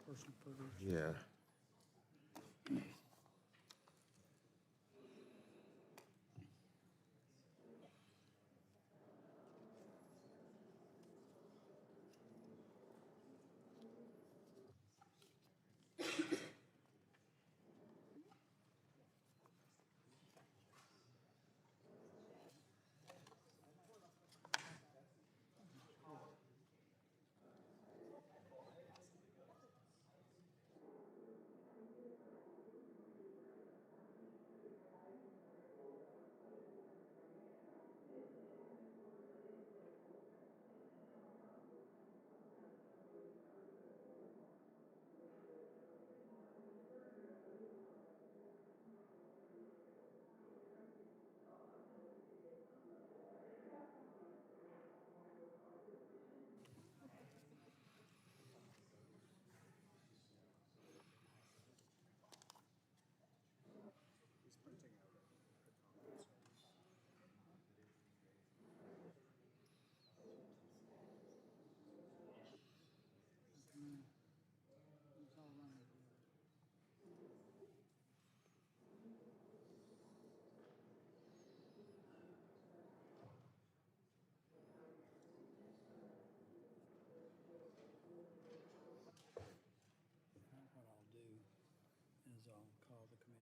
personal privilege. Yeah. What I'll do is I'll call the committee.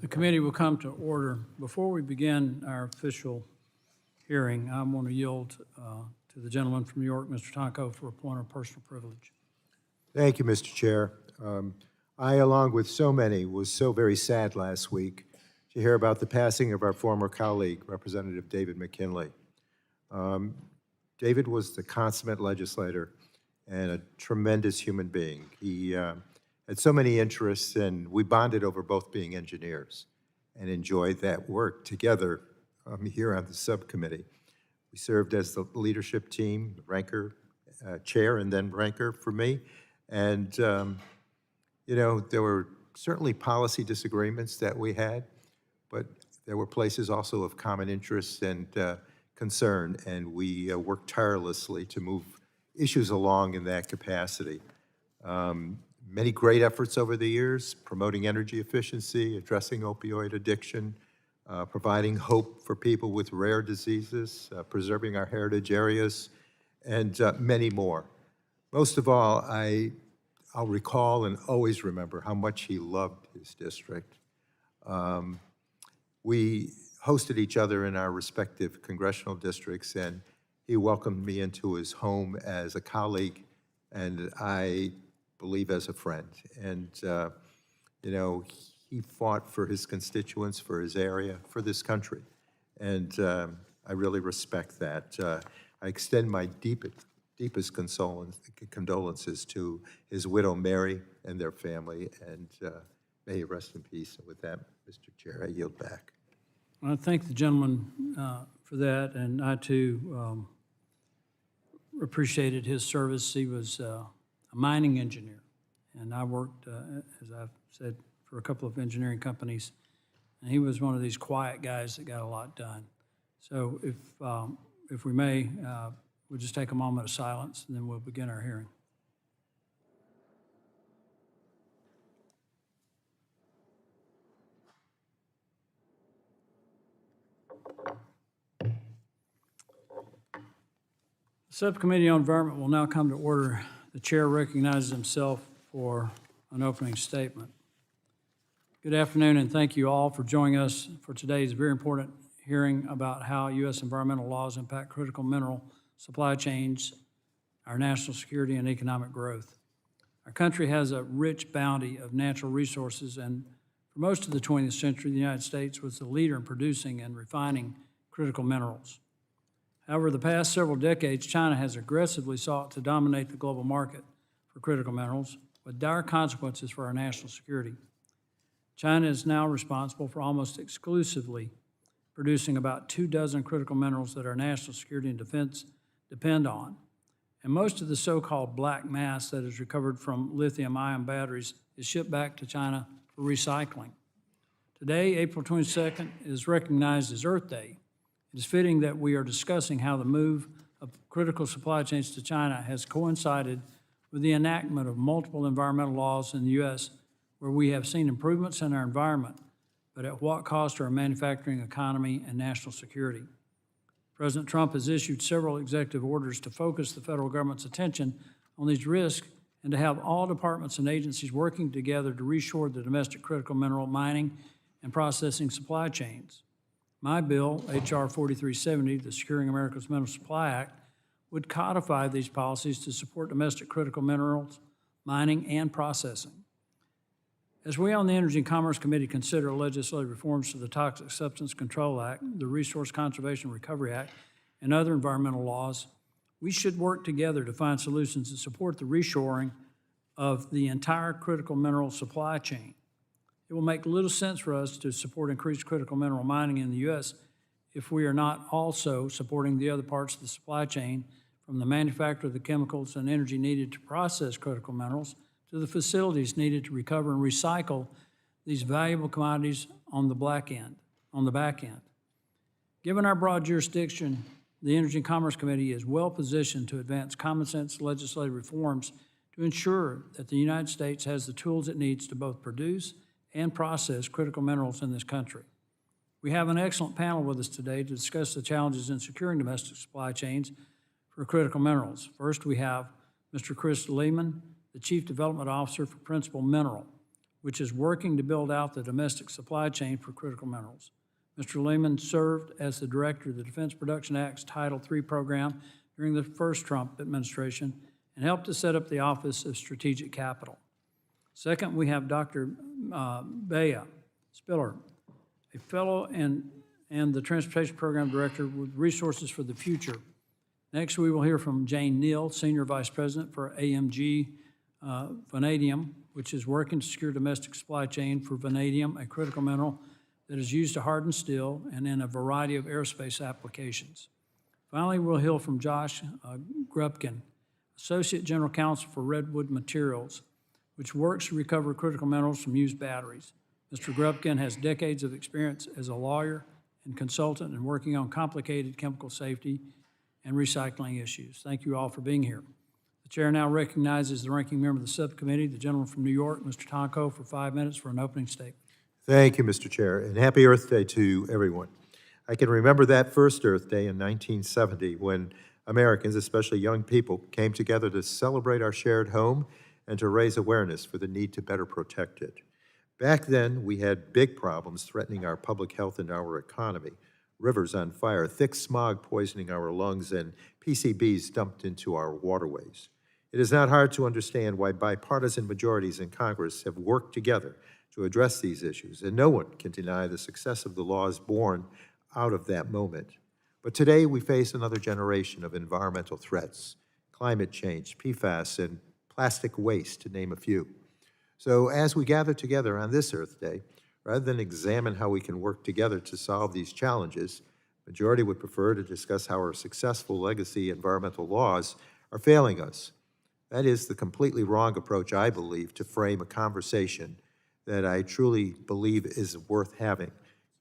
The committee will come to order. Before we begin our official hearing, I want to yield to the gentleman from New York, Mr. Tonko, for a point of personal privilege. Thank you, Mr. Chair. I, along with so many, was so very sad last week to hear about the passing of our former colleague, Representative David McKinley. David was the consummate legislator and a tremendous human being. He had so many interests, and we bonded over both being engineers and enjoyed that work together here on the subcommittee. We served as the leadership team, ranker, chair, and then ranker for me. And, you know, there were certainly policy disagreements that we had, but there were places also of common interest and concern, and we worked tirelessly to move issues along in that capacity. Many great efforts over the years, promoting energy efficiency, addressing opioid addiction, providing hope for people with rare diseases, preserving our heritage areas, and many more. Most of all, I'll recall and always remember how much he loved his district. We hosted each other in our respective congressional districts, and he welcomed me into his home as a colleague, and I believe as a friend. And, you know, he fought for his constituents, for his area, for this country. And I really respect that. I extend my deepest condolences to his widow, Mary, and their family, and may he rest in peace. And with that, Mr. Chair, I yield back. I thank the gentleman for that, and I, too, appreciated his service. He was a mining engineer, and I worked, as I've said, for a couple of engineering companies, and he was one of these quiet guys that got a lot done. So if we may, we'll just take a moment of silence, and then we'll begin our hearing. The Subcommittee on Environment will now come to order. The chair recognizes himself for an opening statement. Good afternoon, and thank you all for joining us for today's very important hearing about how U.S. environmental laws impact critical mineral supply chains, our national security, and economic growth. Our country has a rich bounty of natural resources, and for most of the 20th century, the United States was the leader in producing and refining critical minerals. However, the past several decades, China has aggressively sought to dominate the global market for critical minerals, with dire consequences for our national security. China is now responsible for almost exclusively producing about 24 critical minerals that our national security and defense depend on. And most of the so-called black mass that is recovered from lithium-ion batteries is shipped back to China for recycling. Today, April 22nd, is recognized as Earth Day. It is fitting that we are discussing how the move of critical supply chains to China has coincided with the enactment of multiple environmental laws in the U.S., where we have seen improvements in our environment, but at what cost to our manufacturing economy and national security. President Trump has issued several executive orders to focus the federal government's attention on these risks and to have all departments and agencies working together to reshore the domestic critical mineral mining and processing supply chains. My bill, H.R. 4370, the Securing America's Mineral Supply Act, would codify these policies to support domestic critical minerals mining and processing. As we on the Energy and Commerce Committee consider legislative reforms to the Toxic Substance Control Act, the Resource Conservation Recovery Act, and other environmental laws, we should work together to find solutions that support the reshoring of the entire critical mineral supply chain. It will make little sense for us to support increased critical mineral mining in the U.S. if we are not also supporting the other parts of the supply chain, from the manufacture of the chemicals and energy needed to process critical minerals to the facilities needed to recover and recycle these valuable commodities on the back end. Given our broad jurisdiction, the Energy and Commerce Committee is well positioned to advance common sense legislative reforms to ensure that the United States has the tools it needs to both produce and process critical minerals in this country. We have an excellent panel with us today to discuss the challenges in securing domestic supply chains for critical minerals. First, we have Mr. Chris Layman, the Chief Development Officer for Principal Mineral, which is working to build out the domestic supply chain for critical minerals. Mr. Layman served as the Director of the Defense Production Act's Title III program during the first Trump administration and helped to set up the Office of Strategic Capital. Second, we have Dr. Bea Spiller, a fellow and the Transportation Program Director with Resources for the Future. Next, we will hear from Jane Neal, Senior Vice President for AMG Vanadium, which is working to secure domestic supply chain for vanadium, a critical mineral that is used to harden steel and in a variety of aerospace applications. Finally, we'll hear from Josh Gubkin, Associate General Counsel for Redwood Materials, which works to recover critical minerals from used batteries. Mr. Gubkin has decades of experience as a lawyer and consultant and working on complicated chemical safety and recycling issues. Thank you all for being here. The chair now recognizes the ranking member of the subcommittee, the gentleman from New York, Mr. Tonko, for 5 minutes for an opening statement. Thank you, Mr. Chair, and happy Earth Day to everyone. I can remember that first Earth Day in 1970 when Americans, especially young people, came together to celebrate our shared home and to raise awareness for the need to better protect it. Back then, we had big problems threatening our public health and our economy. Rivers on fire, thick smog poisoning our lungs, and PCBs dumped into our waterways. It is not hard to understand why bipartisan majorities in Congress have worked together to address these issues, and no one can deny the success of the laws born out of that moment. But today we face another generation of environmental threats, climate change, PFAS, and plastic waste, to name a few. So as we gather together on this Earth Day, rather than examine how we can work together to solve these challenges, the majority would prefer to discuss how our successful legacy environmental laws are failing us. That is the completely wrong approach, I believe, to frame a conversation that I truly believe is worth having.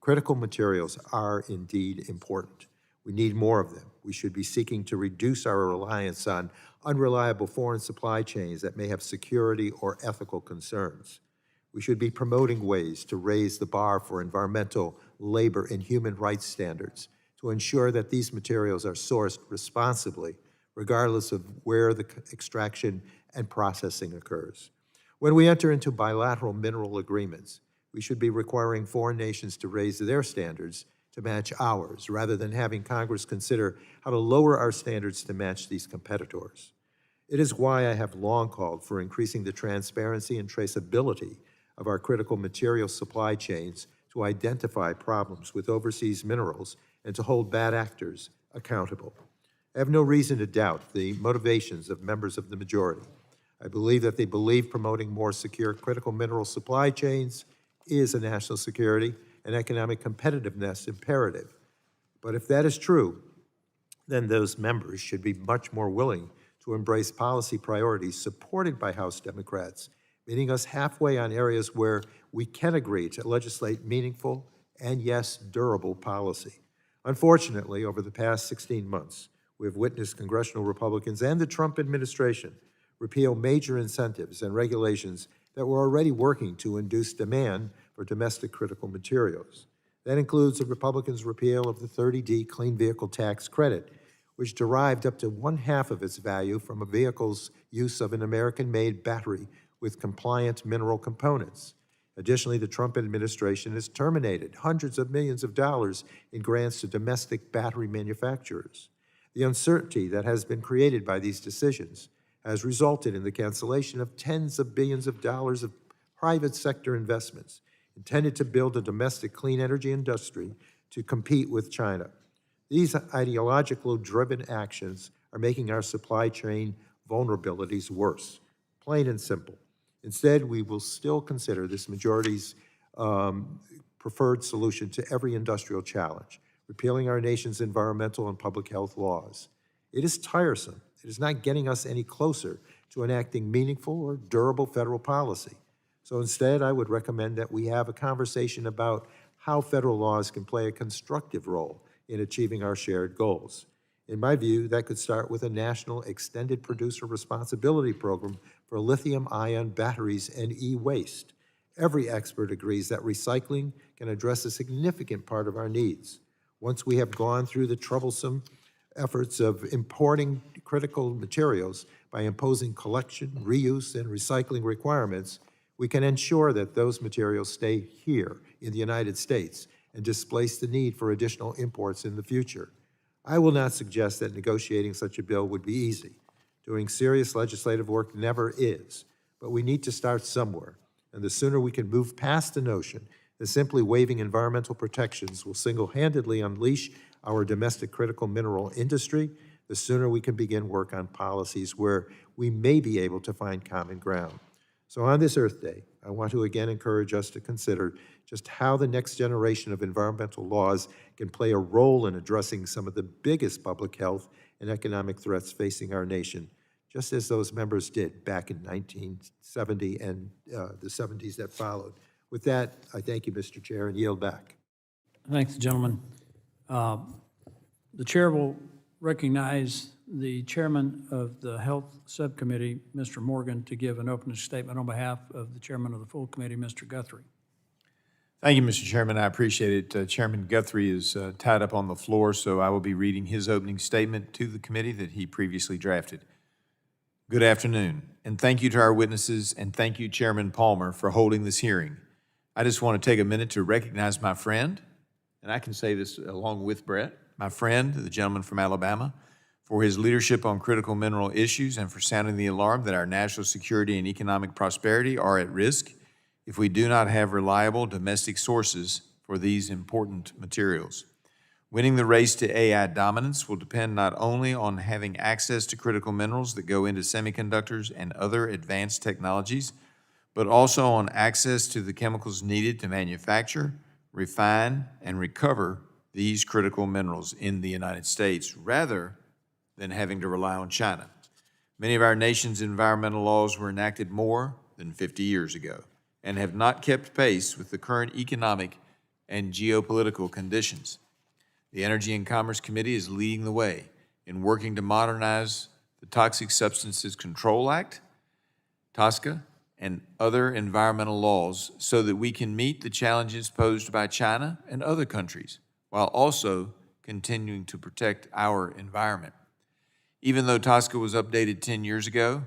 Critical materials are indeed important. We need more of them. We should be seeking to reduce our reliance on unreliable foreign supply chains that may have security or ethical concerns. We should be promoting ways to raise the bar for environmental, labor, and human rights standards to ensure that these materials are sourced responsibly, regardless of where the extraction and processing occurs. When we enter into bilateral mineral agreements, we should be requiring foreign nations to raise their standards to match ours, rather than having Congress consider how to lower our standards to match these competitors. It is why I have long called for increasing the transparency and traceability of our critical material supply chains to identify problems with overseas minerals and to hold bad actors accountable. I have no reason to doubt the motivations of members of the majority. I believe that they believe promoting more secure critical mineral supply chains is a national security and economic competitiveness imperative. But if that is true, then those members should be much more willing to embrace policy priorities supported by House Democrats, meeting us halfway on areas where we can agree to legislate meaningful and, yes, durable policy. Unfortunately, over the past 16 months, we have witnessed congressional Republicans and the Trump administration repeal major incentives and regulations that were already working to induce demand for domestic critical materials. That includes the Republicans' repeal of the 30D Clean Vehicle Tax Credit, which derived up to 1/2 of its value from a vehicle's use of an American-made battery with compliant mineral components. Additionally, the Trump administration has terminated hundreds of millions of dollars in grants to domestic battery manufacturers. The uncertainty that has been created by these decisions has resulted in the cancellation of tens of billions of dollars of private sector investments intended to build a domestic clean energy industry to compete with China. These ideologically driven actions are making our supply chain vulnerabilities worse, plain and simple. Instead, we will still consider this majority's preferred solution to every industrial challenge, repealing our nation's environmental and public health laws. It is tiresome. It is not getting us any closer to enacting meaningful or durable federal policy. So instead, I would recommend that we have a conversation about how federal laws can play a constructive role in achieving our shared goals. In my view, that could start with a national extended producer responsibility program for lithium-ion batteries and e-waste. Every expert agrees that recycling can address a significant part of our needs. Once we have gone through the troublesome efforts of importing critical materials by imposing collection, reuse, and recycling requirements, we can ensure that those materials stay here in the United States and displace the need for additional imports in the future. I will not suggest that negotiating such a bill would be easy. Doing serious legislative work never is, but we need to start somewhere, and the sooner we can move past the notion that simply waiving environmental protections will single-handedly unleash our domestic critical mineral industry, the sooner we can begin work on policies where we may be able to find common ground. So on this Earth Day, I want to again encourage us to consider just how the next generation of environmental laws can play a role in addressing some of the biggest public health and economic threats facing our nation, just as those members did back in 1970 and the 70s that followed. With that, I thank you, Mr. Chair, and yield back. Thanks, gentlemen. The chair will recognize the chairman of the Health Subcommittee, Mr. Morgan, to give an opening statement on behalf of the chairman of the full committee, Mr. Guthrie. Thank you, Mr. Chairman. I appreciate it. Chairman Guthrie is tied up on the floor, so I will be reading his opening statement to the committee that he previously drafted. Good afternoon, and thank you to our witnesses, and thank you, Chairman Palmer, for holding this hearing. I just want to take a minute to recognize my friend, and I can say this along with Brett, my friend, the gentleman from Alabama, for his leadership on critical mineral issues and for sounding the alarm that our national security and economic prosperity are at risk if we do not have reliable domestic sources for these important materials. Winning the race to AI dominance will depend not only on having access to critical minerals that go into semiconductors and other advanced technologies, but also on access to the chemicals needed to manufacture, refine, and recover these critical minerals in the United States, rather than having to rely on China. Many of our nation's environmental laws were enacted more than 50 years ago and have not kept pace with the current economic and geopolitical conditions. The Energy and Commerce Committee is leading the way in working to modernize the Toxic Substances Control Act, TSCA, and other environmental laws so that we can meet the challenges posed by China and other countries, while also continuing to protect our environment. Even though TSCA was updated 10 years ago,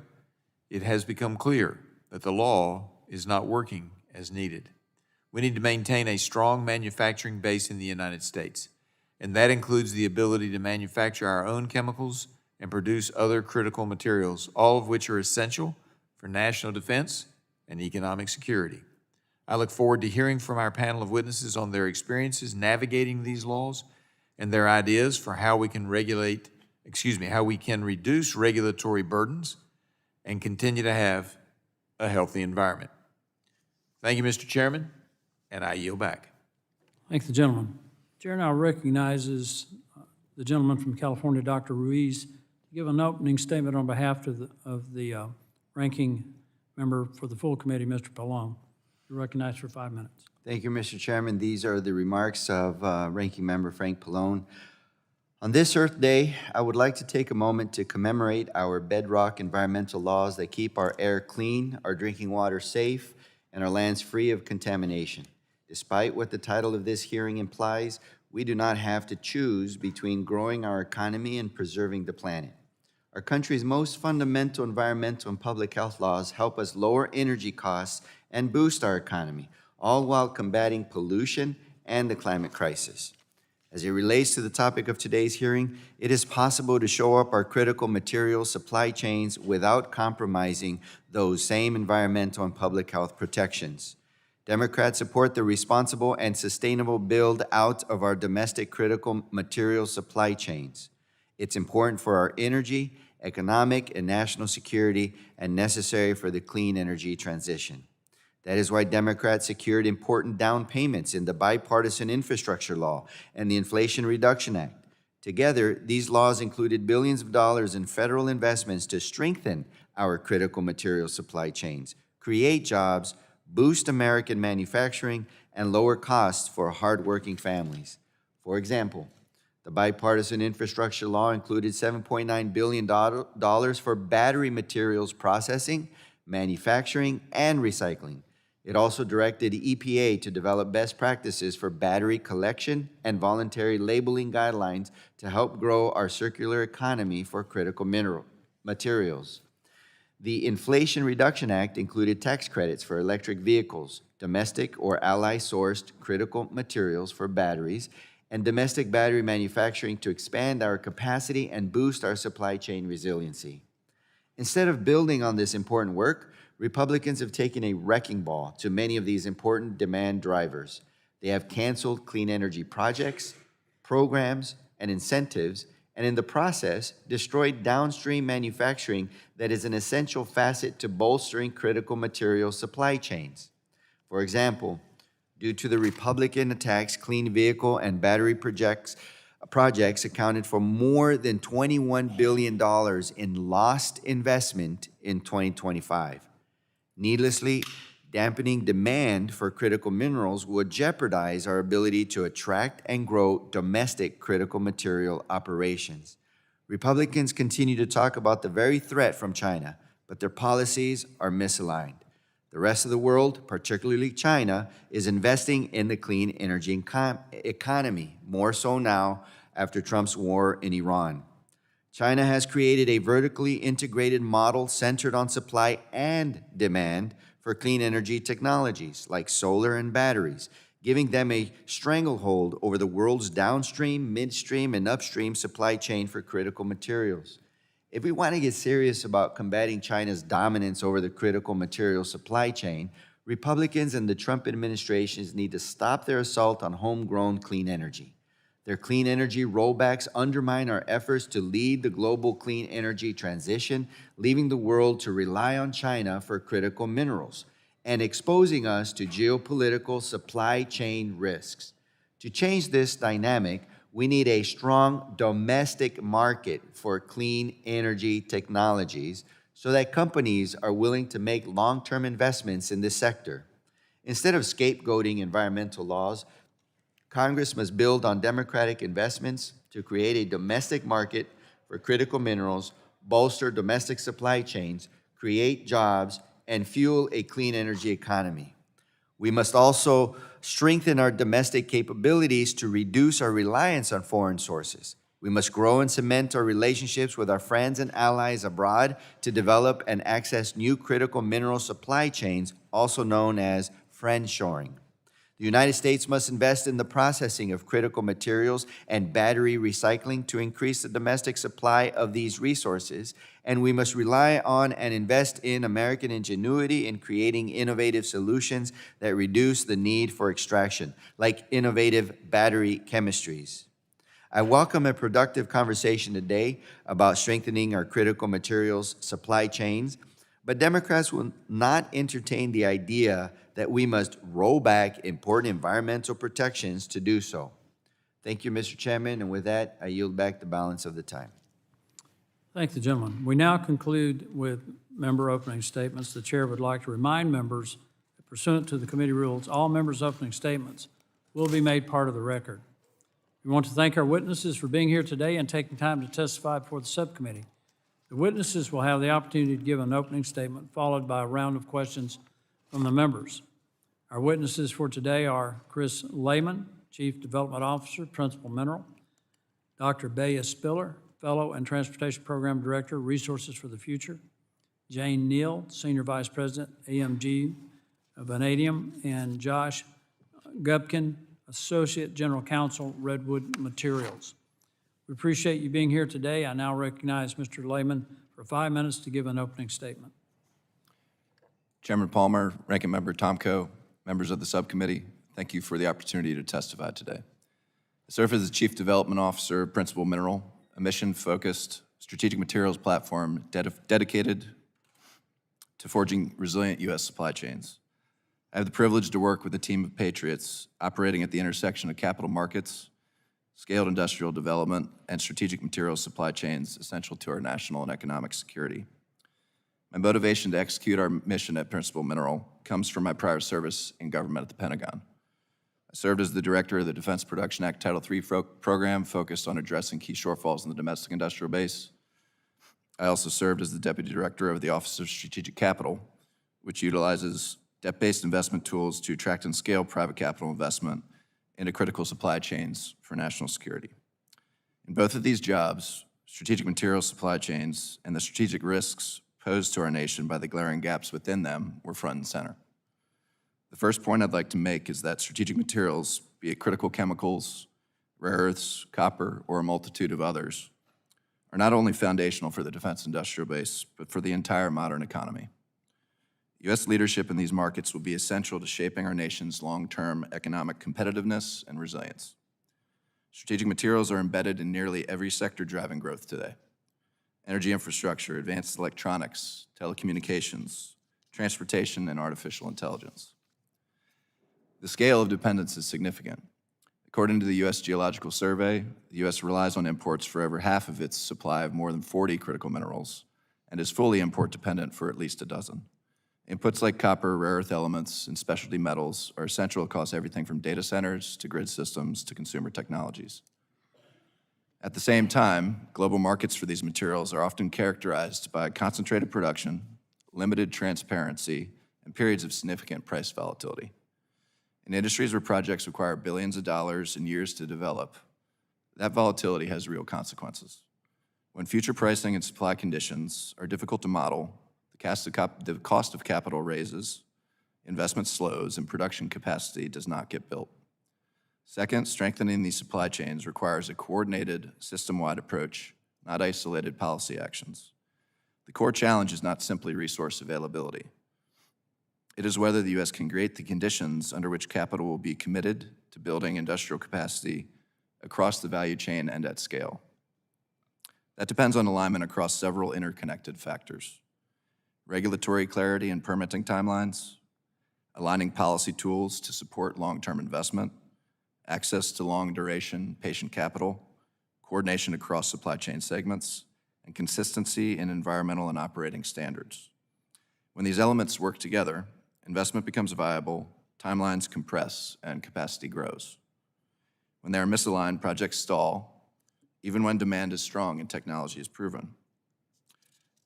it has become clear that the law is not working as needed. We need to maintain a strong manufacturing base in the United States, and that includes the ability to manufacture our own chemicals and produce other critical materials, all of which are essential for national defense and economic security. I look forward to hearing from our panel of witnesses on their experiences navigating these laws and their ideas for how we can reduce regulatory burdens and continue to have a healthy environment. Thank you, Mr. Chairman, and I yield back. Thank the gentleman. Chair now recognizes the gentleman from California, Dr. Ruiz, to give an opening statement on behalf of the ranking member for the full committee, Mr. Pallone. You're recognized for 5 minutes. Thank you, Mr. Chairman. These are the remarks of Ranking Member Frank Pallone. On this Earth Day, I would like to take a moment to commemorate our bedrock environmental laws that keep our air clean, our drinking water safe, and our lands free of contamination. Despite what the title of this hearing implies, we do not have to choose between growing our economy and preserving the planet. Our country's most fundamental environmental and public health laws help us lower energy costs and boost our economy, all while combating pollution and the climate crisis. As it relates to the topic of today's hearing, it is possible to shore up our critical material supply chains without compromising those same environmental and public health protections. Democrats support the responsible and sustainable build out of our domestic critical material supply chains. It's important for our energy, economic, and national security, and necessary for the clean energy transition. That is why Democrats secured important down payments in the bipartisan infrastructure law and the Inflation Reduction Act. Together, these laws included billions of dollars in federal investments to strengthen our critical material supply chains, create jobs, boost American manufacturing, and lower costs for hardworking families. For example, the bipartisan infrastructure law included $7.9 billion for battery materials processing, manufacturing, and recycling. It also directed EPA to develop best practices for battery collection and voluntary labeling guidelines to help grow our circular economy for critical materials. The Inflation Reduction Act included tax credits for electric vehicles, domestic or ally-sourced critical materials for batteries, and domestic battery manufacturing to expand our capacity and boost our supply chain resiliency. Instead of building on this important work, Republicans have taken a wrecking ball to many of these important demand drivers. They have canceled clean energy projects, programs, and incentives, and in the process, destroyed downstream manufacturing that is an essential facet to bolstering critical material supply chains. For example, due to the Republican attacks, clean vehicle and battery projects accounted for more than $21 billion in lost investment in 2025. Needlessly, dampening demand for critical minerals would jeopardize our ability to attract and grow domestic critical material operations. Republicans continue to talk about the very threat from China, but their policies are misaligned. The rest of the world, particularly China, is investing in the clean energy economy, more so now after Trump's war in Iran. China has created a vertically integrated model centered on supply and demand for clean energy technologies like solar and batteries, giving them a stranglehold over the world's downstream, midstream, and upstream supply chain for critical materials. If we want to get serious about combating China's dominance over the critical material supply chain, Republicans and the Trump administrations need to stop their assault on homegrown clean energy. Their clean energy rollbacks undermine our efforts to lead the global clean energy transition, leaving the world to rely on China for critical minerals, and exposing us to geopolitical supply chain risks. To change this dynamic, we need a strong domestic market for clean energy technologies so that companies are willing to make long-term investments in this sector. Instead of scapegoating environmental laws, Congress must build on Democratic investments to create a domestic market for critical minerals, bolster domestic supply chains, create jobs, and fuel a clean energy economy. We must also strengthen our domestic capabilities to reduce our reliance on foreign sources. We must grow and cement our relationships with our friends and allies abroad to develop and access new critical mineral supply chains, also known as friendshoring. The United States must invest in the processing of critical materials and battery recycling to increase the domestic supply of these resources, and we must rely on and invest in American ingenuity in creating innovative solutions that reduce the need for extraction, like innovative battery chemistries. I welcome a productive conversation today about strengthening our critical materials supply chains. But Democrats will not entertain the idea that we must roll back important environmental protections to do so. Thank you, Mr. Chairman, and with that, I yield back the balance of the time. Thank the gentleman. We now conclude with member opening statements. The chair would like to remind members that pursuant to the committee rules, all members' opening statements will be made part of the record. We want to thank our witnesses for being here today and taking time to testify before the subcommittee. The witnesses will have the opportunity to give an opening statement, followed by a round of questions from the members. Our witnesses for today are Chris Layman, Chief Development Officer, Principal Mineral; Dr. Bea Spiller, Fellow and Transportation Program Director, Resources for the Future; Jane Neal, Senior Vice President, AMG Vanadium; and Josh Gubkin, Associate General Counsel, Redwood Materials. We appreciate you being here today. I now recognize Mr. Layman for 5 minutes to give an opening statement. Chairman Palmer, Ranking Member Tonko, members of the subcommittee, thank you for the opportunity to testify today. I serve as the Chief Development Officer, Principal Mineral, a mission-focused strategic materials platform dedicated to forging resilient U.S. supply chains. I have the privilege to work with a team of patriots operating at the intersection of capital markets, scaled industrial development, and strategic materials supply chains essential to our national and economic security. My motivation to execute our mission at Principal Mineral comes from my prior service in government at the Pentagon. I served as the director of the Defense Production Act Title III program focused on addressing key shortfalls in the domestic industrial base. I also served as the deputy director of the Office of Strategic Capital, which utilizes debt-based investment tools to attract and scale private capital investment into critical supply chains for national security. In both of these jobs, strategic materials supply chains and the strategic risks posed to our nation by the glaring gaps within them were front and center. The first point I'd like to make is that strategic materials, be it critical chemicals, rare earths, copper, or a multitude of others, are not only foundational for the defense industrial base, but for the entire modern economy. U.S. leadership in these markets will be essential to shaping our nation's long-term economic competitiveness and resilience. Strategic materials are embedded in nearly every sector driving growth today: energy infrastructure, advanced electronics, telecommunications, transportation, and artificial intelligence. The scale of dependence is significant. According to the U.S. Geological Survey, the U.S. relies on imports for over half of its supply of more than 40 critical minerals and is fully import dependent for at least a dozen. Inputs like copper, rare earth elements, and specialty metals are essential across everything from data centers to grid systems to consumer technologies. At the same time, global markets for these materials are often characterized by concentrated production, limited transparency, and periods of significant price volatility. In industries where projects require billions of dollars and years to develop, that volatility has real consequences. When future pricing and supply conditions are difficult to model, the cost of capital raises, investment slows, and production capacity does not get built. Second, strengthening these supply chains requires a coordinated, system-wide approach, not isolated policy actions. The core challenge is not simply resource availability. It is whether the U.S. can create the conditions under which capital will be committed to building industrial capacity across the value chain and at scale. That depends on alignment across several interconnected factors: regulatory clarity and permitting timelines, aligning policy tools to support long-term investment, access to long-duration patient capital, coordination across supply chain segments, and consistency in environmental and operating standards. When these elements work together, investment becomes viable, timelines compress, and capacity grows. When they are misaligned, projects stall, even when demand is strong and technology is proven.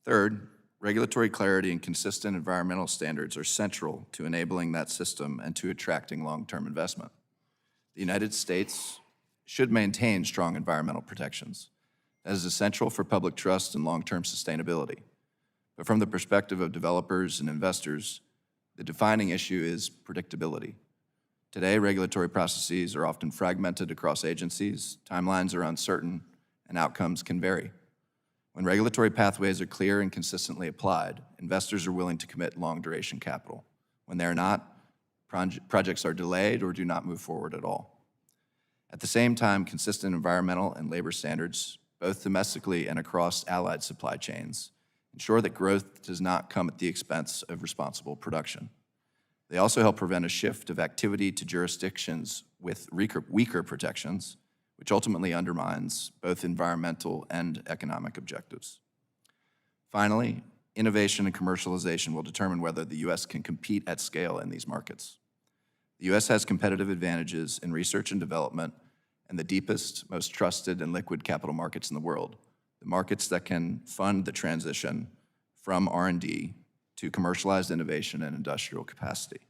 Third, regulatory clarity and consistent environmental standards are central to enabling that system and to attracting long-term investment. The United States should maintain strong environmental protections. That is essential for public trust and long-term sustainability. But from the perspective of developers and investors, the defining issue is predictability. Today, regulatory processes are often fragmented across agencies, timelines are uncertain, and outcomes can vary. When regulatory pathways are clear and consistently applied, investors are willing to commit long-duration capital. When they are not, projects are delayed or do not move forward at all. At the same time, consistent environmental and labor standards, both domestically and across allied supply chains, ensure that growth does not come at the expense of responsible production. They also help prevent a shift of activity to jurisdictions with weaker protections, which ultimately undermines both environmental and economic objectives. Finally, innovation and commercialization will determine whether the U.S. can compete at scale in these markets. The U.S. has competitive advantages in research and development and the deepest, most trusted and liquid capital markets in the world, the markets that can fund the transition from R&D to commercialized innovation and industrial capacity.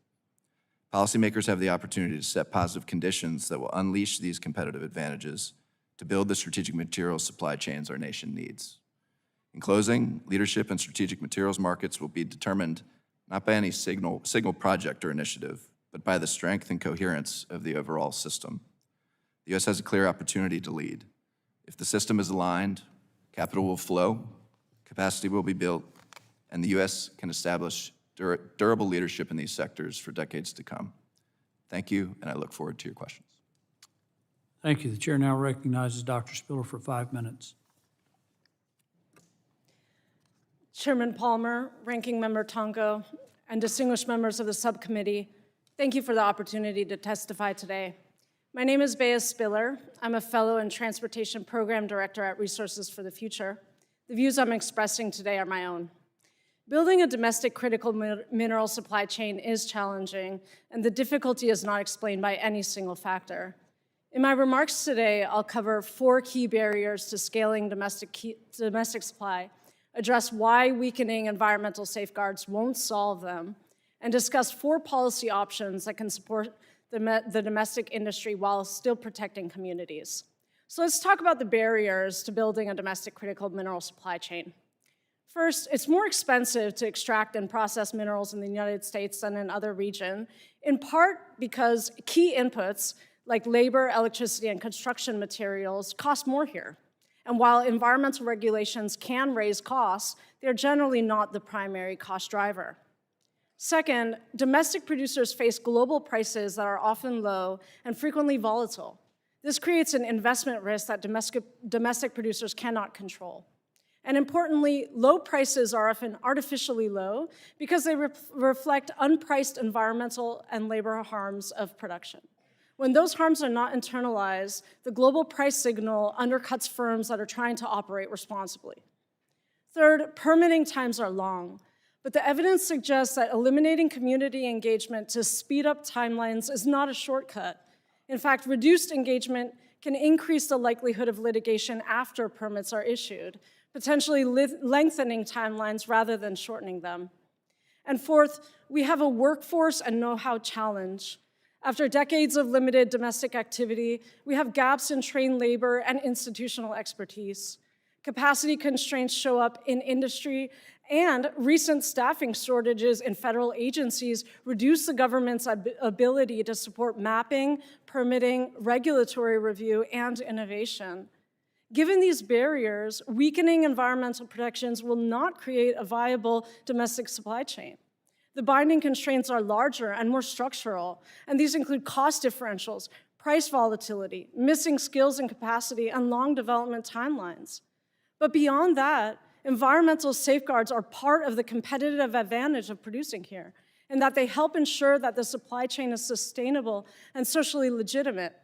Policymakers have the opportunity to set positive conditions that will unleash these competitive advantages to build the strategic materials supply chains our nation needs. In closing, leadership in strategic materials markets will be determined not by any signal project or initiative, but by the strength and coherence of the overall system. The U.S. has a clear opportunity to lead. If the system is aligned, capital will flow, capacity will be built, and the U.S. can establish durable leadership in these sectors for decades to come. Thank you, and I look forward to your questions. Thank you. The chair now recognizes Dr. Spiller for 5 minutes. Chairman Palmer, Ranking Member Tonko, and distinguished members of the subcommittee, thank you for the opportunity to testify today. My name is Bea Spiller. I'm a fellow and transportation program director at Resources for the Future. The views I'm expressing today are my own. Building a domestic critical mineral supply chain is challenging, and the difficulty is not explained by any single factor. In my remarks today, I'll cover 4 key barriers to scaling domestic supply, address why weakening environmental safeguards won't solve them, and discuss 4 policy options that can support the domestic industry while still protecting communities. So let's talk about the barriers to building a domestic critical mineral supply chain. First, it's more expensive to extract and process minerals in the United States than in other regions, in part because key inputs like labor, electricity, and construction materials cost more here. And while environmental regulations can raise costs, they're generally not the primary cost driver. Second, domestic producers face global prices that are often low and frequently volatile. This creates an investment risk that domestic producers cannot control. And importantly, low prices are often artificially low because they reflect unpriced environmental and labor harms of production. When those harms are not internalized, the global price signal undercuts firms that are trying to operate responsibly. Third, permitting times are long, but the evidence suggests that eliminating community engagement to speed up timelines is not a shortcut. In fact, reduced engagement can increase the likelihood of litigation after permits are issued, potentially lengthening timelines rather than shortening them. And fourth, we have a workforce and know-how challenge. After decades of limited domestic activity, we have gaps in trained labor and institutional expertise. Capacity constraints show up in industry, and recent staffing shortages in federal agencies reduce the government's ability to support mapping, permitting, regulatory review, and innovation. Given these barriers, weakening environmental protections will not create a viable domestic supply chain. The binding constraints are larger and more structural, and these include cost differentials, price volatility, missing skills and capacity, and long development timelines. But beyond that, environmental safeguards are part of the competitive advantage of producing here, in that they help ensure that the supply chain is sustainable and socially legitimate.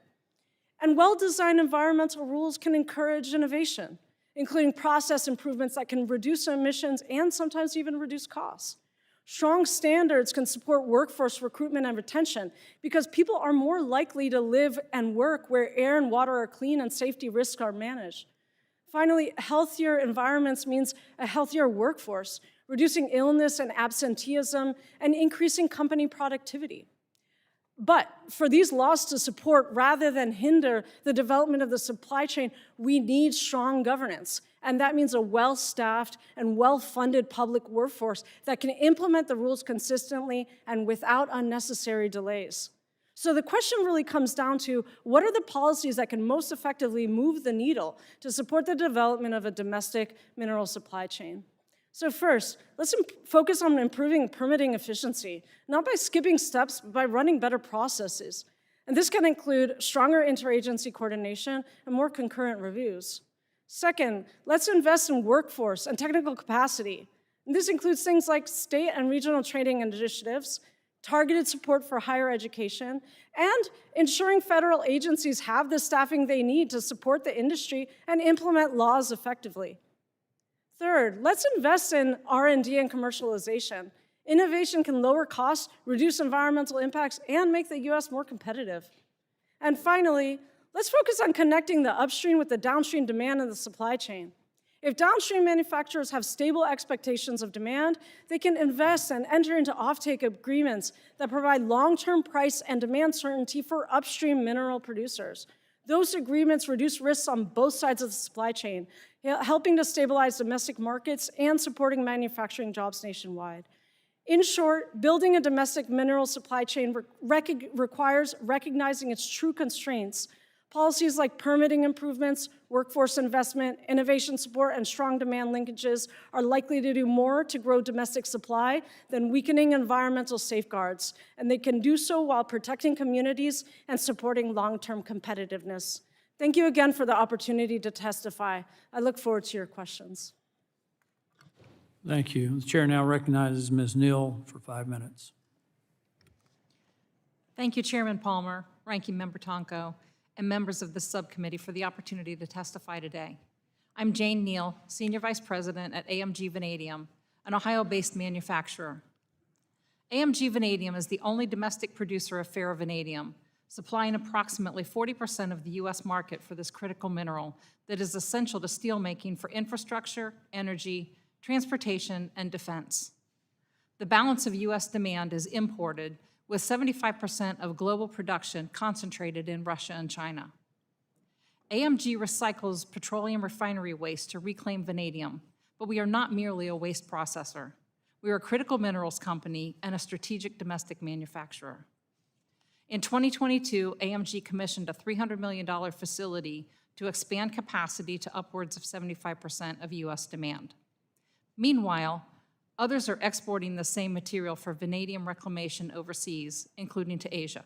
And well-designed environmental rules can encourage innovation, including process improvements that can reduce emissions and sometimes even reduce costs. Strong standards can support workforce recruitment and retention because people are more likely to live and work where air and water are clean and safety risks are managed. Finally, healthier environments means a healthier workforce, reducing illness and absenteeism, and increasing company productivity. But for these laws to support rather than hinder the development of the supply chain, we need strong governance. And that means a well-staffed and well-funded public workforce that can implement the rules consistently and without unnecessary delays. So the question really comes down to, what are the policies that can most effectively move the needle to support the development of a domestic mineral supply chain? So first, let's focus on improving permitting efficiency, not by skipping steps, but by running better processes. And this can include stronger interagency coordination and more concurrent reviews. Second, let's invest in workforce and technical capacity. And this includes things like state and regional training initiatives, targeted support for higher education, and ensuring federal agencies have the staffing they need to support the industry and implement laws effectively. Third, let's invest in R&D and commercialization. Innovation can lower costs, reduce environmental impacts, and make the US more competitive. And finally, let's focus on connecting the upstream with the downstream demand in the supply chain. If downstream manufacturers have stable expectations of demand, they can invest and enter into offtake agreements that provide long-term price and demand certainty for upstream mineral producers. Those agreements reduce risks on both sides of the supply chain, helping to stabilize domestic markets and supporting manufacturing jobs nationwide. In short, building a domestic mineral supply chain requires recognizing its true constraints. Policies like permitting improvements, workforce investment, innovation support, and strong demand linkages are likely to do more to grow domestic supply than weakening environmental safeguards, and they can do so while protecting communities and supporting long-term competitiveness. Thank you again for the opportunity to testify. I look forward to your questions. Thank you. The chair now recognizes Ms. Neal for 5 minutes. Thank you, Chairman Palmer, Ranking Member Tonko, and members of the subcommittee for the opportunity to testify today. I'm Jane Neal, Senior Vice President at AMG Vanadium, an Ohio-based manufacturer. AMG Vanadium is the only domestic producer of ferrovanadium, supplying approximately 40% of the U.S. market for this critical mineral that is essential to steelmaking for infrastructure, energy, transportation, and defense. The balance of U.S. demand is imported, with 75% of global production concentrated in Russia and China. AMG recycles petroleum refinery waste to reclaim vanadium, but we are not merely a waste processor. We are a critical minerals company and a strategic domestic manufacturer. In 2022, AMG commissioned a $300 million facility to expand capacity to upwards of 75% of U.S. demand. Meanwhile, others are exporting the same material for vanadium reclamation overseas, including to Asia.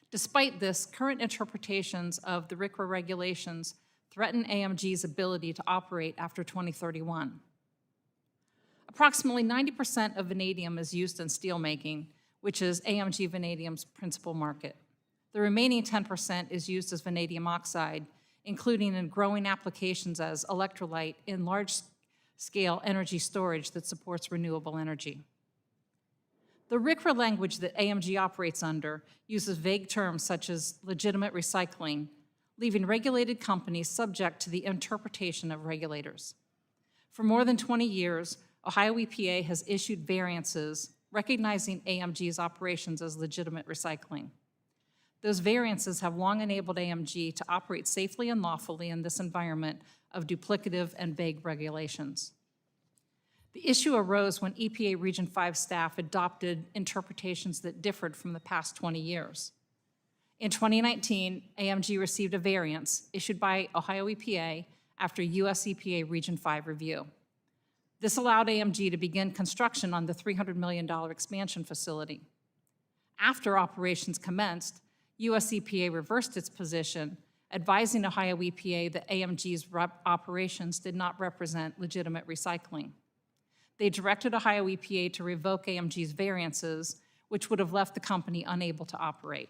Despite this, current interpretations of the RCRA regulations threaten AMG's ability to operate after 2031. Approximately 90% of vanadium is used in steelmaking, which is AMG Vanadium's principal market. The remaining 10% is used as vanadium oxide, including in growing applications as electrolyte in large-scale energy storage that supports renewable energy. The RCRA language that AMG operates under uses vague terms such as legitimate recycling, leaving regulated companies subject to the interpretation of regulators. For more than 20 years, Ohio EPA has issued variances recognizing AMG's operations as legitimate recycling. Those variances have long enabled AMG to operate safely and lawfully in this environment of duplicative and vague regulations. The issue arose when EPA Region 5 staff adopted interpretations that differed from the past 20 years. In 2019, AMG received a variance issued by Ohio EPA after US EPA Region 5 review. This allowed AMG to begin construction on the $300 million expansion facility. After operations commenced, US EPA reversed its position, advising Ohio EPA that AMG's operations did not represent legitimate recycling. They directed Ohio EPA to revoke AMG's variances, which would have left the company unable to operate.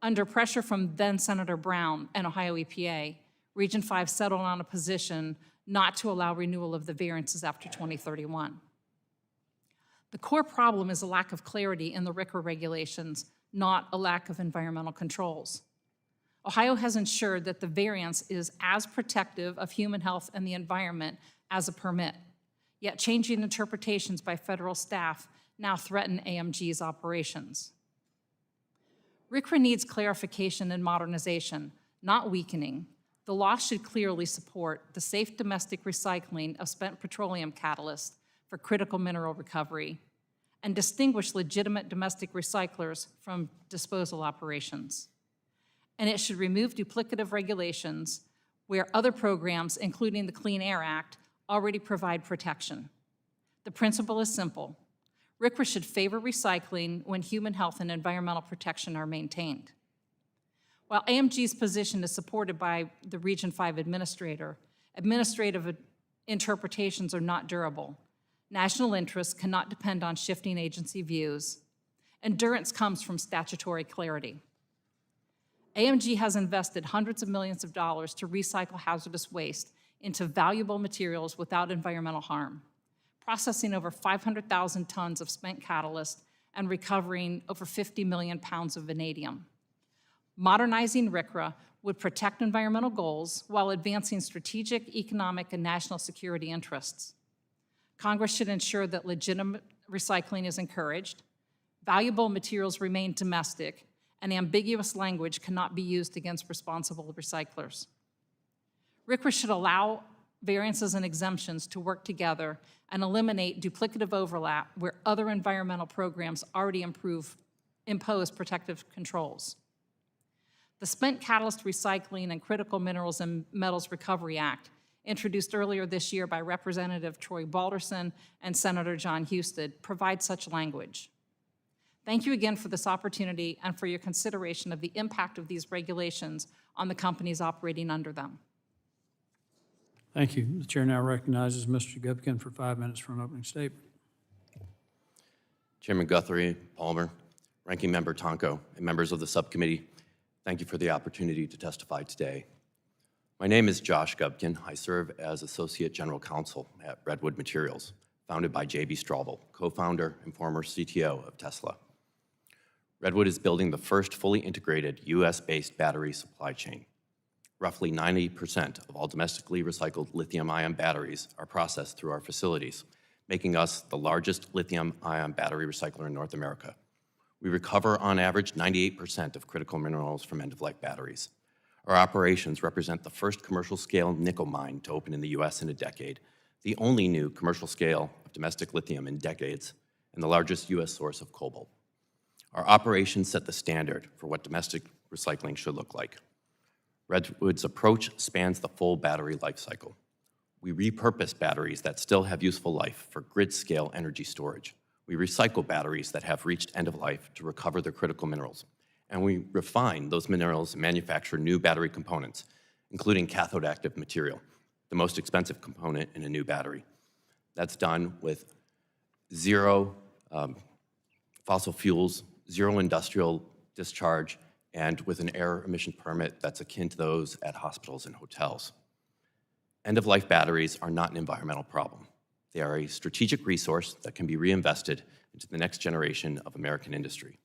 Under pressure from then-Senator Brown and Ohio EPA, Region 5 settled on a position not to allow renewal of the variances after 2031. The core problem is a lack of clarity in the RCRA regulations, not a lack of environmental controls. Ohio has ensured that the variance is as protective of human health and the environment as a permit, yet changing interpretations by federal staff now threaten AMG's operations. RCRA needs clarification and modernization, not weakening. The law should clearly support the safe domestic recycling of spent petroleum catalysts for critical mineral recovery and distinguish legitimate domestic recyclers from disposal operations. And it should remove duplicative regulations where other programs, including the Clean Air Act, already provide protection. The principle is simple. RCRA should favor recycling when human health and environmental protection are maintained. While AMG's position is supported by the Region 5 administrator, administrative interpretations are not durable. National interests cannot depend on shifting agency views. Endurance comes from statutory clarity. AMG has invested hundreds of millions of dollars to recycle hazardous waste into valuable materials without environmental harm, processing over 500,000 tons of spent catalyst and recovering over 50 million pounds of vanadium. Modernizing RCRA would protect environmental goals while advancing strategic, economic, and national security interests. Congress should ensure that legitimate recycling is encouraged, valuable materials remain domestic, and ambiguous language cannot be used against responsible recyclers. RCRA should allow variances and exemptions to work together and eliminate duplicative overlap where other environmental programs already impose protective controls. The Spent Catalyst Recycling and Critical Minerals and Metals Recovery Act, introduced earlier this year by Representative Troy Balderson and Senator John Husted, provides such language. Thank you again for this opportunity and for your consideration of the impact of these regulations on the companies operating under them. Thank you. The chair now recognizes Mr. Gubkin for 5 minutes for an opening statement. Chairman Guthrie, Palmer, Ranking Member Tonko, and members of the subcommittee, thank you for the opportunity to testify today. My name is Josh Gubkin. I serve as Associate General Counsel at Redwood Materials, founded by J.B. Straubel, co-founder and former CTO of Tesla. Redwood is building the first fully integrated U.S.-based battery supply chain. Roughly 90% of all domestically recycled lithium-ion batteries are processed through our facilities, making us the largest lithium-ion battery recycler in North America. We recover, on average, 98% of critical minerals from end-of-life batteries. Our operations represent the first commercial-scale nickel mine to open in the U.S. in a decade, the only new commercial scale of domestic lithium in decades, and the largest U.S. source of cobalt. Our operations set the standard for what domestic recycling should look like. Redwood's approach spans the full battery life cycle. We repurpose batteries that still have useful life for grid-scale energy storage. We recycle batteries that have reached end of life to recover their critical minerals. And we refine those minerals and manufacture new battery components, including cathode active material, the most expensive component in a new battery. That's done with zero fossil fuels, zero industrial discharge, and with an air emission permit that's akin to those at hospitals and hotels. End-of-life batteries are not an environmental problem. They are a strategic resource that can be reinvested into the next generation of American industry.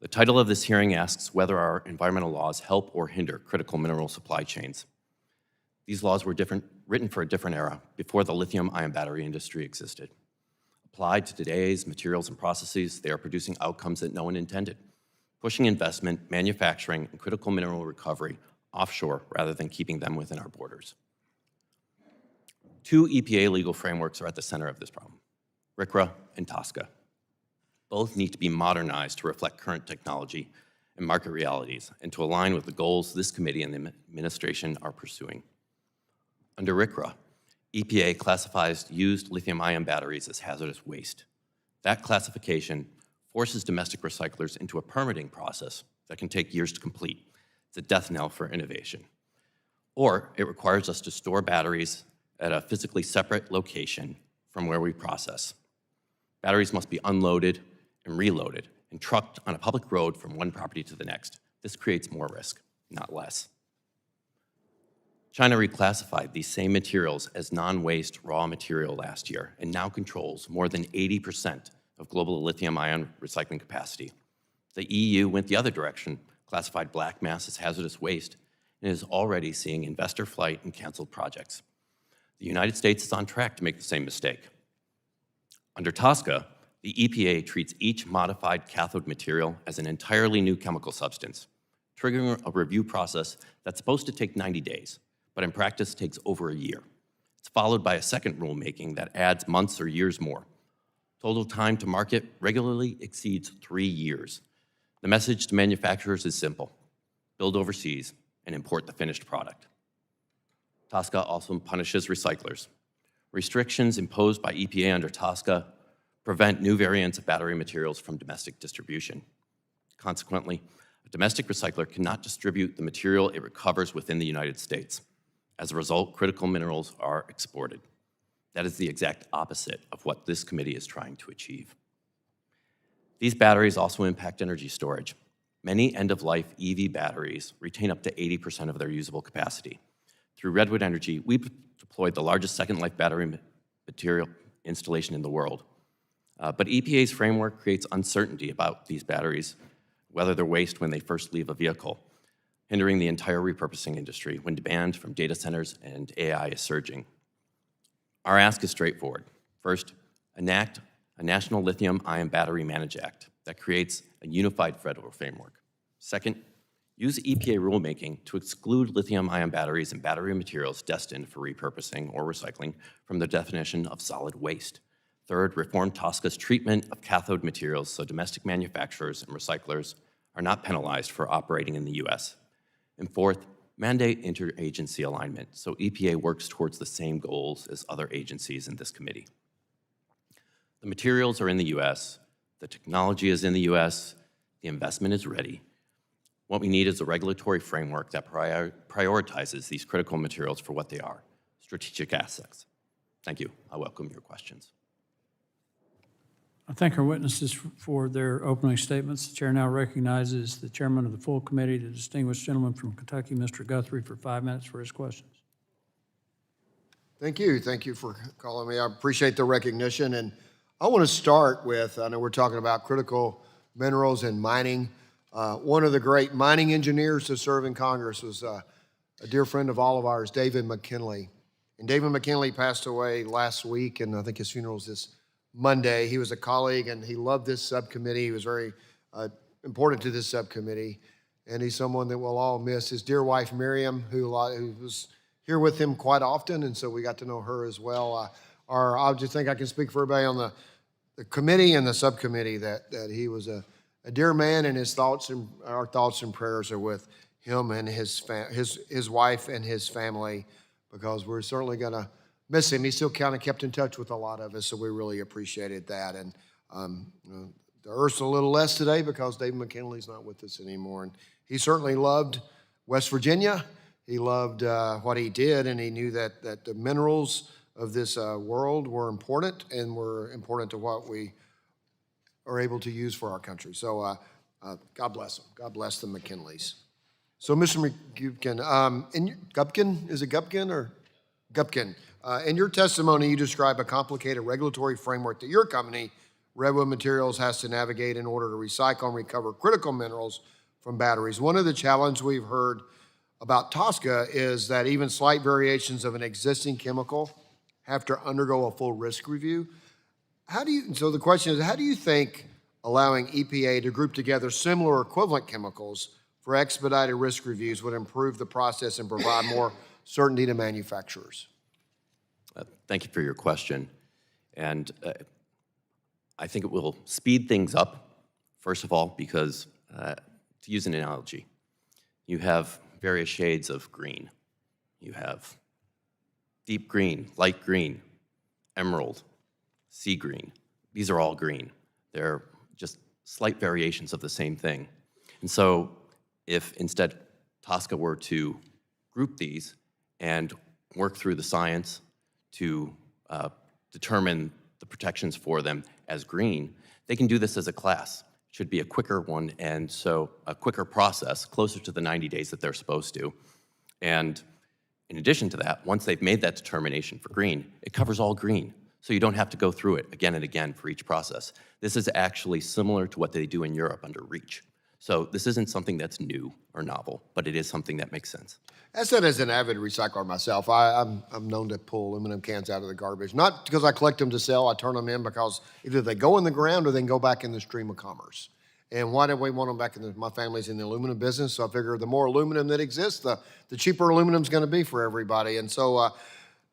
The title of this hearing asks whether our environmental laws help or hinder critical mineral supply chains. These laws were written for a different era, before the lithium-ion battery industry existed. Applied to today's materials and processes, they are producing outcomes that no one intended, pushing investment, manufacturing, and critical mineral recovery offshore rather than keeping them within our borders. Two EPA legal frameworks are at the center of this problem, RCRA and TSCA. Both need to be modernized to reflect current technology and market realities and to align with the goals this committee and the administration are pursuing. Under RCRA, EPA classifies used lithium-ion batteries as hazardous waste. That classification forces domestic recyclers into a permitting process that can take years to complete. It's a death knell for innovation. Or it requires us to store batteries at a physically separate location from where we process. Batteries must be unloaded and reloaded and trucked on a public road from one property to the next. This creates more risk, not less. China reclassified these same materials as non-waste raw material last year and now controls more than 80% of global lithium-ion recycling capacity. The EU went the other direction, classified black mass as hazardous waste, and is already seeing investor flight and canceled projects. The United States is on track to make the same mistake. Under TSCA, the EPA treats each modified cathode material as an entirely new chemical substance, triggering a review process that's supposed to take 90 days, but in practice takes over a year. It's followed by a second rulemaking that adds months or years more. Total time to market regularly exceeds 3 years. The message to manufacturers is simple: build overseas and import the finished product. TSCA also punishes recyclers. Restrictions imposed by EPA under TSCA prevent new variants of battery materials from domestic distribution. Consequently, a domestic recycler cannot distribute the material it recovers within the United States. As a result, critical minerals are exported. That is the exact opposite of what this committee is trying to achieve. These batteries also impact energy storage. Many end-of-life EV batteries retain up to 80% of their usable capacity. Through Redwood Energy, we deployed the largest second-life battery material installation in the world. But EPA's framework creates uncertainty about these batteries, whether they're waste when they first leave a vehicle, hindering the entire repurposing industry when demand from data centers and AI is surging. Our ask is straightforward. First, enact a National Lithium-Ion Battery Manage Act that creates a unified federal framework. Second, use EPA rulemaking to exclude lithium-ion batteries and battery materials destined for repurposing or recycling from the definition of solid waste. Third, reform TSCA's treatment of cathode materials so domestic manufacturers and recyclers are not penalized for operating in the U.S. And fourth, mandate interagency alignment so EPA works towards the same goals as other agencies in this committee. The materials are in the U.S., the technology is in the U.S., the investment is ready. What we need is a regulatory framework that prioritizes these critical materials for what they are, strategic assets. Thank you. I welcome your questions. I thank our witnesses for their opening statements. The chair now recognizes the chairman of the full committee, the distinguished gentleman from Kentucky, Mr. Guthrie, for 5 minutes for his questions. Thank you. Thank you for calling me. I appreciate the recognition. And I want to start with, I know we're talking about critical minerals and mining. One of the great mining engineers to serve in Congress was a dear friend of all of ours, David McKinley. And David McKinley passed away last week, and I think his funeral is this Monday. He was a colleague, and he loved this subcommittee. He was very important to this subcommittee, and he's someone that we'll all miss. His dear wife, Miriam, who was here with him quite often, and so we got to know her as well. I just think I can speak for everybody on the committee and the subcommittee that he was a dear man, and our thoughts and prayers are with him and his wife and his family, because we're certainly going to miss him. He still kind of kept in touch with a lot of us, so we really appreciated that. And the earth's a little less today because David McKinley's not with us anymore. And he certainly loved West Virginia. He loved what he did, and he knew that the minerals of this world were important, and were important to what we are able to use for our country. So God bless them. God bless the McKinleys. So Mr. Gubkin, Gubkin, is it Gubkin or Gubkin? In your testimony, you describe a complicated regulatory framework that your company, Redwood Materials, has to navigate in order to recycle and recover critical minerals from batteries. One of the challenges we've heard about TSCA is that even slight variations of an existing chemical have to undergo a full risk review. So the question is, how do you think allowing EPA to group together similar or equivalent chemicals for expedited risk reviews would improve the process and provide more certainty to manufacturers? Thank you for your question. And I think it will speed things up, first of all, because to use an analogy, you have various shades of green. You have deep green, light green, emerald, sea green. These are all green. They're just slight variations of the same thing. And so if instead TSCA were to group these and work through the science to determine the protections for them as green, they can do this as a class. It should be a quicker one, and so a quicker process, closer to the 90 days that they're supposed to. And in addition to that, once they've made that determination for green, it covers all green. So you don't have to go through it again and again for each process. This is actually similar to what they do in Europe under REACH. So this isn't something that's new or novel, but it is something that makes sense. I said, as an avid recycler myself, I'm known to pull aluminum cans out of the garbage. Not because I collect them to sell, I turn them in because either they go in the ground or they can go back in the stream of commerce. And why do we want them back in my family's in the aluminum business, so I figure the more aluminum that exists, the cheaper aluminum's gonna be for everybody. And so,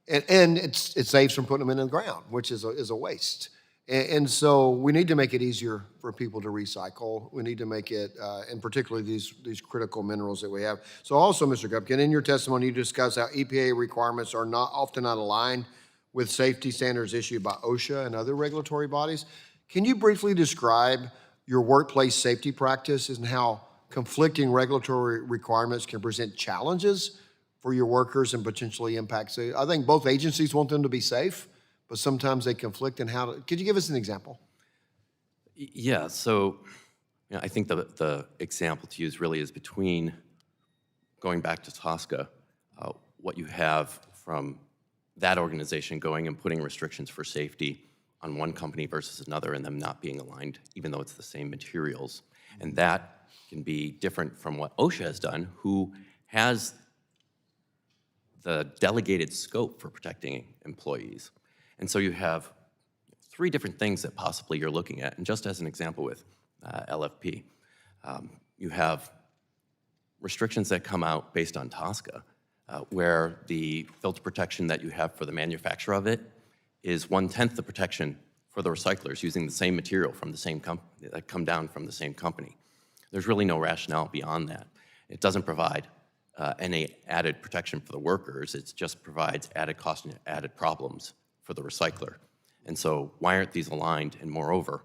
and it saves from putting them in the ground, which is a waste. And so we need to make it easier for people to recycle. We need to make it, and particularly these critical minerals that we have. So also, Mr. Gubkin, in your testimony, you discuss how EPA requirements are often not aligned with safety standards issued by OSHA and other regulatory bodies. Can you briefly describe your workplace safety practices and how conflicting regulatory requirements can present challenges for your workers and potentially impact. So I think both agencies want them to be safe, but sometimes they conflict in how to, could you give us an example? Yeah, so I think the example to use really is between, going back to Tosca, what you have from that organization going and putting restrictions for safety on one company versus another and them not being aligned, even though it's the same materials. And that can be different from what OSHA has done, who has the delegated scope for protecting employees. And so you have three different things that possibly you're looking at. And just as an example with LFP, you have restrictions that come out based on Tosca, where the filter protection that you have for the manufacturer of it is 1/10 the protection for the recyclers using the same material from the same company, that come down from the same company. There's really no rationale beyond that. It doesn't provide any added protection for the workers. It just provides added cost and added problems for the recycler. And so why aren't these aligned? And moreover,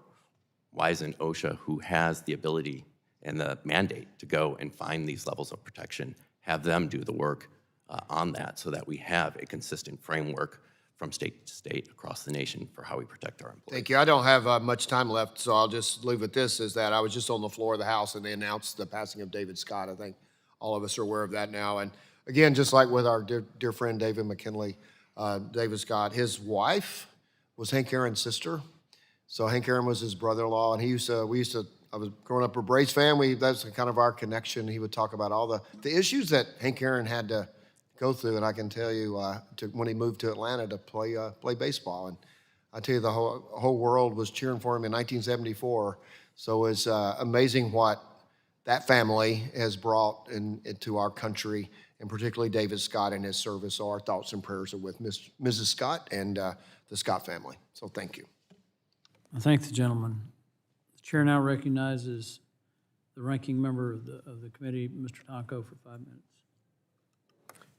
why isn't OSHA, who has the ability and the mandate to go and find these levels of protection, have them do the work on that so that we have a consistent framework from state to state across the nation for how we protect our employees? Thank you. I don't have much time left, so I'll just leave with this, is that I was just on the floor of the House and they announced the passing of David Scott. I think all of us are aware of that now. And again, just like with our dear friend David McKinley, David Scott, his wife was Hank Aaron's sister. So Hank Aaron was his brother-in-law, and I was growing up a Braves fan. That's kind of our connection. He would talk about all the issues that Hank Aaron had to go through, and I can tell you, when he moved to Atlanta to play baseball, and I tell you, the whole world was cheering for him in 1974. So it's amazing what that family has brought into our country, and particularly David Scott and his service. So our thoughts and prayers are with Mrs. Scott and the Scott family. So thank you. I thank the gentleman. The chair now recognizes the ranking member of the committee, Mr. Tonko, for 5 minutes.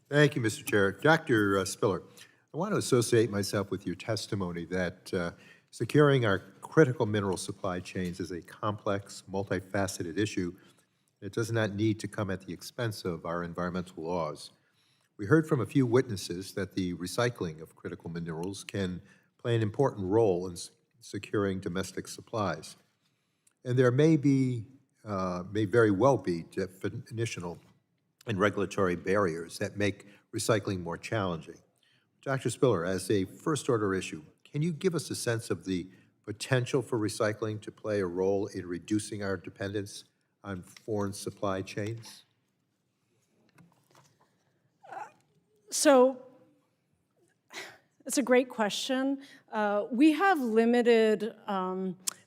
Thank you, Mr. Chair. Dr. Spiller, I want to associate myself with your testimony that securing our critical mineral supply chains is a complex, multifaceted issue. It does not need to come at the expense of our environmental laws. We heard from a few witnesses that the recycling of critical minerals can play an important role in securing domestic supplies. And there may very well be definitional and regulatory barriers that make recycling more challenging. Dr. Spiller, as a first-order issue, can you give us a sense of the potential for recycling to play a role in reducing our dependence on foreign supply chains? So it's a great question. We have limited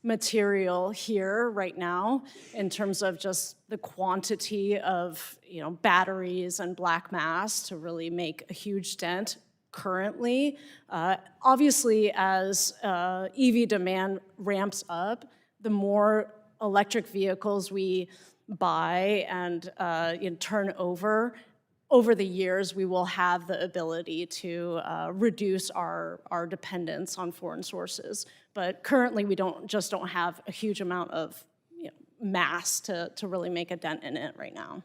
material here right now in terms of just the quantity of batteries and black mass to really make a huge dent currently. Obviously, as EV demand ramps up, the more electric vehicles we buy and turn over the years, we will have the ability to reduce our dependence on foreign sources. But currently, we don't have a huge amount of mass to really make a dent in it right now.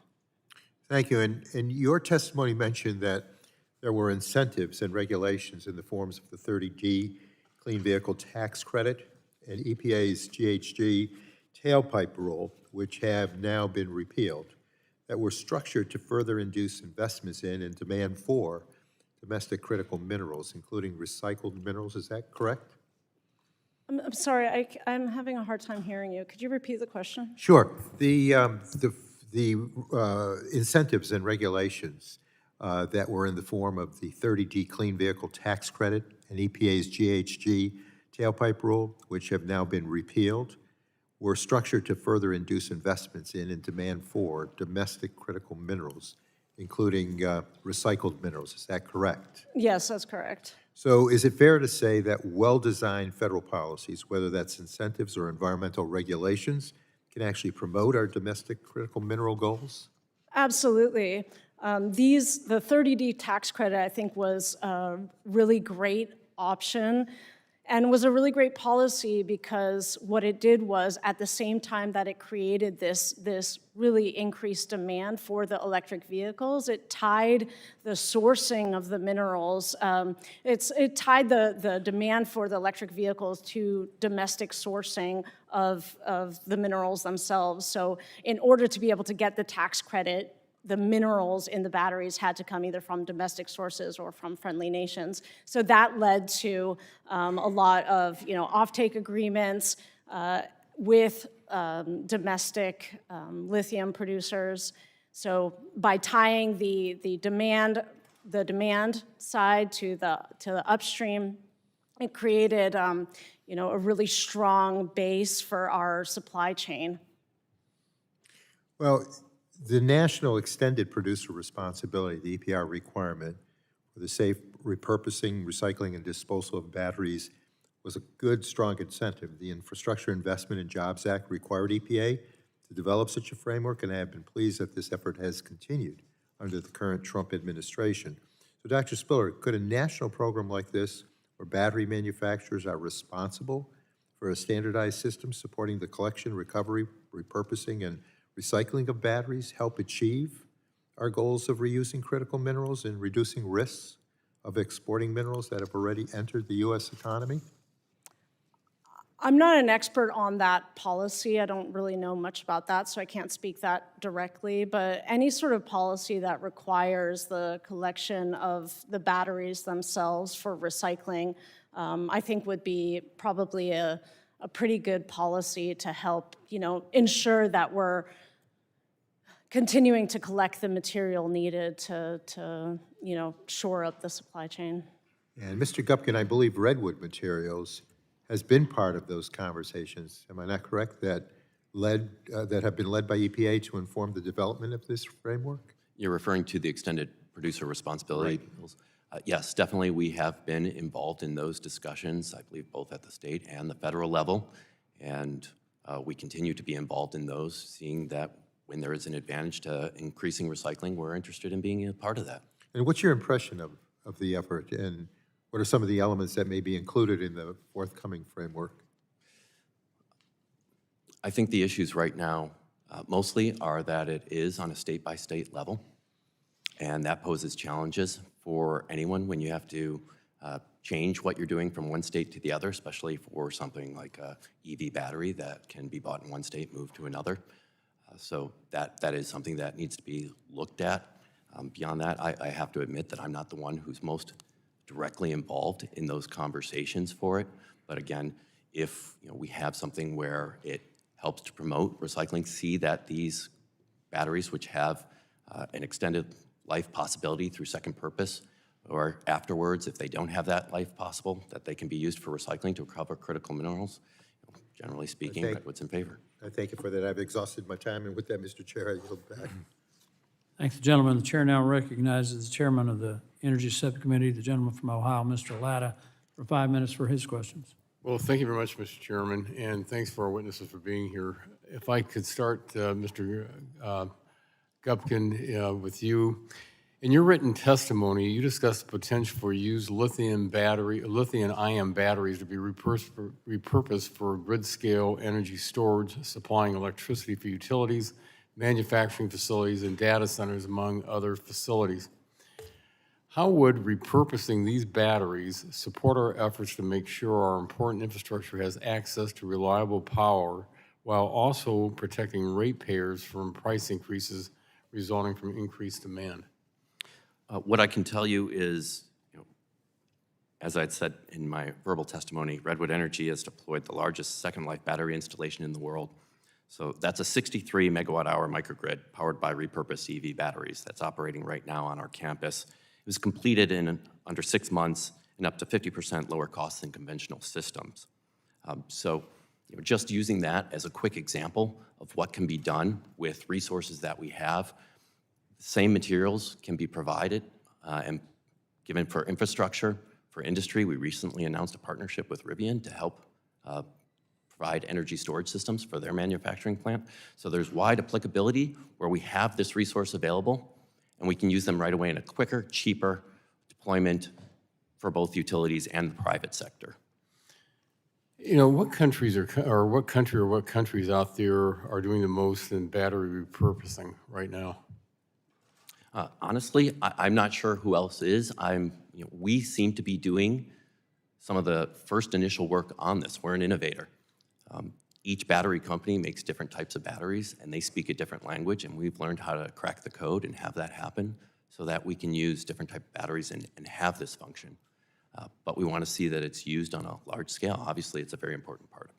Thank you. And your testimony mentioned that there were incentives and regulations in the forms of the 30D Clean Vehicle Tax Credit and EPA's GHG tailpipe rule, which have now been repealed, that were structured to further induce investments in and demand for domestic critical minerals, including recycled minerals. Is that correct? I'm sorry, I'm having a hard time hearing you. Could you repeat the question? Sure. The incentives and regulations that were in the form of the 30D Clean Vehicle Tax Credit and EPA's GHG tailpipe rule, which have now been repealed, were structured to further induce investments in and demand for domestic critical minerals, including recycled minerals. Is that correct? Yes, that's correct. So is it fair to say that well-designed federal policies, whether that's incentives or environmental regulations, can actually promote our domestic critical mineral goals? Absolutely. The 30D tax credit, I think, was a really great option. and was a really great policy because what it did was, at the same time that it created this really increased demand for the electric vehicles, it tied the sourcing of the minerals, it tied the demand for the electric vehicles to domestic sourcing of the minerals themselves. So in order to be able to get the tax credit, the minerals in the batteries had to come either from domestic sources or from friendly nations. So that led to a lot of offtake agreements with domestic lithium producers. So by tying the demand side to the upstream, it created a really strong base for our supply chain. Well, the National Extended Producer Responsibility, the EPR requirement for the safe repurposing, recycling, and disposal of batteries was a good, strong incentive. The Infrastructure Investment and Jobs Act required EPA to develop such a framework, and I have been pleased that this effort has continued under the current Trump administration. So, Dr. Spiller, could a national program like this, where battery manufacturers are responsible for a standardized system supporting the collection, recovery, repurposing, and recycling of batteries, help achieve our goals of reusing critical minerals and reducing risks of exporting minerals that have already entered the U.S. economy? I'm not an expert on that policy. I don't really know much about that, so I can't speak that directly. But any sort of policy that requires the collection of the batteries themselves for recycling, I think would be probably a pretty good policy to help, ensure that we're continuing to collect the material needed to shore up the supply chain. And Mr. Gubkin, I believe Redwood Materials has been part of those conversations. Am I not correct, that have been led by EPA to inform the development of this framework? You're referring to the extended producer responsibility bills? Yes, definitely we have been involved in those discussions, I believe both at the state and the federal level, and we continue to be involved in those, seeing that when there is an advantage to increasing recycling, we're interested in being a part of that. And what's your impression of the effort, and what are some of the elements that may be included in the forthcoming framework? I think the issues right now mostly are that it is on a state-by-state level, and that poses challenges for anyone when you have to change what you're doing from one state to the other, especially for something like a EV battery that can be bought in one state, moved to another. So that is something that needs to be looked at. Beyond that, I have to admit that I'm not the one who's most directly involved in those conversations for it. But again, if we have something where it helps to promote recycling, see that these batteries, which have an extended life possibility through second purpose, or afterwards, if they don't have that life possible, that they can be used for recycling to recover critical minerals, generally speaking, Redwood's in favor. I thank you for that. I've exhausted my time, and with that, Mr. Chair, I yield back. Thanks, gentlemen. The chair now recognizes the chairman of the Energy Subcommittee, the gentleman from Ohio, Mr. Latta, for 5 minutes for his questions. Well, thank you very much, Mr. Chairman, and thanks for our witnesses for being here. If I could start, Mr. Gubkin, with you. In your written testimony, you discussed the potential for used lithium-ion batteries to be repurposed for grid-scale energy storage, supplying electricity for utilities, manufacturing facilities, and data centers, among other facilities. How would repurposing these batteries support our efforts to make sure our important infrastructure has access to reliable power while also protecting ratepayers from price increases resulting from increased demand? What I can tell you is, as I'd said in my verbal testimony, Redwood Energy has deployed the largest second life battery installation in the world. So that's a 63 megawatt hour microgrid powered by repurposed EV batteries that's operating right now on our campus. It was completed in under 6 months and up to 50% lower cost than conventional systems. Just using that as a quick example of what can be done with resources that we have, the same materials can be provided and given for infrastructure, for industry. We recently announced a partnership with Rivian to help provide energy storage systems for their manufacturing plant. So there's wide applicability where we have this resource available, and we can use them right away in a quicker, cheaper deployment for both utilities and the private sector. You know, what countries or what countries out there are doing the most in battery repurposing right now? Honestly, I'm not sure who else is. We seem to be doing some of the first initial work on this. We're an innovator. Each battery company makes different types of batteries, and they speak a different language, and we've learned how to crack the code and have that happen so that we can use different type of batteries and have this function. But we want to see that it's used on a large scale. Obviously, it's a very important part of it.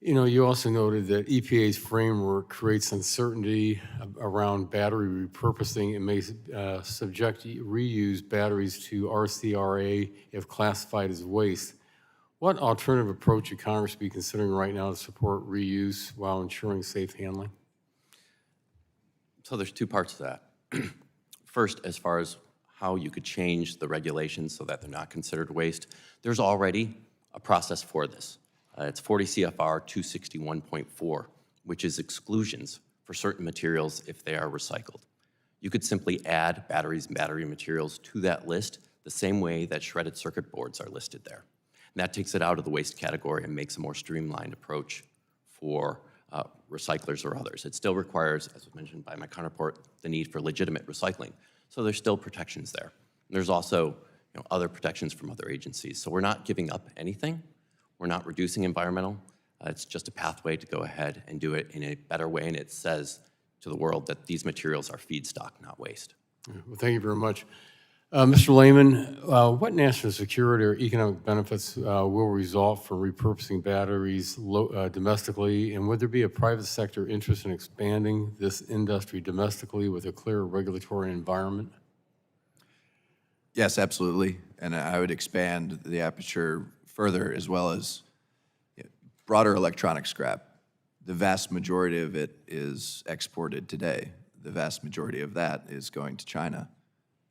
You know, you also noted that EPA's framework creates uncertainty around battery repurposing and may subject reused batteries to RCRA if classified as waste. What alternative approach should Congress be considering right now to support reuse while ensuring safe handling? So there's two parts to that. First, as far as how you could change the regulations so that they're not considered waste, there's already a process for this. It's 40 CFR 261.4, which is exclusions for certain materials if they are recycled. You could simply add batteries and battery materials to that list the same way that shredded circuit boards are listed there. And that takes it out of the waste category and makes a more streamlined approach for recyclers or others. It still requires, as was mentioned by my counterpart, the need for legitimate recycling. So there's still protections there. And there's also other protections from other agencies. So we're not giving up anything. We're not reducing environmental. It's just a pathway to go ahead and do it in a better way. And it says to the world that these materials are feedstock, not waste. Well, thank you very much. Mr. Layman, what national security or economic benefits will result from repurposing batteries domestically, and would there be a private sector interest in expanding this industry domestically with a clear regulatory environment? Yes, absolutely. And I would expand the aperture further, as well as broader electronic scrap. The vast majority of it is exported today. The vast majority of that is going to China.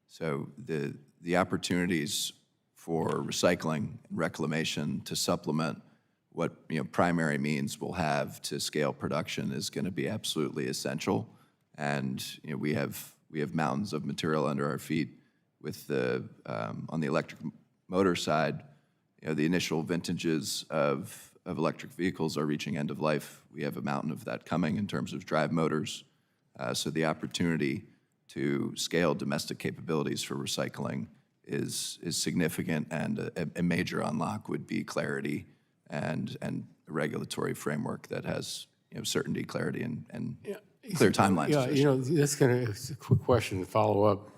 So the opportunities for recycling and reclamation to supplement what primary means will have to scale production is going to be absolutely essential. And we have mountains of material under our feet. With on the electric motor side, the initial vintages of electric vehicles are reaching end of life. We have a mountain of that coming in terms of drive motors. So the opportunity to scale domestic capabilities for recycling is significant, and a major unlock would be clarity and a regulatory framework that has certainty, clarity, and clear timelines. Yeah, that's kind of a quick question to follow up.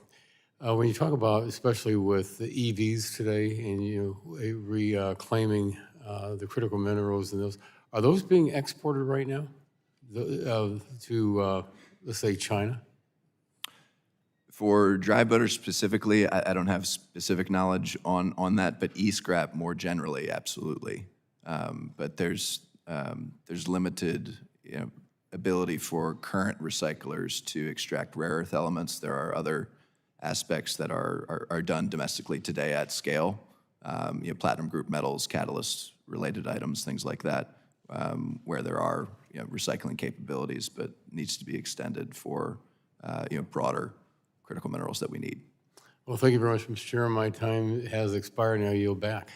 When you talk about, especially with the EVs today, and reclaiming the critical minerals and those, are those being exported right now to, let's say, China? For dry motors specifically, I don't have specific knowledge on that, but e-scrap more generally, absolutely. But there's limited ability for current recyclers to extract rare earth elements. There are other aspects that are done domestically today at scale, platinum group metals, catalysts, related items, things like that, where there are recycling capabilities, but needs to be extended for broader critical minerals that we need. Well, thank you very much, Mr. Chairman. My time has expired. Now I yield back.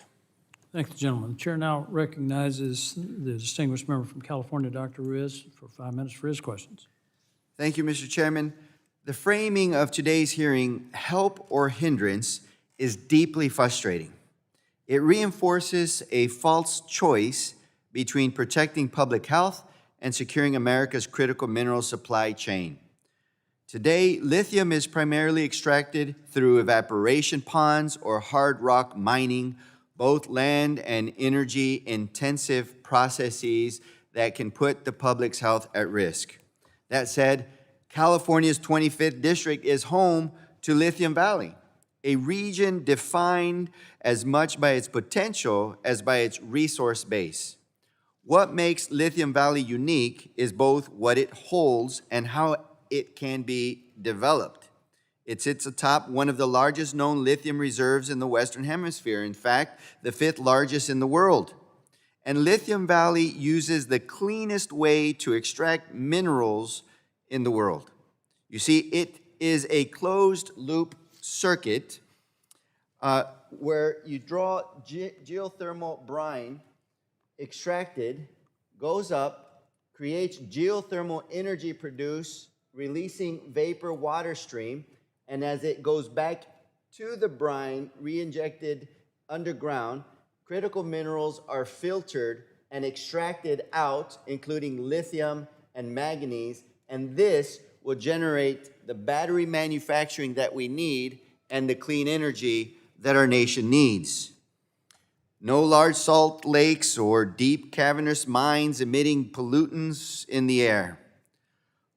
Thank you, gentlemen. The chair now recognizes the distinguished member from California, Dr. Ruiz, for 5 minutes for his questions. Thank you, Mr. Chairman. The framing of today's hearing, help or hindrance, is deeply frustrating. It reinforces a false choice between protecting public health and securing America's critical mineral supply chain. Today, lithium is primarily extracted through evaporation ponds or hard rock mining, both land and energy-intensive processes that can put the public's health at risk. That said, California's 25th district is home to Lithium Valley, a region defined as much by its potential as by its resource base. What makes Lithium Valley unique is both what it holds and how it can be developed. It sits atop one of the largest known lithium reserves in the Western Hemisphere, in fact, the 5th largest in the world. And Lithium Valley uses the cleanest way to extract minerals in the world. You see, it is a closed-loop circuit where you draw geothermal brine extracted, goes up, creates geothermal energy produced, releasing vapor water stream, and as it goes back to the brine, re-injected underground, critical minerals are filtered and extracted out, including lithium and manganese, and this will generate the battery manufacturing that we need and the clean energy that our nation needs. No large salt lakes or deep cavernous mines emitting pollutants in the air.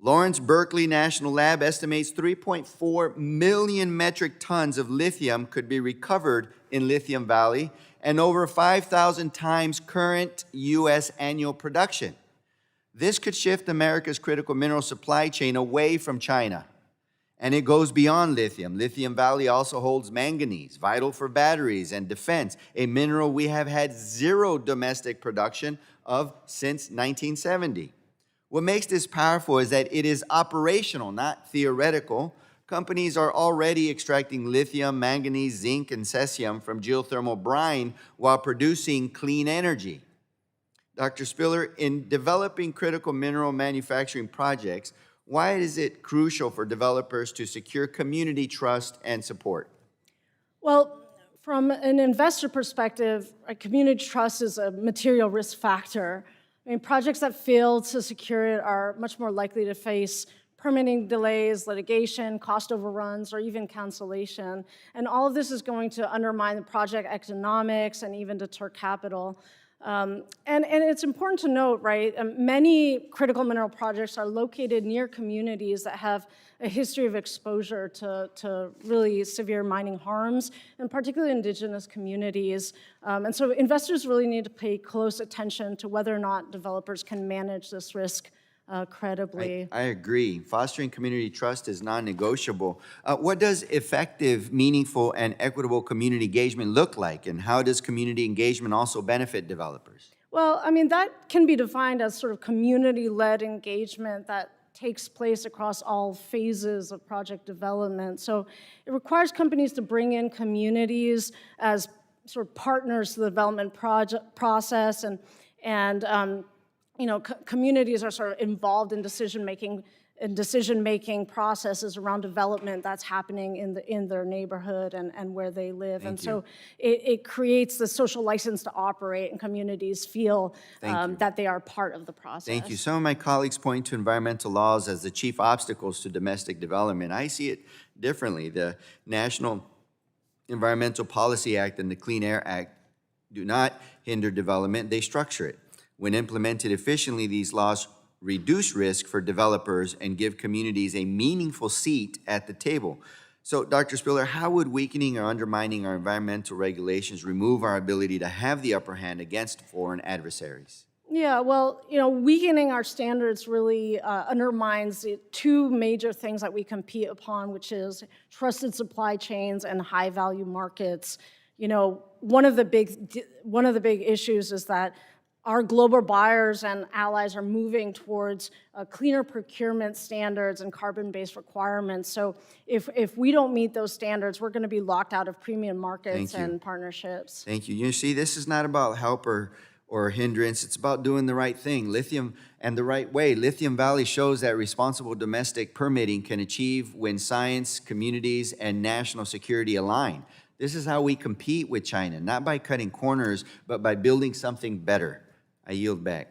Lawrence Berkeley National Lab estimates 3.4 million metric tons of lithium could be recovered in Lithium Valley and over 5,000 times current U.S. annual production. This could shift America's critical mineral supply chain away from China. And it goes beyond lithium. Lithium Valley also holds manganese, vital for batteries and defense, a mineral we have had zero domestic production of since 1970. What makes this powerful is that it is operational, not theoretical. Companies are already extracting lithium, manganese, zinc, and cesium from geothermal brine while producing clean energy. Dr. Spiller, in developing critical mineral manufacturing projects, why is it crucial for developers to secure community trust and support? Well, from an investor perspective, a community trust is a material risk factor. I mean, projects that fail to secure it are much more likely to face permitting delays, litigation, cost overruns, or even cancellation. And all of this is going to undermine the project economics and even deter capital. And it's important to note, right, many critical mineral projects are located near communities that have a history of exposure to really severe mining harms, and particularly indigenous communities. And so investors really need to pay close attention to whether or not developers can manage this risk credibly. I agree. Fostering community trust is non-negotiable. What does effective, meaningful, and equitable community engagement look like, and how does community engagement also benefit developers? Well, I mean, that can be defined as sort of community-led engagement that takes place across all phases of project development. So it requires companies to bring in communities as sort of partners to the development process, and communities are sort of involved in decision-making processes around development that's happening in their neighborhood and where they live. And so it creates the social license to operate, and communities feel that they are part of the process. Thank you. Some of my colleagues point to environmental laws as the chief obstacles to domestic development. I see it differently. The National Environmental Policy Act and the Clean Air Act do not hinder development, they structure it. When implemented efficiently, these laws reduce risk for developers and give communities a meaningful seat at the table. So, Dr. Spiller, how would weakening or undermining our environmental regulations remove our ability to have the upper hand against foreign adversaries? Yeah, well, weakening our standards really undermines the two major things that we compete upon, which is trusted supply chains and high-value markets. One of the big issues is that our global buyers and allies are moving towards cleaner procurement standards and carbon-based requirements. So if we don't meet those standards, we're going to be locked out of premium markets and partnerships. Thank you. You see, this is not about help or hindrance. It's about doing the right thing, lithium and the right way. Lithium Valley shows that responsible domestic permitting can achieve when science, communities, and national security align. This is how we compete with China, not by cutting corners, but by building something better. I yield back.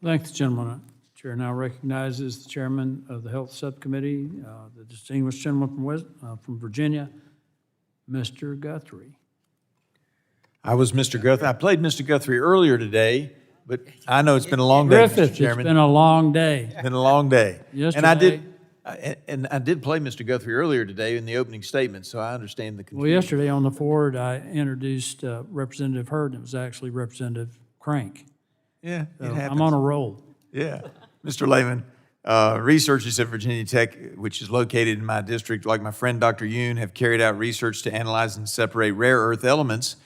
Thank the gentleman. The chair now recognizes the chairman of the Health Subcommittee, the distinguished gentleman from Virginia, Mr. Guthrie. I was Mr. Guthrie. I played Mr. Guthrie earlier today, but I know it's been a long day, Mr. Griffith, it's Chairman. been a long day. It's been a long day. Yesterday- And I did play Mr. Guthrie earlier today in the opening statement, so I understand the Well, confusion. yesterday on the forward, I introduced Representative Hurd, and it was actually Representative Crank. Yeah, it So happens. I'm on a roll. Yeah. Mr. Layman, researchers at Virginia Tech, which is located in my district, like my friend Dr. Yoon, have carried out research to analyze and separate rare earth elements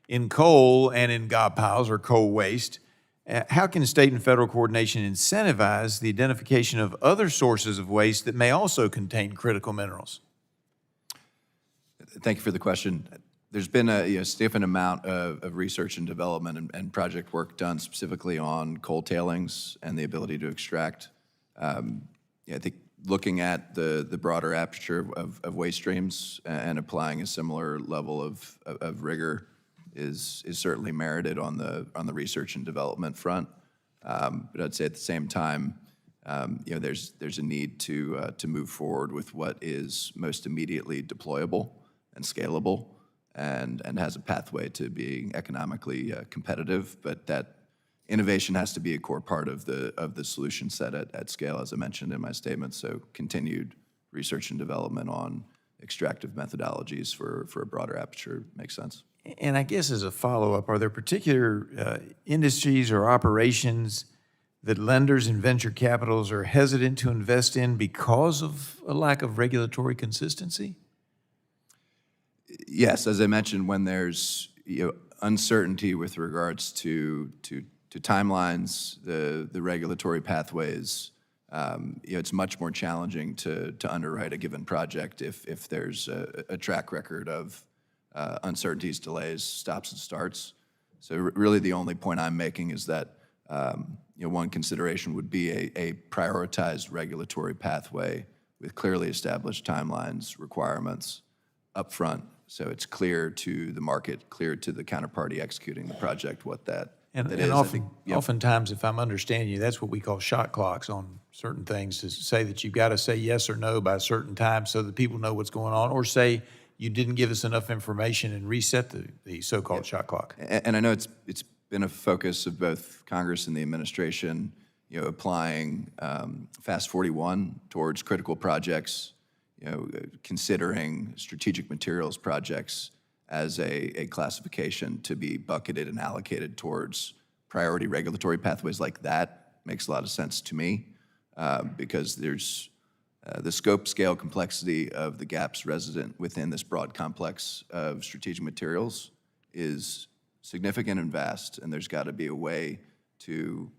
in coal and in gob piles or coal waste. How can state and federal coordination incentivize the identification of other sources of waste that may also contain critical minerals? Thank you for the question. There's been a significant amount of research and development and project work done specifically on coal tailings and the ability to extract. I think looking at the broader aperture of waste streams and applying a similar level of rigor is certainly merited on the research and development front. But I'd say at the same time, there's a need to move forward with what is most immediately deployable and scalable, and has a pathway to being economically competitive. But that innovation has to be a core part of the solution set at scale, as I mentioned in my statement. So continued research and development on extractive methodologies for a broader aperture makes sense. And I guess as a follow-up, are there particular industries or operations that lenders and venture capitals are hesitant to invest in because of a lack of regulatory consistency? Yes, as I mentioned, when there's uncertainty with regards to timelines, the regulatory pathways, it's much more challenging to underwrite a given project if there's a track record of uncertainties, delays, stops and starts. So really the only point I'm making is that one consideration would be a prioritized regulatory pathway with clearly established timelines, requirements upfront, so it's clear to the market, clear to the counterparty executing the project what that is. Oftentimes, if I'm understanding you, that's what we call shot clocks on certain things, to say that you've got to say yes or no by a certain time so that people know what's going on, or say you didn't give us enough information and reset the so-called shot clock. And I know it's been a focus of both Congress and the administration, applying Fast 41 towards critical projects, considering strategic materials projects as a classification to be bucketed and allocated towards priority regulatory pathways like that makes a lot of sense to me, because there's the scope, scale, complexity of the gaps resident within this broad complex of strategic materials is significant and vast, and there's got to be a way to,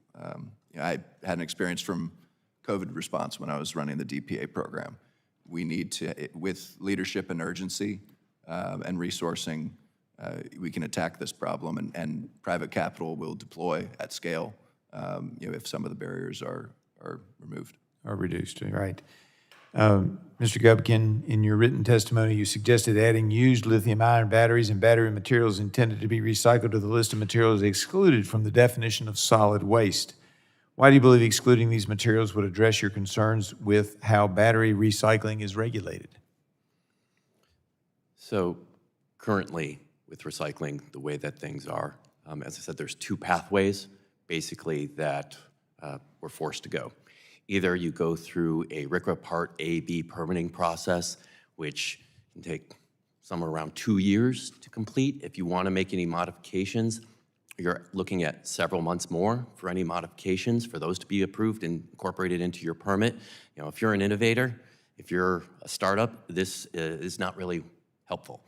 I had an experience from COVID response when I was running the DPA program. We need to, with leadership and urgency and resourcing, we can attack this problem, and private capital will deploy at scale, if some of the barriers are removed. Or reduced, right. Mr. Gubkin, in your written testimony, you suggested adding used lithium-ion batteries and battery materials intended to be recycled to the list of materials excluded from the definition of solid waste. Why do you believe excluding these materials would address your concerns with how battery recycling is regulated? So currently, with recycling, the way that things are, as I said, there's two pathways, basically, that we're forced to go. Either you go through a RCRA Part A-B permitting process, which can take somewhere around 2 years to complete. If you want to make any modifications, you're looking at several months more for any modifications, for those to be approved and incorporated into your permit. If you're an innovator, if you're a startup, this is not really helpful.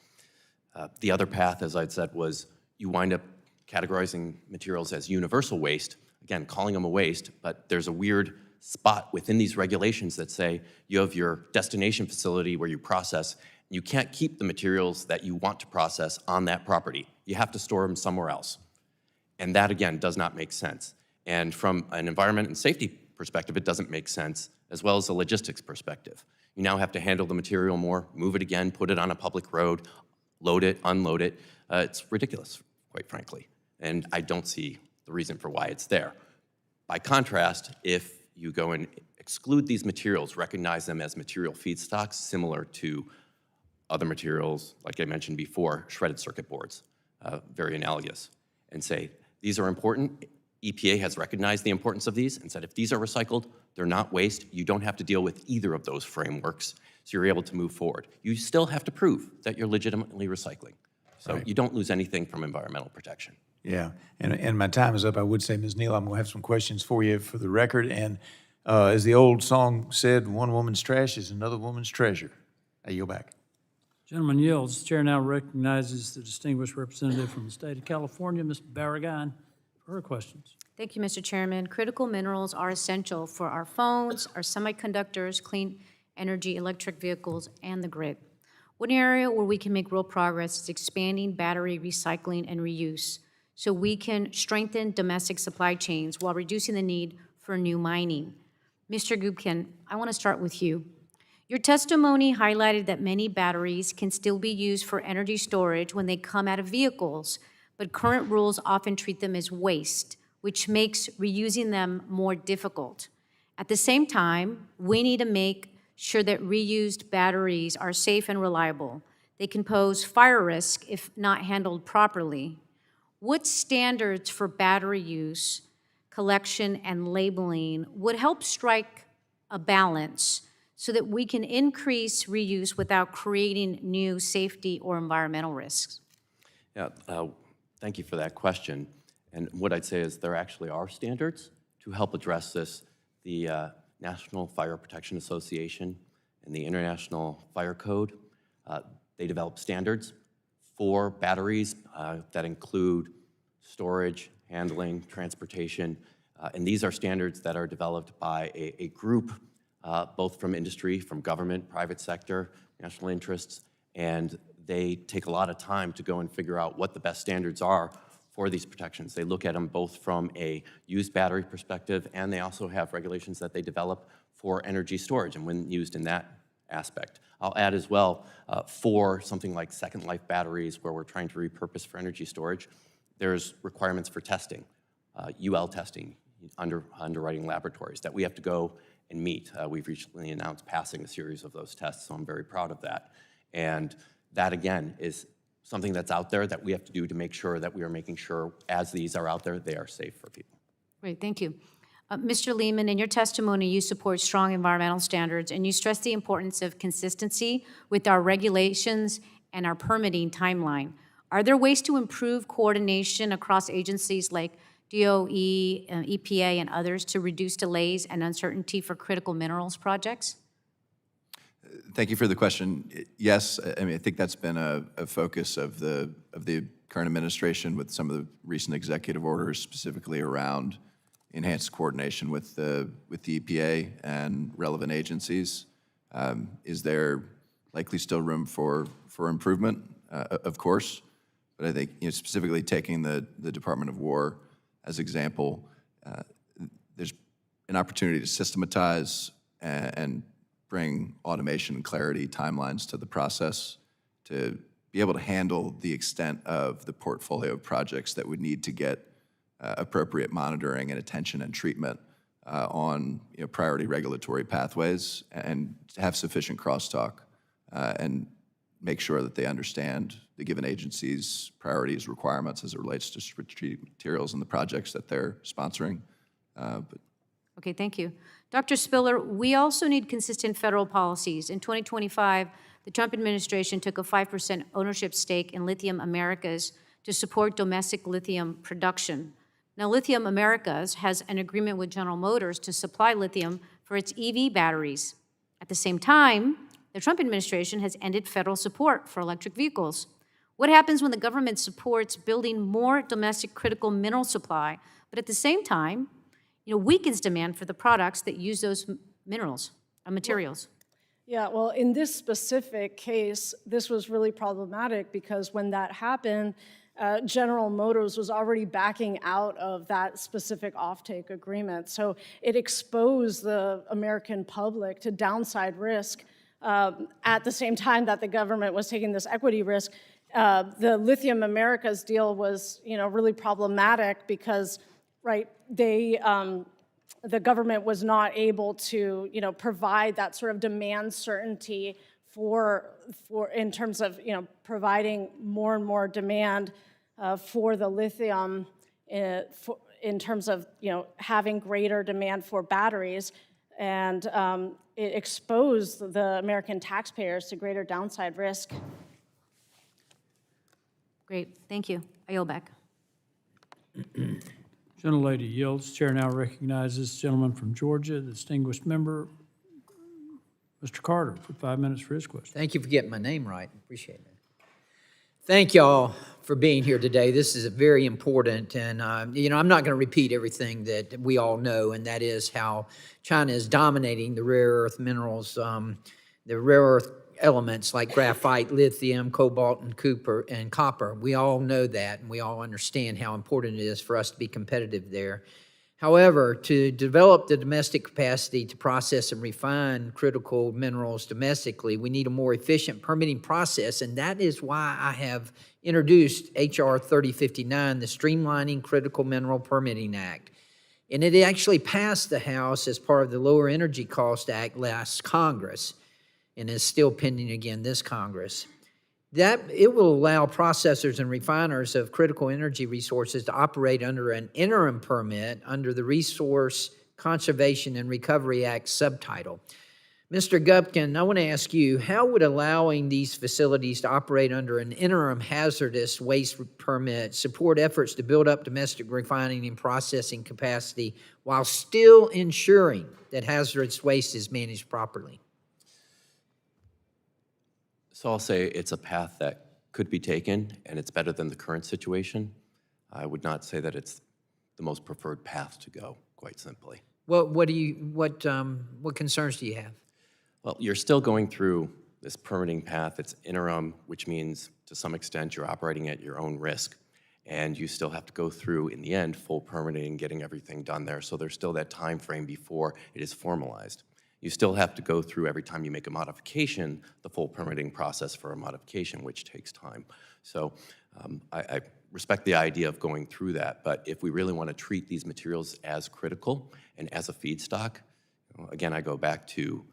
The other path, as I'd said, was you wind up categorizing materials as universal waste, again, calling them a waste, but there's a weird spot within these regulations that say you have your destination facility where you process, and you can't keep the materials that you want to process on that property. You have to store them somewhere else. And that, again, does not make sense. And from an environment and safety perspective, it doesn't make sense, as well as a logistics perspective. You now have to handle the material more, move it again, put it on a public road, load it, unload it. It's ridiculous, quite frankly. And I don't see the reason for why it's there. By contrast, if you go and exclude these materials, recognize them as material feedstocks similar to other materials, like I mentioned before, shredded circuit boards, very analogous, and say, these are important. EPA has recognized the importance of these and said if these are recycled, they're not waste. You don't have to deal with either of those frameworks, so you're able to move forward. You still have to prove that you're legitimately recycling. So you don't lose anything from environmental protection. Yeah, and my time is up. I would say, Ms. Neal, I'm going to have some questions for you for the record. And as the old song said, one woman's trash is another woman's treasure. I yield back. Gentleman yields. The chair now recognizes the distinguished representative from the state of California, Ms. Barragan, for her questions. Thank you, Mr. Chairman. Critical minerals are essential for our phones, our semiconductors, clean energy, electric vehicles, and the grid. One area where we can make real progress is expanding battery recycling and reuse so we can strengthen domestic supply chains while reducing the need for new mining. Mr. Gubkin, I want to start with you. Your testimony highlighted that many batteries can still be used for energy storage when they come out of vehicles, but current rules often treat them as waste, which makes reusing them more difficult. At the same time, we need to make sure that reused batteries are safe and reliable. They can pose fire risk if not handled properly. What standards for battery use, collection, and labeling would help strike a balance so that we can increase reuse without creating new safety or environmental risks? Yeah, thank you for that question. And what I'd say is there actually are standards to help address this. The National Fire Protection Association and the International Fire Code, they develop standards for batteries that include storage, handling, transportation, and these are standards that are developed by a group both from industry, from government, private sector, national interests, and they take a lot of time to go and figure out what the best standards are for these protections. They look at them both from a used battery perspective, and they also have regulations that they develop for energy storage and when used in that aspect. I'll add as well, for something like second life batteries where we're trying to repurpose for energy storage, there's requirements for testing, UL testing, underwriting laboratories that we have to go and meet. We've recently announced passing a series of those tests, so I'm very proud of that. And that, again, is something that's out there that we have to do to make sure that we are making sure, as these are out there, they are safe for people. Great, thank you. Mr. Layman, in your testimony, you support strong environmental standards, and you stress the importance of consistency with our regulations and our permitting timeline. Are there ways to improve coordination across agencies like DOE, EPA, and others to reduce delays and uncertainty for critical minerals projects? Thank you for the question. Yes, I mean, I think that's been a focus of the current administration with some of the recent executive orders, specifically around enhanced coordination with the EPA and relevant agencies. Is there likely still room for improvement? Of course, but I think, you know, specifically taking the Department of War as example, there's an opportunity to systematize and bring automation and clarity timelines to the process to be able to handle the extent of the portfolio of projects that would need to get appropriate monitoring and attention and treatment on, you know, priority regulatory pathways, and to have sufficient crosstalk and make sure that they understand the given agency's priorities, requirements as it relates to strategic materials and the projects that they're sponsoring. Okay, thank you. Dr. Spiller, we also need consistent federal policies. In 2025, the Trump administration took a 5% ownership stake in Lithium Americas to support domestic lithium production. Now, Lithium Americas has an agreement with General Motors to supply lithium for its EV batteries. At the same time, the Trump administration has ended federal support for electric vehicles. What happens when the government supports building more domestic critical mineral supply, but at the same time, weakens demand for the products that use those minerals, materials? Yeah, well, in this specific case, this was really problematic because when that happened, General Motors was already backing out of that specific offtake agreement. So it exposed the American public to downside risk at the same time that the government was taking this equity risk. The Lithium Americas deal was, really problematic because, right, the government was not able to, provide that sort of demand certainty for in terms of, providing more and more demand for the lithium in terms of, having greater demand for batteries. And it exposed the American taxpayers to greater downside risk. Great, thank you. I yield back. Gentlelady yields. Chair now recognizes the gentleman from Georgia, the distinguished member, Mr. Carter, for 5 minutes for his question. Thank you for getting my name right. Appreciate it. Thank y'all for being here today. This is very important, and I'm not going to repeat everything that we all know, and that is how China is dominating the rare earth minerals, the rare earth elements like graphite, lithium, cobalt, and copper. We all know that, and we all understand how important it is for us to be competitive there. However, to develop the domestic capacity to process and refine critical minerals domestically, we need a more efficient permitting process, and that is why I have introduced H.R. 3059, the Streamlining Critical Mineral Permitting Act. And it actually passed the House as part of the Lower Energy Cost Act last Congress, and is still pending again this Congress. That it will allow processors and refiners of critical energy resources to operate under an interim permit under the Resource Conservation and Recovery Act subtitle. Mr. Gubkin, I want to ask you, how would allowing these facilities to operate under an interim hazardous waste permit support efforts to build up domestic refining and processing capacity while still ensuring that hazardous waste is managed properly? So I'll say it's a path that could be taken, and it's better than the current situation. I would not say that it's the most preferred path to go, quite simply. What concerns do you have? Well, you're still going through this permitting path. It's interim, which means to some extent you're operating at your own risk, and you still have to go through, in the end, full permitting, getting everything done there. So there's still that time frame before it is formalized. You still have to go through, every time you make a modification, the full permitting process for a modification, which takes time. So I respect the idea of going through that, but if we really want to treat these materials as critical and as a feedstock, again, I go back to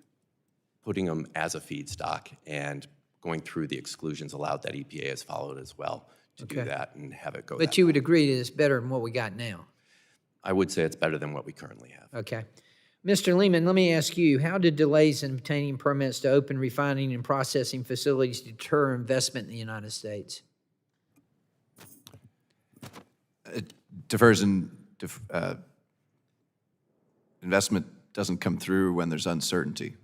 putting them as a feedstock and going through the exclusions allowed that EPA has followed as well to do that and have it go But you would agree that it's better than what we got now? I would say it's better than what we currently have. Okay. Mr. Layman, let me ask you, how did delays in obtaining permits to open refining and processing facilities deter investment in the United States? Investment doesn't come through when there's uncertainty,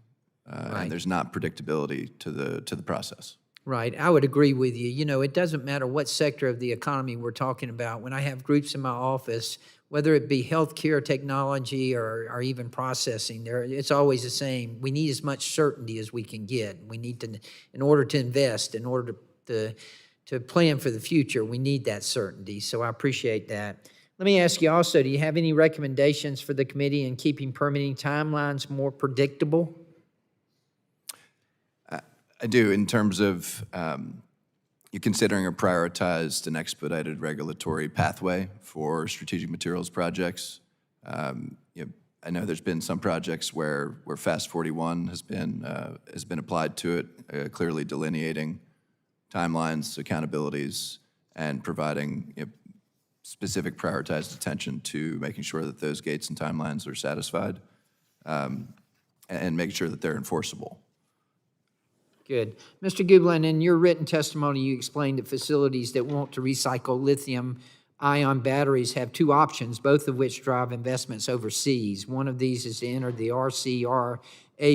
Right. and there's not predictability to the process. Right, I would agree with you. You know, it doesn't matter what sector of the economy we're talking about. When I have groups in my office, whether it be healthcare, technology, or even processing, it's always the same. We need as much certainty as we can get. We need to, in order to invest, in order to plan for the future, we need that certainty. So I appreciate that. Let me ask you also, do you have any recommendations for the committee in keeping permitting timelines more predictable? I do, in terms of you're considering a prioritized and expedited regulatory pathway for strategic materials projects. I know there's been some projects where Fast 41 has been applied to it, clearly delineating timelines, accountabilities, and providing specific prioritized attention to making sure that those gates and timelines are satisfied, and making sure that they're enforceable. Good. Mr. Gublin, in your written testimony, you explained that facilities that want to recycle lithium-ion batteries have two options, both of which drive investments overseas. One of these is to enter the RCRA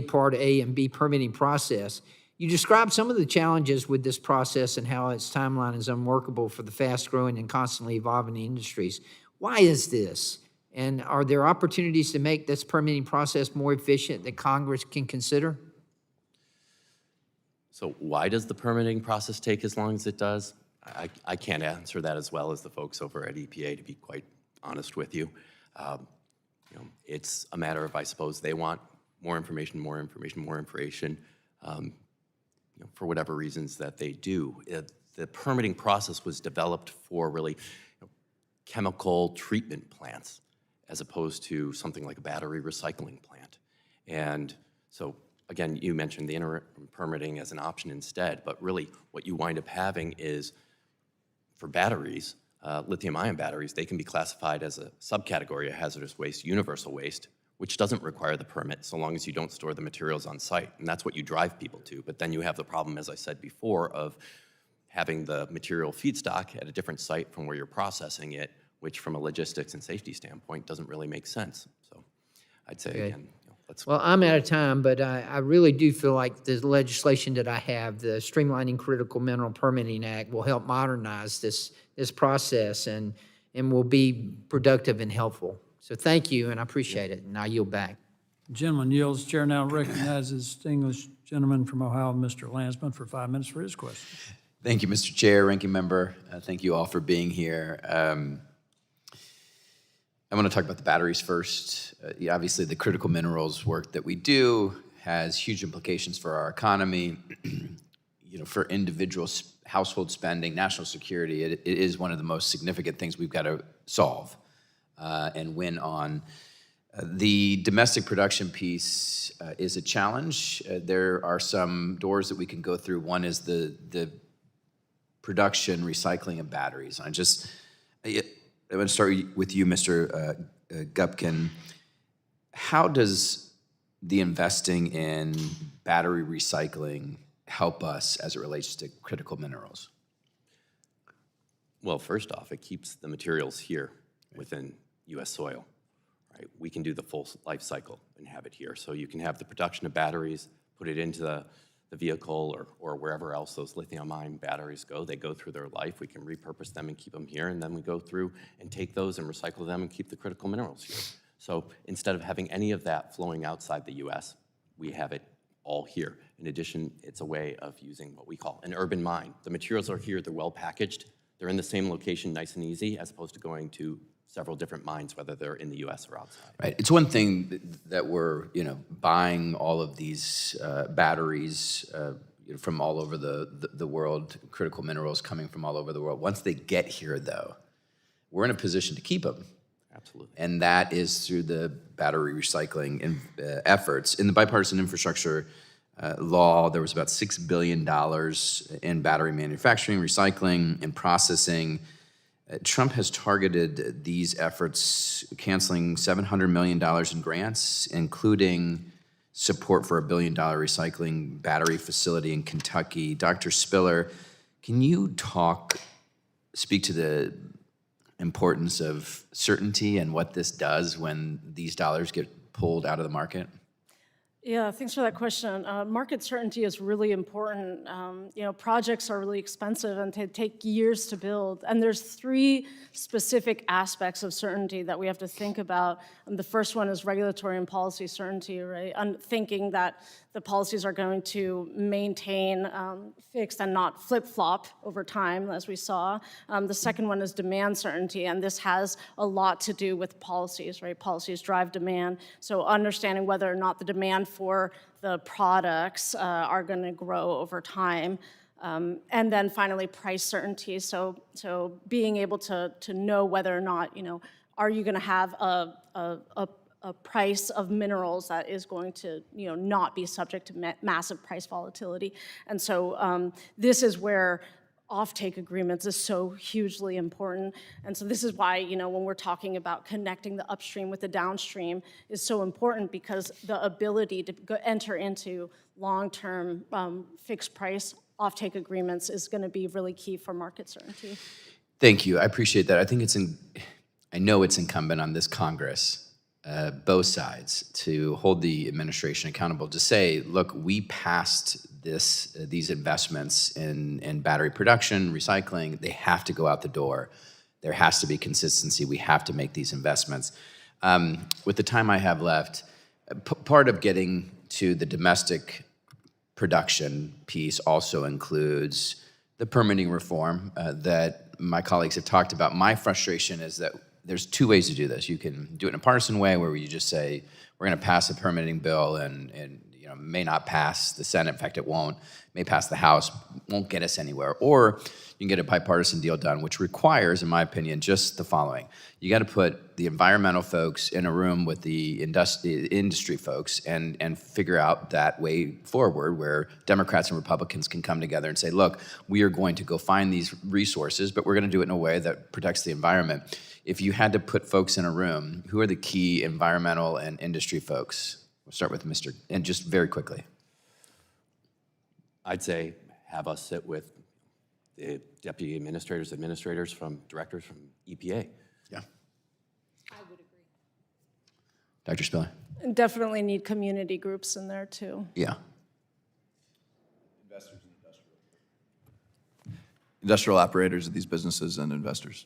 Part A and B permitting process. You described some of the challenges with this process and how its timeline is unworkable for the fast-growing and constantly evolving industries. Why is this? And are there opportunities to make this permitting process more efficient that Congress can consider? So why does the permitting process take as long as it does? I can't answer that as well as the folks over at EPA, to be quite honest with you. It's a matter of, I suppose, they want more information, for whatever reasons that they do. The permitting process was developed for really chemical treatment plants as opposed to something like a battery recycling plant. And so, again, you mentioned the interim permitting as an option instead, but really what you wind up having is, for batteries, lithium-ion batteries, they can be classified as a subcategory of hazardous waste, universal waste, which doesn't require the permit so long as you don't store the materials on site. And that's what you drive people to. But then you have the problem, as I said before, of having the material feedstock at a different site from where you're processing it, which from a logistics and safety standpoint doesn't really make sense. So I'd say, again, let's... Well, I'm out of time, but I really do feel like the legislation that I have, the Streamlining Critical Mineral Permitting Act, will help modernize this process and will be productive and helpful. So thank you, and I appreciate it, and I yield back. The gentleman yields. Chair now recognizes distinguished gentleman from Ohio, Mr. Landsman, for 5 minutes for his question. Thank you, Mr. Chair, Ranking Member. Thank you all for being here. I want to talk about the batteries first. Obviously, the critical minerals work that we do has huge implications for our economy, for individual household spending, national security. It is one of the most significant things we've got to solve and win on. The domestic production piece is a challenge. There are some doors that we can go through. One is the production, recycling of batteries. I'm going to start with you, Mr. Gubkin. How does the investing in battery recycling help us as it relates to critical minerals? Well, first off, it keeps the materials here within U.S. soil. Right? We can do the full life cycle and have it here. So you can have the production of batteries, put it into the vehicle or wherever else those lithium-ion batteries go. They go through their life. We can repurpose them and keep them here, and then we go through and take those and recycle them and keep the critical minerals here. So instead of having any of that flowing outside the U.S., we have it all here. In addition, it's a way of using what we call an urban mine. The materials are here, they're well packaged, they're in the same location, nice and easy, as opposed to going to several different mines, whether they're in the U.S. or outside. Right. It's one thing that we're, buying all of these batteries from all over the world, critical minerals coming from all over the world. Once they get here, though, we're in a position to keep them. Absolutely. And that is through the battery recycling efforts. In the bipartisan infrastructure law, there was about $6 billion in battery manufacturing, recycling, and processing. Trump has targeted these efforts, canceling $700 million in grants, including support for a $1 billion recycling battery facility in Kentucky. Dr. Spiller, can you speak to the importance of certainty and what this does when these dollars get pulled out of the market? Yeah, thanks for that question. Market certainty is really important. Projects are really expensive and they take years to build. And there's 3 specific aspects of certainty that we have to think about. And the first one is regulatory and policy certainty, right? And thinking that the policies are going to maintain fixed and not flip-flop over time, as we saw. The second one is demand certainty, and this has a lot to do with policies, right? Policies drive demand. So understanding whether or not the demand for the products are going to grow over time. And then finally, price certainty. So being able to know whether or not, are you going to have a price of minerals that is going to, not be subject to massive price volatility. And so this is where offtake agreements is so hugely important. And so this is why, when we're talking about connecting the upstream with the downstream is so important, because the ability to enter into long-term fixed price offtake agreements is going to be really key for market certainty. Thank you. I appreciate that. I think I know it's incumbent on this Congress, both sides, to hold the administration accountable, to say, look, we passed these investments in battery production, recycling. They have to go out the door. There has to be consistency. We have to make these investments. With the time I have left, part of getting to the domestic production piece also includes the permitting reform that my colleagues have talked about. My frustration is that there's 2 ways to do this. You can do it in a partisan way, where you just say, we're going to pass a permitting bill and may not pass the Senate. In fact, it won't. May pass the House, won't get us anywhere. Or you can get a bipartisan deal done, which requires, in my opinion, just the following. You got to put the environmental folks in a room with the industry folks and figure out that way forward, where Democrats and Republicans can come together and say, look, we are going to go find these resources, but we're going to do it in a way that protects the environment. If you had to put folks in a room, who are the key environmental and industry folks? We'll start with Mr. And just very quickly. I'd say have us sit with the deputy administrators, directors from EPA. Yeah. I would agree. Dr. Spiller? And definitely need community groups in there too. Yeah. Industrial operators of these businesses and investors.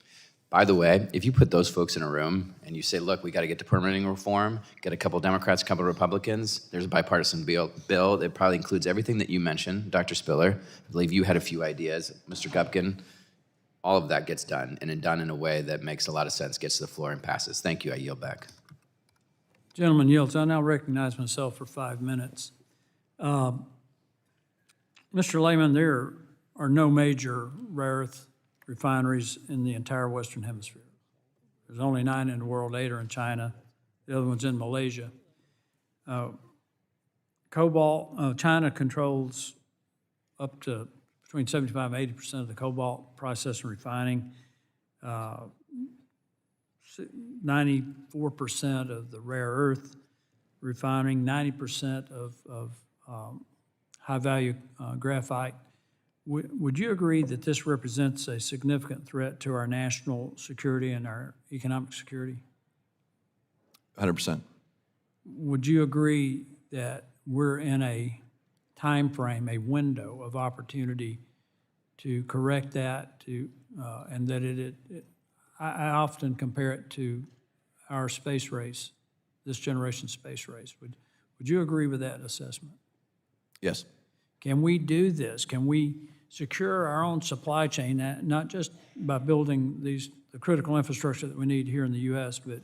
By the way, if you put those folks in a room and you say, look, we got to get to permitting reform, get a couple Democrats, a couple Republicans, there's a bipartisan bill that probably includes everything that you mentioned, Dr. Spiller. I believe you had a few ideas, Mr. Gubkin. All of that gets done, and done in a way that makes a lot of sense, gets to the floor and passes. Thank you. I yield back. Gentleman yields. I now recognize myself for 5 minutes. Mr. Layman, there are no major rare earth refineries in the entire Western Hemisphere. There's only 9 in the world, 8 are in China. The other one's in Malaysia. Cobalt, China controls up to between 75 and 80% of the cobalt process and refining. 94% of the rare earth refining, 90% of high-value graphite. Would you agree that this represents a significant threat to our national security and our economic security? 100%. Would you agree that we're in a time frame, a window of opportunity to correct that, and that I often compare it to our space race, this generation's space race. Would you agree with that assessment? Yes. Can we do this? Can we secure our own supply chain, not just by building the critical infrastructure that we need here in the U.S., but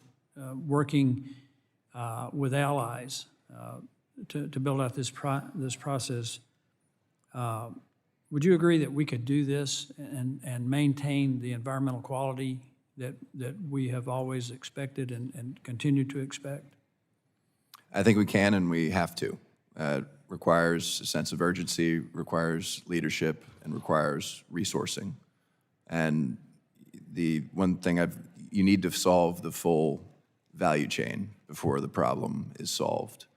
working with allies to build out this process? Would you agree that we could do this and maintain the environmental quality that we have always expected and continue to expect? I think we can and we have to. Requires a sense of urgency, requires leadership, and requires resourcing. And the one thing you need to solve the full value chain before the problem is solved.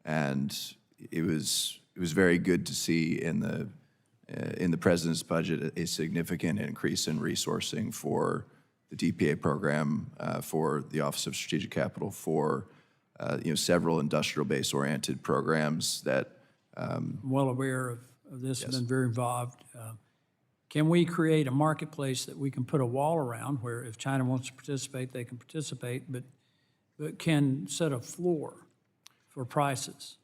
And it was very good to see in the president's budget a significant increase in resourcing for the DPA program, for the Office of Strategic Capital, for several industrial base oriented programs that I'm well aware of this, yes. I've been very involved. Can we create a marketplace that we can put a wall around where if China wants to participate, they can participate, but can set a floor for prices?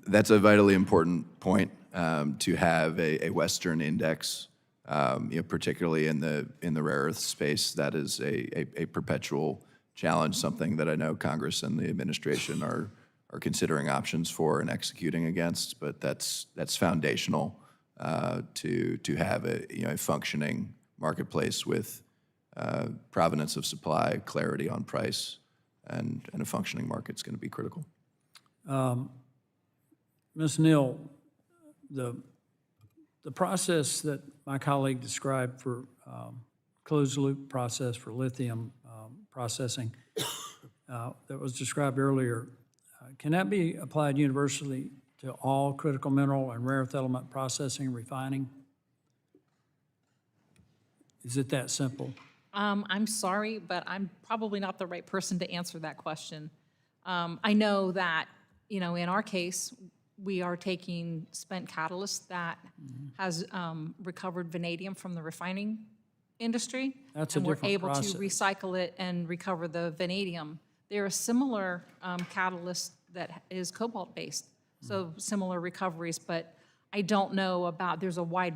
That's a vitally important point, to have a Western index, particularly in the rare earth space. That is a perpetual challenge, something that I know Congress and the administration are considering options for and executing against, but that's foundational to have a functioning marketplace with provenance of supply, clarity on price, and a functioning market is going to be critical. Ms. Neal, the process that my colleague described for closed-loop process for lithium processing that was described earlier, can that be applied universally to all critical mineral and rare earth element processing and refining? Is it that simple? I'm sorry, but I'm probably not the right person to answer that question. I know that, in our case, we are taking spent catalyst that has recovered vanadium from the refining industry. That's a different process. And we're able to recycle it and recover the vanadium. There are similar catalyst that is cobalt-based, so similar recoveries, but I don't know about, there's a wide,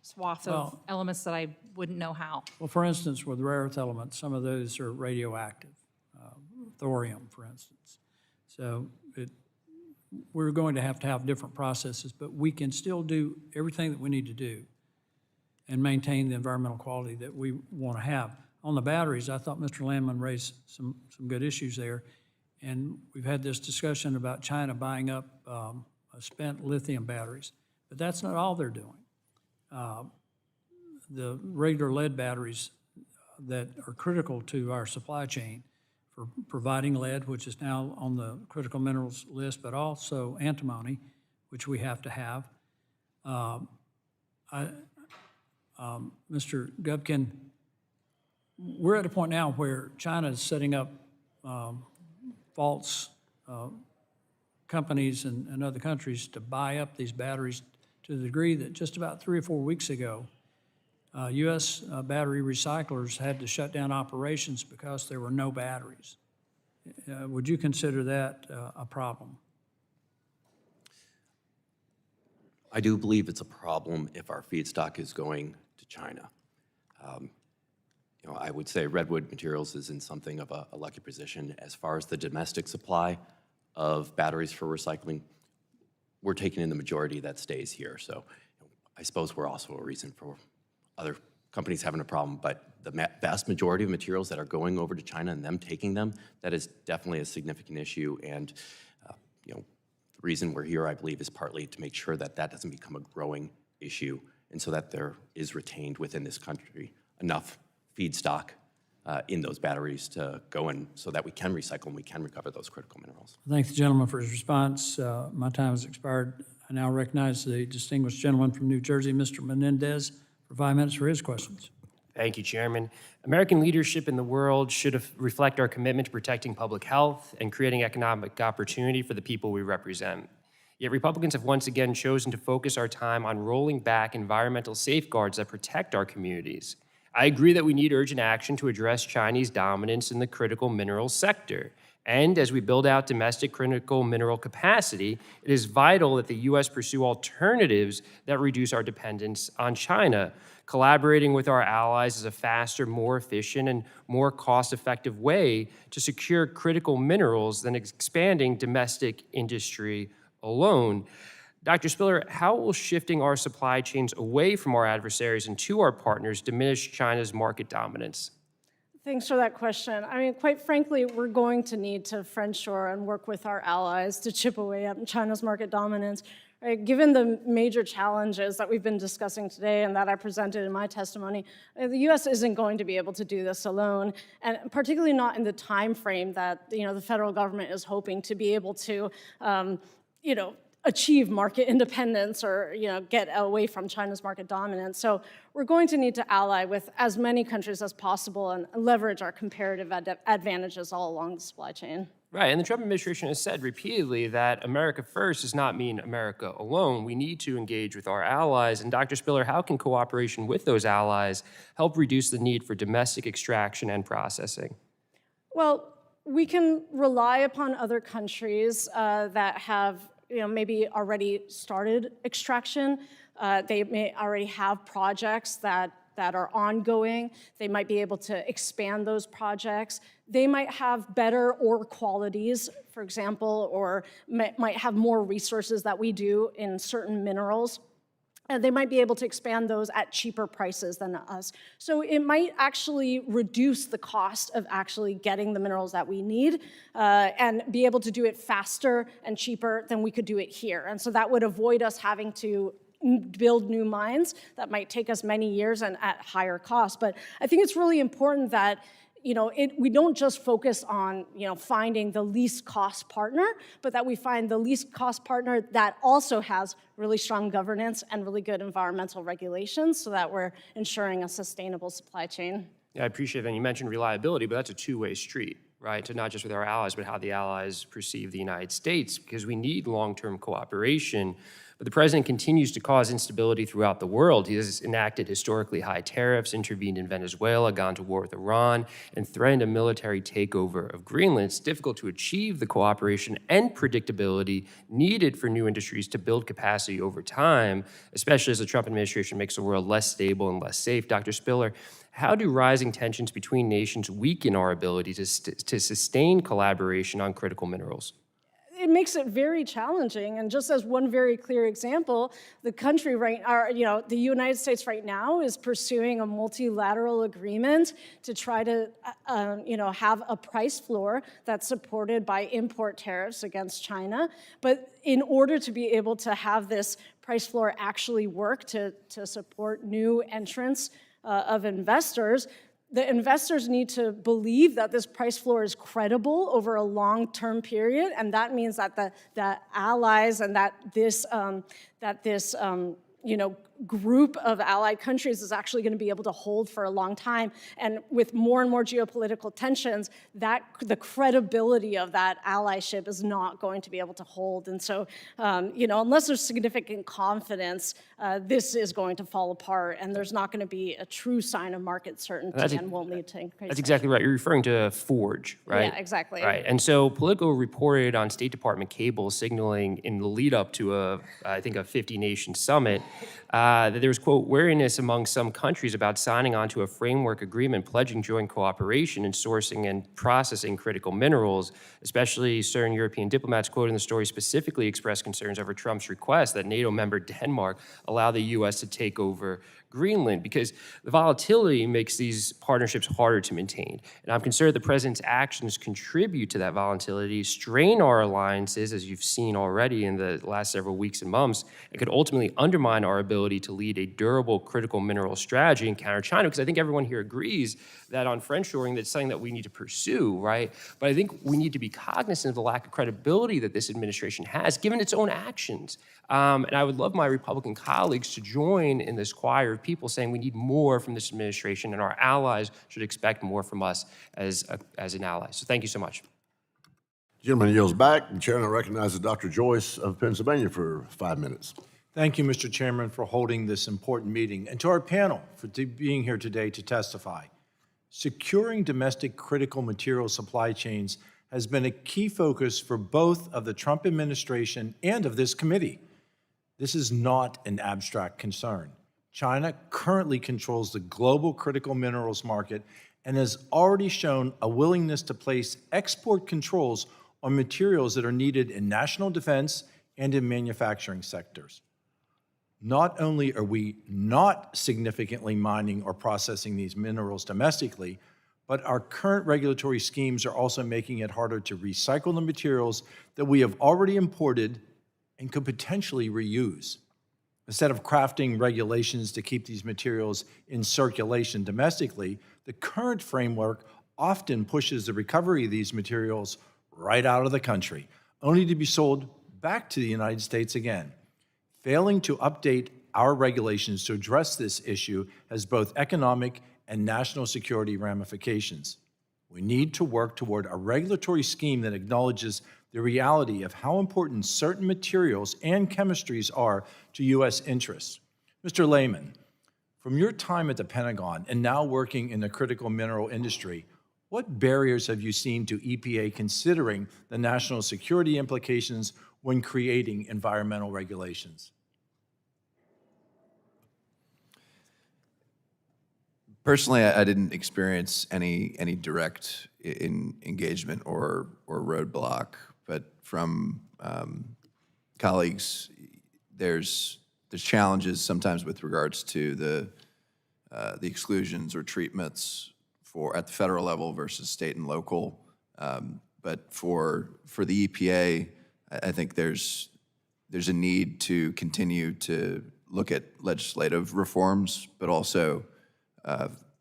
swath of elements that I wouldn't know how. Well, for instance, with rare earth elements, some of those are radioactive, thorium, for instance. So we're going to have different processes, but we can still do everything that we need to do and maintain the environmental quality that we want to have. On the batteries, I thought Mr. Layman raised some good issues there, and we've had this discussion about China buying up spent lithium batteries, but that's not all they're doing. The regular lead batteries that are critical to our supply chain for providing lead, which is now on the critical minerals list, but also antimony, which we have to have. Mr. Gubkin, we're at a point now where China is setting up false companies and other countries to buy up these batteries to the degree that just about 3 or 4 weeks ago, U.S. Battery recyclers had to shut down operations because there were no batteries. Would you consider that a problem? I do believe it's a problem if our feedstock is going to China. I would say Redwood Materials is in something of a lucky position as far as the domestic supply of batteries for recycling. We're taking in the majority that stays here. So I suppose we're also a reason for other companies having a problem, but the vast majority of materials that are going over to China and them taking them, that is definitely a significant issue. And the reason we're here, I believe, is partly to make sure that that doesn't become a growing issue, and so that there is retained within this country enough feedstock in those batteries to go in so that we can recycle and we can recover those critical minerals. I thank the gentleman for his response. My time has expired. I now recognize the distinguished gentleman from New Jersey, Mr. Menendez, for 5 minutes for his questions. Thank you, Chairman. American leadership in the world should reflect our commitment to protecting public health and creating economic opportunity for the people we represent. Yet Republicans have once again chosen to focus our time on rolling back environmental safeguards that protect our communities. I agree that we need urgent action to address Chinese dominance in the critical minerals sector. And as we build out domestic critical mineral capacity, it is vital that the U.S. pursue alternatives that reduce our dependence on China. Collaborating with our allies is a faster, more efficient, and more cost-effective way to secure critical minerals than expanding domestic industry alone. Dr. Spiller, how will shifting our supply chains away from our adversaries and to our partners diminish China's market dominance? Thanks for that question. I mean, quite frankly, we're going to need to friendshore and work with our allies to chip away at China's market dominance. Right? Given the major challenges that we've been discussing today and that I presented in my testimony, the U.S. isn't going to be able to do this alone, and particularly not in the time frame that the federal government is hoping to be able to, achieve market independence or get away from China's market dominance. So we're going to need to ally with as many countries as possible and leverage our comparative advantages all along the supply chain. Right, and the Trump administration has said repeatedly that America first does not mean America alone. We need to engage with our allies. And Dr. Spiller, how can cooperation with those allies help reduce the need for domestic extraction and processing? Well, we can rely upon other countries that have maybe already started extraction. They may already have projects that are ongoing. They might be able to expand those projects. They might have better ore qualities, for example, or might have more resources that we do in certain minerals. And they might be able to expand those at cheaper prices than us. So it might actually reduce the cost of actually getting the minerals that we need and be able to do it faster and cheaper than we could do it here. And so that would avoid us having to build new mines that might take us many years and at higher cost. But I think it's really important that we don't just focus on finding the least cost partner, but that we find the least cost partner that also has really strong governance and really good environmental regulations so that we're ensuring a sustainable supply chain. Yeah, I appreciate that. You mentioned reliability, but that's a two-way street, right? So not just with our allies, but how the allies perceive the United States, because we need long-term cooperation. But the president continues to cause instability throughout the world. He has enacted historically high tariffs, intervened in Venezuela, gone to war with Iran, and threatened a military takeover of Greenland. It's difficult to achieve the cooperation and predictability needed for new industries to build capacity over time, especially as the Trump administration makes the world less stable and less safe. Dr. Spiller, how do rising tensions between nations weaken our ability to sustain collaboration on critical minerals? It makes it very challenging. And just as one very clear example, the United States right now is pursuing a multilateral agreement to try to, have a price floor that's supported by import tariffs against China. But in order to be able to have this price floor actually work to support new entrants of investors, the investors need to believe that this price floor is credible over a long-term period, and that means that the allies and that this group of allied countries is actually going to be able to hold for a long time. And with more and more geopolitical tensions, that the credibility of that allyship is not going to be able to hold. And so, unless there's significant confidence, this is going to fall apart, and there's not going to be a true sign of market certainty and will lead to increased. That's exactly right. You're referring to Forge, right? Yeah, exactly. Right. And so Politico reported on State Department cable signaling in the lead up to I think a 50-nation summit, that there was, quote, wariness among some countries about signing on to a framework agreement pledging joint cooperation in sourcing and processing critical minerals, especially certain European diplomats, quoting the story, specifically expressed concerns over Trump's request that NATO member Denmark allow the U.S. to take over Greenland, because the volatility makes these partnerships harder to maintain. And I'm concerned the president's actions contribute to that volatility, strain our alliances, as you've seen already in the last several weeks and months, and could ultimately undermine our ability to lead a durable critical mineral strategy and counter China, because I think everyone here agrees that on friendshoring, that's something that we need to pursue, right? But I think we need to be cognizant of the lack of credibility that this administration has, given its own actions. And I would love my Republican colleagues to join in this choir of people saying we need more from this administration, and our allies should expect more from us as an ally. So thank you so much. Gentleman yields back. The chairman recognizes Dr. Joyce of Pennsylvania for 5 minutes. Thank you, Mr. Chairman, for holding this important meeting, and to our panel for being here today to testify. Securing domestic critical material supply chains has been a key focus for both of the Trump administration and of this committee. This is not an abstract concern. China currently controls the global critical minerals market and has already shown a willingness to place export controls on materials that are needed in national defense and in manufacturing sectors. Not only are we not significantly mining or processing these minerals domestically, but our current regulatory schemes are also making it harder to recycle the materials that we have already imported and could potentially reuse. Instead of crafting regulations to keep these materials in circulation domestically, the current framework often pushes the recovery of these materials right out of the country, only to be sold back to the United States again. Failing to update our regulations to address this issue has both economic and national security ramifications. We need to work toward a regulatory scheme that acknowledges the reality of how important certain materials and chemistries are to U.S. interests. Mr. Layman, from your time at the Pentagon and now working in the critical mineral industry, what barriers have you seen to EPA considering the national security implications when creating environmental regulations? Personally, I didn't experience any direct engagement or roadblock, but from colleagues, there's challenges sometimes with regards to the exclusions or treatments at the federal level versus state and local. But for the EPA, I think there's a need to continue to look at legislative reforms, but also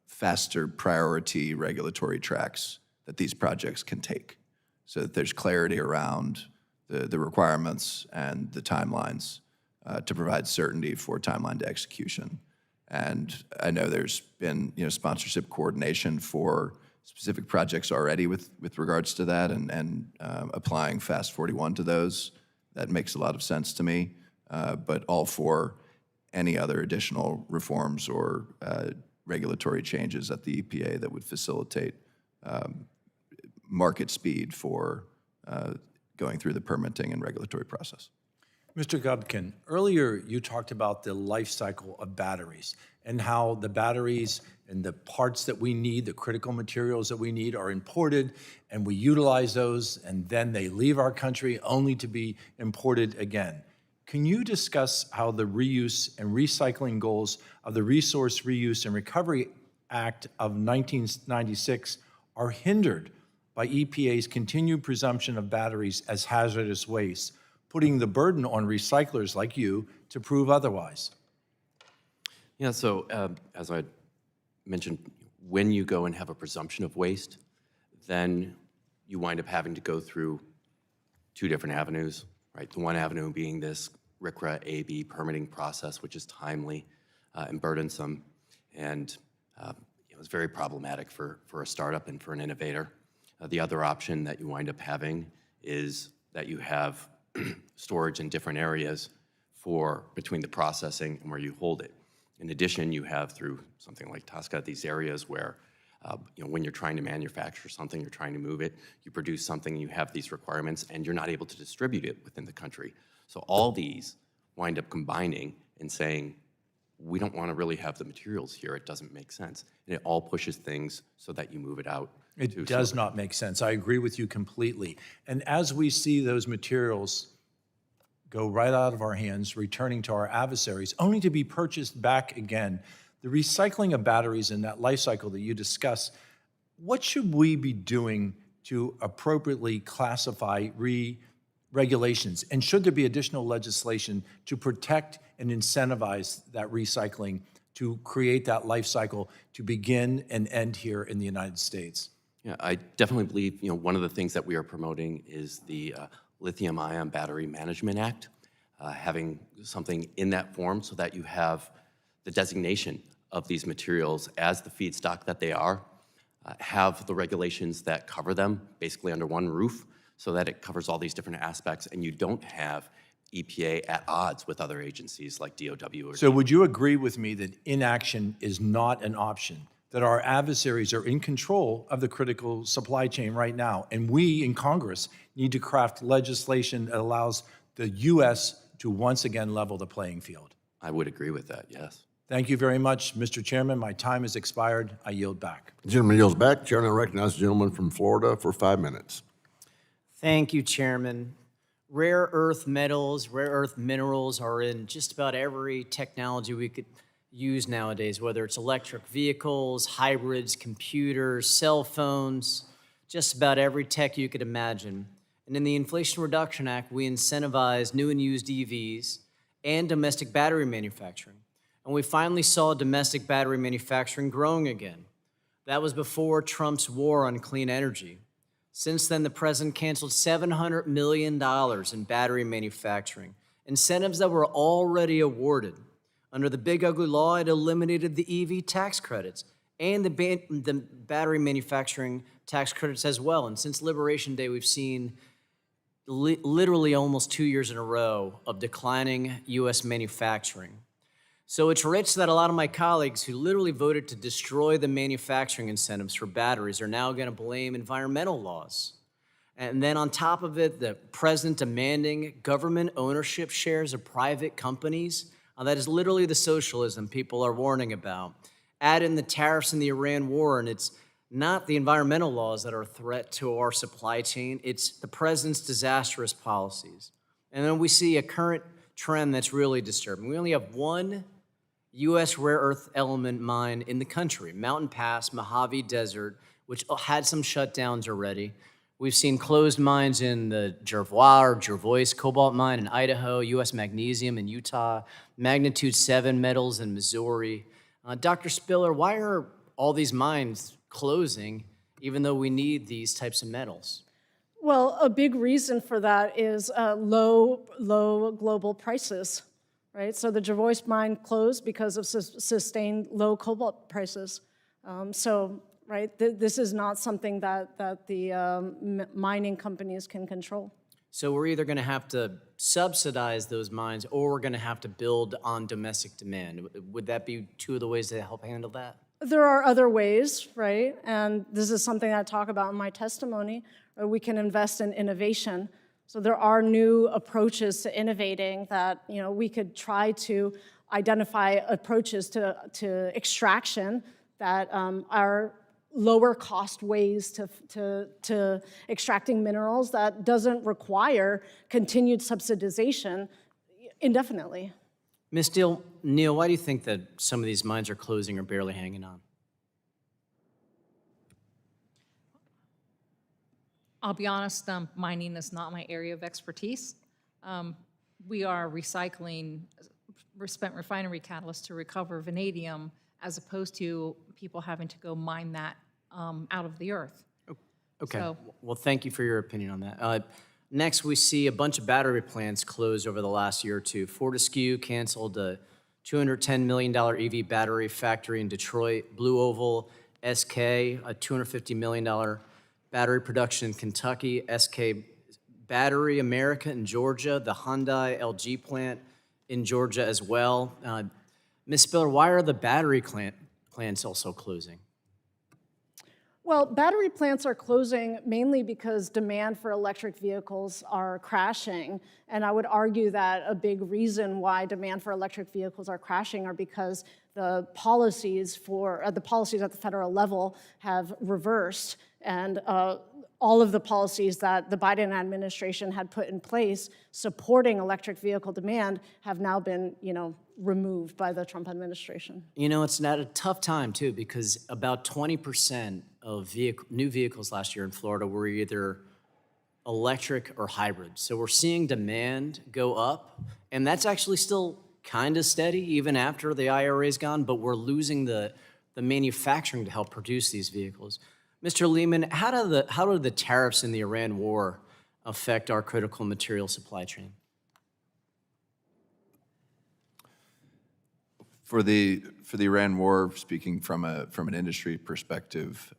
faster priority regulatory tracks that these projects can take, so that there's clarity around the requirements and the timelines to provide certainty for timeline to execution. And I know there's been sponsorship coordination for specific projects already with regards to that, and applying Fast 41 to those. That makes a lot of sense to me, but all for any other additional reforms or regulatory changes at the EPA that would facilitate market speed for going through the permitting and regulatory process. Mr. Gubkin, earlier you talked about the life cycle of batteries and how the batteries and the parts that we need, the critical materials that we need, are imported, and we utilize those, and then they leave our country only to be imported again. Can you discuss how the reuse and recycling goals of the Resource Reuse and Recovery Act of 1996 are hindered by EPA's continued presumption of batteries as hazardous waste, putting the burden on recyclers like you to prove otherwise? Yeah, so as I mentioned, when you go and have a presumption of waste, then you wind up having to go through two different avenues, right? The one avenue being this RCRA AB permitting process, which is timely and burdensome, and it's very problematic for a startup and for an innovator. The other option that you wind up having is that you have storage in different areas between the processing and where you hold it. In addition, you have through something like Tosca these areas where when you're trying to manufacture something, you're trying to move it, you produce something, you have these requirements, and you're not able to distribute it within the country. So all these wind up combining and saying, we don't want to really have the materials here, it doesn't make sense. And it all pushes things so that you move it out. It does not make sense. I agree with you completely. And as we see those materials go right out of our hands, returning to our adversaries, only to be purchased back again, the recycling of batteries in that life cycle that you discussed, what should we be doing to appropriately classify regulations? And should there be additional legislation to protect and incentivize that recycling to create that life cycle to begin and end here in the United States? Yeah, I definitely believe one of the things that we are promoting is the Lithium-ion Battery Management Act, having something in that form so that you have the designation of these materials as the feedstock that they are, have the regulations that cover them basically under one roof so that it covers all these different aspects and you don't have EPA at odds with other agencies like DOW. So would you agree with me that inaction is not an option, that our adversaries are in control of the critical supply chain right now, and we in Congress need to craft legislation that allows the U.S. to once again level the playing field? I would agree with that, yes. Thank you very much, Mr. Chairman. My time has expired. I yield back. The gentleman yields back. Chair now recognizes the gentleman from Florida for 5 minutes. Thank you, Chairman. Rare earth metals, rare earth minerals are in just about every technology we could use nowadays, whether it's electric vehicles, hybrids, computers, cell phones, just about every tech you could imagine. And in the Inflation Reduction Act, we incentivize new and used EVs and domestic battery manufacturing. And we finally saw domestic battery manufacturing growing again. That was before Trump's war on clean energy. Since then, the president canceled $700 million in battery manufacturing, incentives that were already awarded. Under the Big Ugly Law, it eliminated the EV tax credits and the battery manufacturing tax credits as well. And since Liberation Day, we've seen literally almost 2 years in a row of declining U.S. manufacturing. So it's rich that a lot of my colleagues who literally voted to destroy the manufacturing incentives for batteries are now going to blame environmental laws. And then on top of it, the president demanding government ownership shares of private companies. That is literally the socialism people are warning about. Add in the tariffs and the Iran war, and it's not the environmental laws that are a threat to our supply chain, it's the president's disastrous policies. And then we see a current trend that's really disturbing. We only have one U.S. rare earth element mine in the country, Mountain Pass, Mojave Desert, which had some shutdowns already. We've seen closed mines in the Jervois cobalt mine in Idaho, U.S. magnesium in Utah, magnitude 7 metals in Missouri. Dr. Spiller, why are all these mines closing even though we need these types of metals? Well, a big reason for that is low global prices, right? So the Jervois mine closed because of sustained low cobalt prices. Right, this is not something that the mining companies can control. So we're either going to have to subsidize those mines or we're going to have to build on domestic demand. Would that be two of the ways to help handle that? There are other ways, right? And this is something I talk about in my testimony. We can invest in innovation. So there are new approaches to innovating that we could try to identify approaches to extraction that are lower cost ways to extracting minerals that doesn't require continued subsidization indefinitely. Ms. Neal, why do you think that some of these mines are closing or barely hanging on? I'll be honest, mining is not my area of expertise. We are recycling spent refinery catalyst to recover vanadium as opposed to people having to go mine that out of the earth. Okay. So, well, thank you for your opinion on that. Next, we see a bunch of battery plants close over the last year or two. Fortescue canceled a $210 million EV battery factory in Detroit. Blue Oval, SK, a $250 million battery production in Kentucky. SK Battery America in Georgia, the Hyundai LG plant in Georgia as well. Ms. Spiller, why are the battery plants also closing? Well, battery plants are closing mainly because demand for electric vehicles are crashing. And I would argue that a big reason why demand for electric vehicles are crashing are because the policies at the federal level have reversed. And all of the policies that the Biden administration had put in place supporting electric vehicle demand have now been, removed by the Trump administration. It's at a tough time, too, because about 20% of new vehicles last year in Florida were either electric or hybrid. So we're seeing demand go up, and that's actually still kind of steady even after the IRA's gone, but we're losing the manufacturing to help produce these vehicles. Mr. Layman, how do the tariffs in the Iran war affect our critical material supply chain? For the Iran war, speaking from an industry perspective,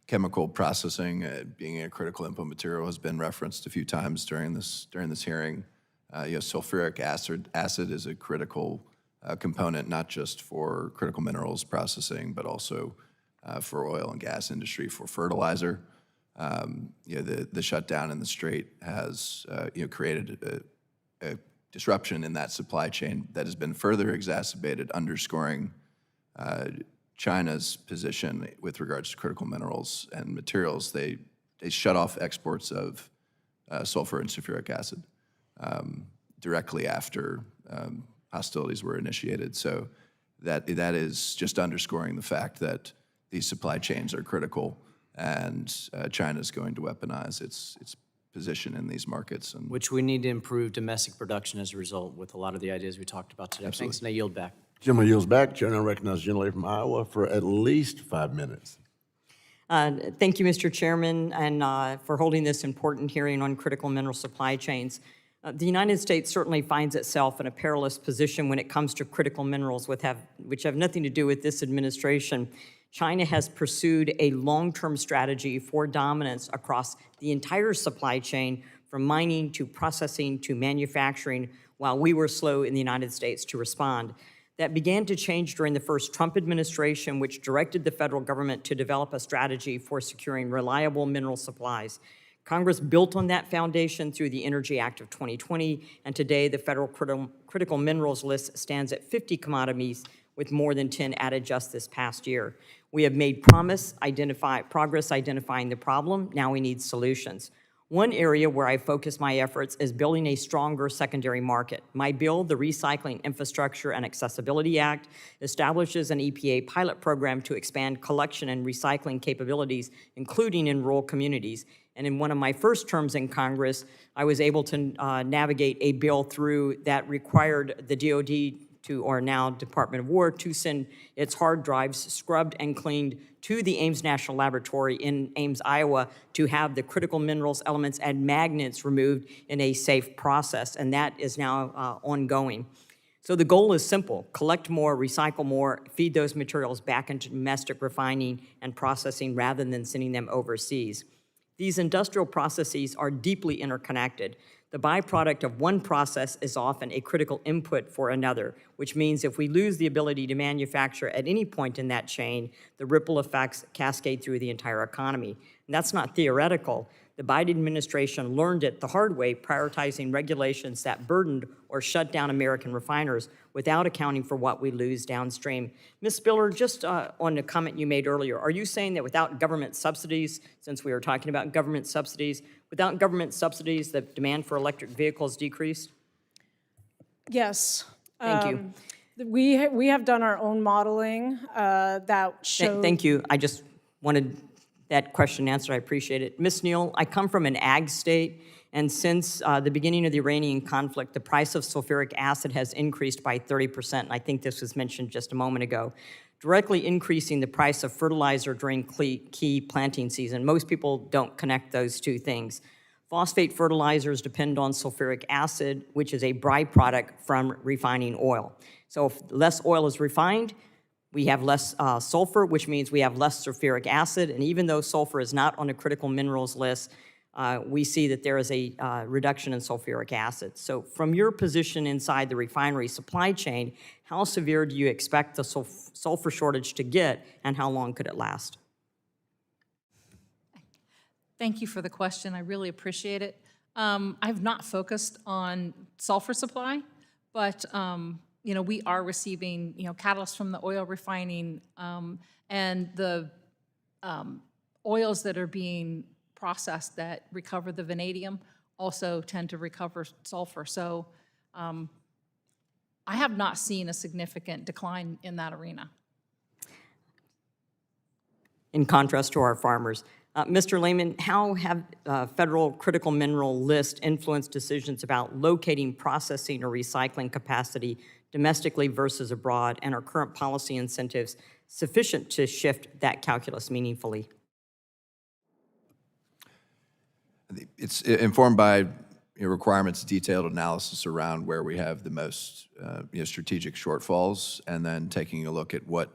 chemical processing being a critical input material has been referenced a few times during this hearing. Sulfuric acid is a critical component, not just for critical minerals processing, but also for oil and gas industry, for fertilizer. The shutdown in the Strait has created a disruption in that supply chain that has been further exacerbated, underscoring China's position with regards to critical minerals and materials. They shut off exports of sulfur and sulfuric acid directly after hostilities were initiated. So that is just underscoring the fact that these supply chains are critical, and China is going to weaponize its position in these markets. And which we need to improve domestic production as a result with a lot of the ideas we talked about today. Absolutely. Thanks, and I yield back. Gentleman yields back. Chair, I recognize the gentlelady from Iowa for at least 5 minutes. Thank you, Mr. Chairman, and for holding this important hearing on critical mineral supply chains. The United States certainly finds itself in a perilous position when it comes to critical minerals, which have nothing to do with this administration. China has pursued a long-term strategy for dominance across the entire supply chain, from mining to processing to manufacturing, while we were slow in the United States to respond. That began to change during the first Trump administration, which directed the federal government to develop a strategy for securing reliable mineral supplies. Congress built on that foundation through the Energy Act of 2020, and today the federal critical minerals list stands at 50 commodities, with more than 10 added just this past year. We have made progress identifying the problem. Now we need solutions. One area where I focus my efforts is building a stronger secondary market. My bill, the Recycling Infrastructure and Accessibility Act, establishes an EPA pilot program to expand collection and recycling capabilities, including in rural communities. And in one of my first terms in Congress, I was able to navigate a bill through that required the DOD or now Department of War, to send its hard drives scrubbed and cleaned to the Ames National Laboratory in Ames, Iowa, to have the critical minerals, elements, and magnets removed in a safe process, and that is now ongoing. So the goal is simple: collect more, recycle more, feed those materials back into domestic refining and processing rather than sending them overseas. These industrial processes are deeply interconnected. The byproduct of one process is often a critical input for another, which means if we lose the ability to manufacture at any point in that chain, the ripple effects cascade through the entire economy. And that's not theoretical. The Biden administration learned it the hard way, prioritizing regulations that burdened or shut down American refiners without accounting for what we lose downstream. Ms. Spiller, just on the comment you made earlier, are you saying that without government subsidies, since we were talking about government subsidies, without government subsidies, the demand for electric vehicles decreased? Yes. Thank you. We have done our own modeling that shows. Thank you. I just wanted that question answered. I appreciate it. Ms. Neal, I come from an ag state, and since the beginning of the Iranian conflict, the price of sulfuric acid has increased by 30%, and I think this was mentioned just a moment ago, directly increasing the price of fertilizer during key planting season. Most people don't connect those two things. Phosphate fertilizers depend on sulfuric acid, which is a byproduct from refining oil. So if less oil is refined, we have less sulfur, which means we have less sulfuric acid. And even though sulfur is not on the critical minerals list, we see that there is a reduction in sulfuric acid. So from your position inside the refinery supply chain, how severe do you expect the sulfur shortage to get, and how long could it last? Thank you for the question. I really appreciate it. I've not focused on sulfur supply, but we are receiving catalysts from the oil refining, and the oils that are being processed that recover the vanadium also tend to recover sulfur. So I have not seen a significant decline in that arena. In contrast to our farmers. Mr. Layman, how have federal critical mineral list influenced decisions about locating, processing, or recycling capacity domestically versus abroad, and are current policy incentives sufficient to shift that calculus meaningfully? It's informed by requirements, detailed analysis around where we have the most strategic shortfalls, and then taking a look at what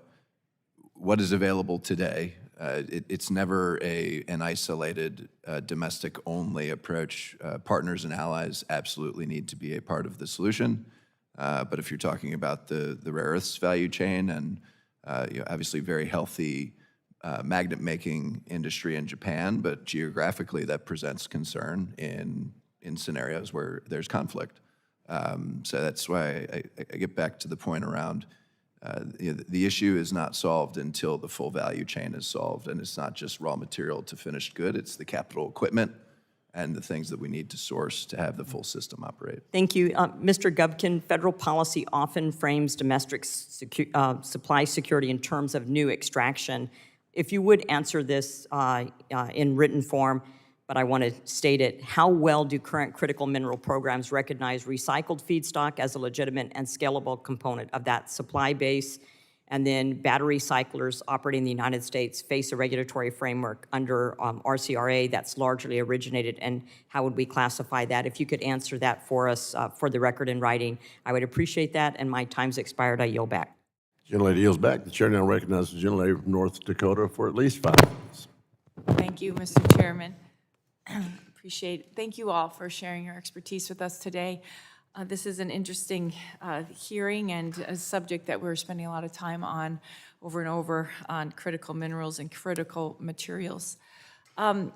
is available today. It's never an isolated, domestic-only approach. Partners and allies absolutely need to be a part of the solution. But if you're talking about the rare earths value chain and obviously very healthy magnet-making industry in Japan, but geographically that presents concern in scenarios where there's conflict. So that's why I get back to the point around the issue is not solved until the full value chain is solved, and it's not just raw material to finished good, it's the capital equipment and the things that we need to source to have the full system operate. Thank you. Mr. Gubkin, federal policy often frames domestic supply security in terms of new extraction. If you would answer this in written form, but I want to state it, how well do current critical mineral programs recognize recycled feedstock as a legitimate and scalable component of that supply base? And then battery cyclers operating in the United States face a regulatory framework under RCRA that's largely originated, and how would we classify that? If you could answer that for us for the record in writing, I would appreciate that, and my time's expired. I yield back. Gentlelady yields back. The chair now recognizes the gentlelady from North Dakota for at least 5 minutes. Thank you, Mr. Chairman. Appreciate it. Thank you all for sharing your expertise with us today. This is an interesting hearing and a subject that we're spending a lot of time on over and over on critical minerals and critical materials. Mr.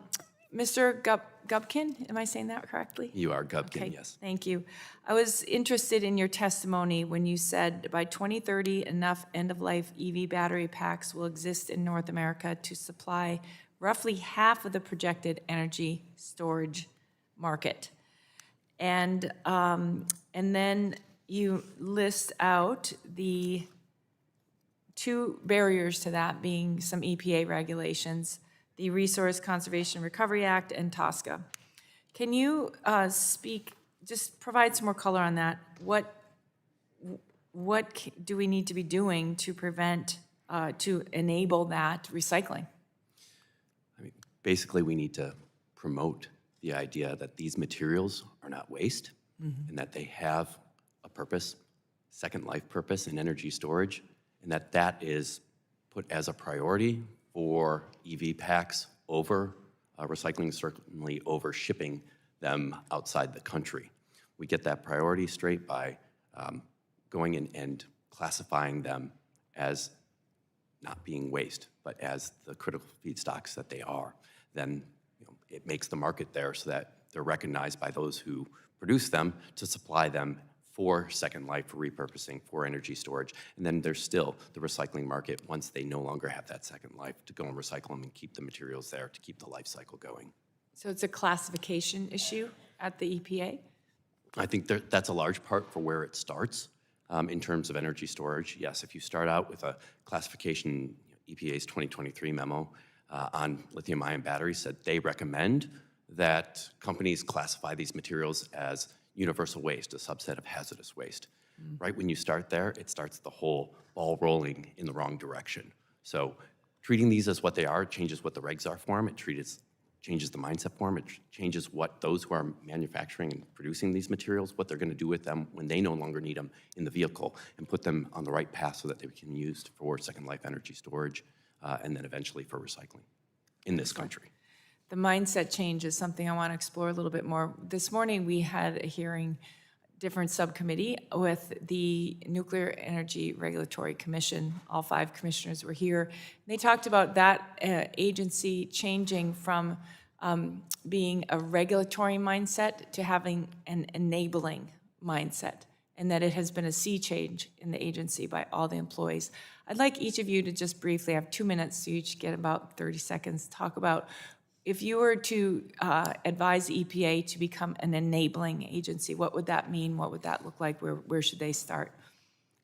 Gubkin, am I saying that correctly? You are Gubkin, Okay, yes. thank you. I was interested in your testimony when you said by 2030, enough end-of-life EV battery packs will exist in North America to supply roughly half of the projected energy storage market. And then you list out the two barriers to that being some EPA regulations, the Resource Conservation Recovery Act and TSCA. Can you just provide some more color on that? What do we need to be doing to prevent, to enable that recycling? Basically, we need to promote the idea that these materials are not waste and that they have a purpose, second life purpose in energy storage, and that is put as a priority for EV packs over recycling, certainly over shipping them outside the country. We get that priority straight by going in and classifying them as not being waste, but as the critical feedstocks that they are. Then it makes the market there so that they're recognized by those who produce them to supply them for second life, for repurposing, for energy storage. And then there's still the recycling market once they no longer have that second life to go and recycle them and keep the materials there to keep the life cycle going. So it's a classification issue at the EPA? I think that's a large part for where it starts in terms of energy storage. Yes, if you start out with a classification, EPA's 2023 memo on lithium-ion batteries said they recommend that companies classify these materials as universal waste, a subset of hazardous waste. Right when you start there, it starts the whole ball rolling in the wrong direction. So treating these as what they are changes what the regs are for them. It treats changes the mindset for them. It changes what those who are manufacturing and producing these materials, what they're going to do with them when they no longer need them in the vehicle, and put them on the right path so that they can be used for second life energy storage and then eventually for recycling in this country. The mindset change is something I want to explore a little bit more. This morning, we had a hearing, different subcommittee, with the Nuclear Energy Regulatory Commission. All 5 commissioners were here. They talked about that agency changing from being a regulatory mindset to having an enabling mindset, and that it has been a sea change in the agency by all the employees. I'd like each of you to just briefly, I have 2 minutes, so you each get about 30 seconds, talk about if you were to advise EPA to become an enabling agency, what would that mean? What would that look like? Where should they start?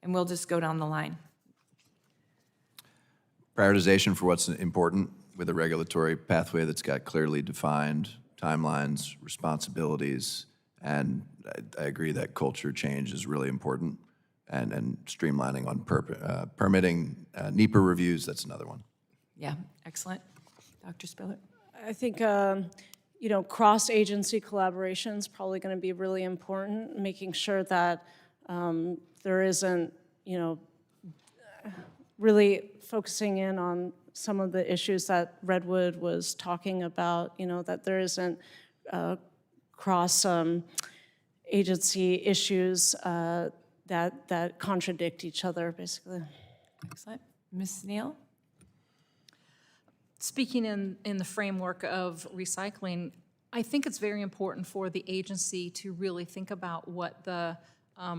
And we'll just go down the line. Prioritization for what's important with a regulatory pathway that's got clearly defined timelines, responsibilities, and I agree that culture change is really important, and streamlining on permitting, NEPA reviews, that's another one. Yeah, excellent. Dr. Spiller? I think, you know, cross-agency collaboration is probably going to be really important, making sure that there isn't, you know, really focusing in on some of the issues that Redwood was talking about, you know, that there isn't cross-agency issues that contradict each other, basically. Excellent. Ms. Neal? Speaking in the framework of recycling, I think it's very important for the agency to really think about what the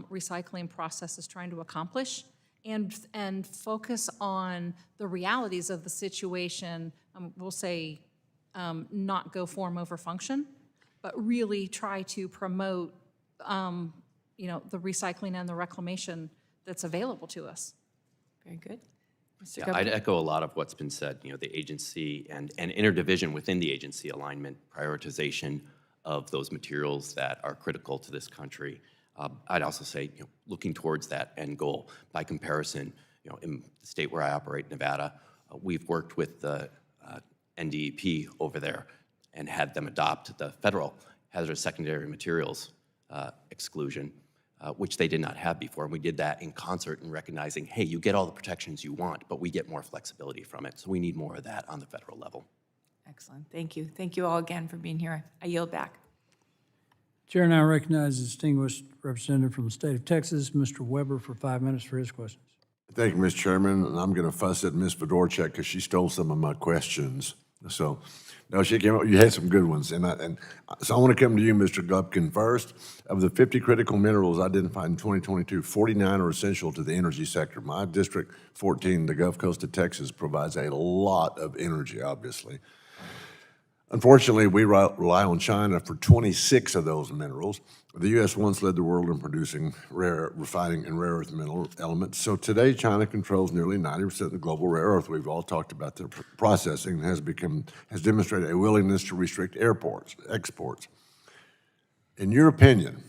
recycling process is trying to accomplish and focus on the realities of the situation. We'll say not go form over function, but really try to promote you know, the recycling and the reclamation that's available to us. Very good. Mr. Yeah, I'd Gubkin? echo a lot of what's been said. You know, the agency and interdivision within the agency alignment, prioritization of those materials that are critical to this country. I'd also say, you know, looking towards that end goal. By comparison, you know, in the state where I operate, Nevada, we've worked with the NDEP over there and had them adopt the federal hazardous secondary materials exclusion, which they did not have before. And we did that in concert in recognizing, hey, you get all the protections you want, but we get more flexibility from it. So we need more of that on the federal level. Excellent. Thank you. Thank you all again for being here. I yield back. Chair now recognizes distinguished representative from the state of Texas, Mr. Weber, for 5 minutes for his questions. Thank you, Mr. Chairman, and I'm going to fuss at Ms. Fedorchak because she stole some of my questions. So, no, she came up, you had some good ones, so I want to come to you, Mr. Gubkin, first. Of the 50 critical minerals identified in 2022, 49 are essential to the energy sector. My District 14, the Gulf Coast of Texas, provides a lot of energy, obviously. Unfortunately, we rely on China for 26 of those minerals. The U.S. once led the world in producing refining and rare earth mineral elements. So today, China controls nearly 90% of the global rare earth. We've all talked about their processing and has demonstrated a willingness to restrict exports. In your opinion,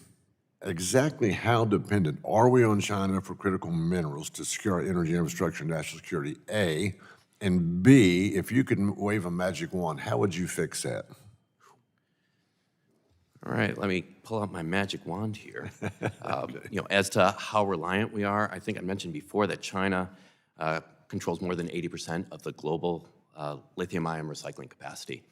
exactly how dependent are we on China for critical minerals to secure our energy infrastructure and national security, A? And B, if you could wave a magic wand, how would you fix that? All right, let me pull out my magic wand here. You know, as to how reliant we are, I think I mentioned before that China controls more than 80% of the global lithium-ion recycling capacity.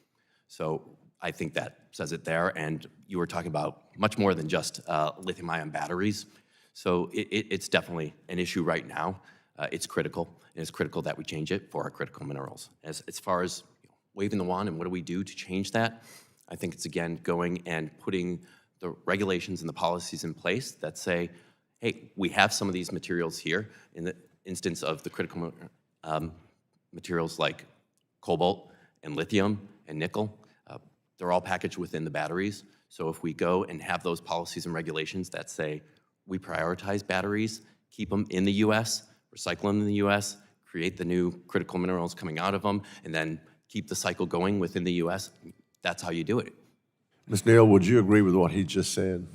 So I think that says it there. And you were talking about much more than just lithium-ion batteries. So it's definitely an issue right now. It's critical, and it's critical that we change it for our critical minerals. As far as waving the wand and what do we do to change that, I think it's, again, going and putting the regulations and the policies in place that say, hey, we have some of these materials here. In the instance of the critical materials like cobalt and lithium and nickel, they're all packaged within the batteries. So if we go and have those policies and regulations that say we prioritize batteries, keep them in the U.S., recycle them in the U.S., create the new critical minerals coming out of them, and then keep the cycle going within the U.S., that's how you do it. Ms. Neal, would you agree with what he just said?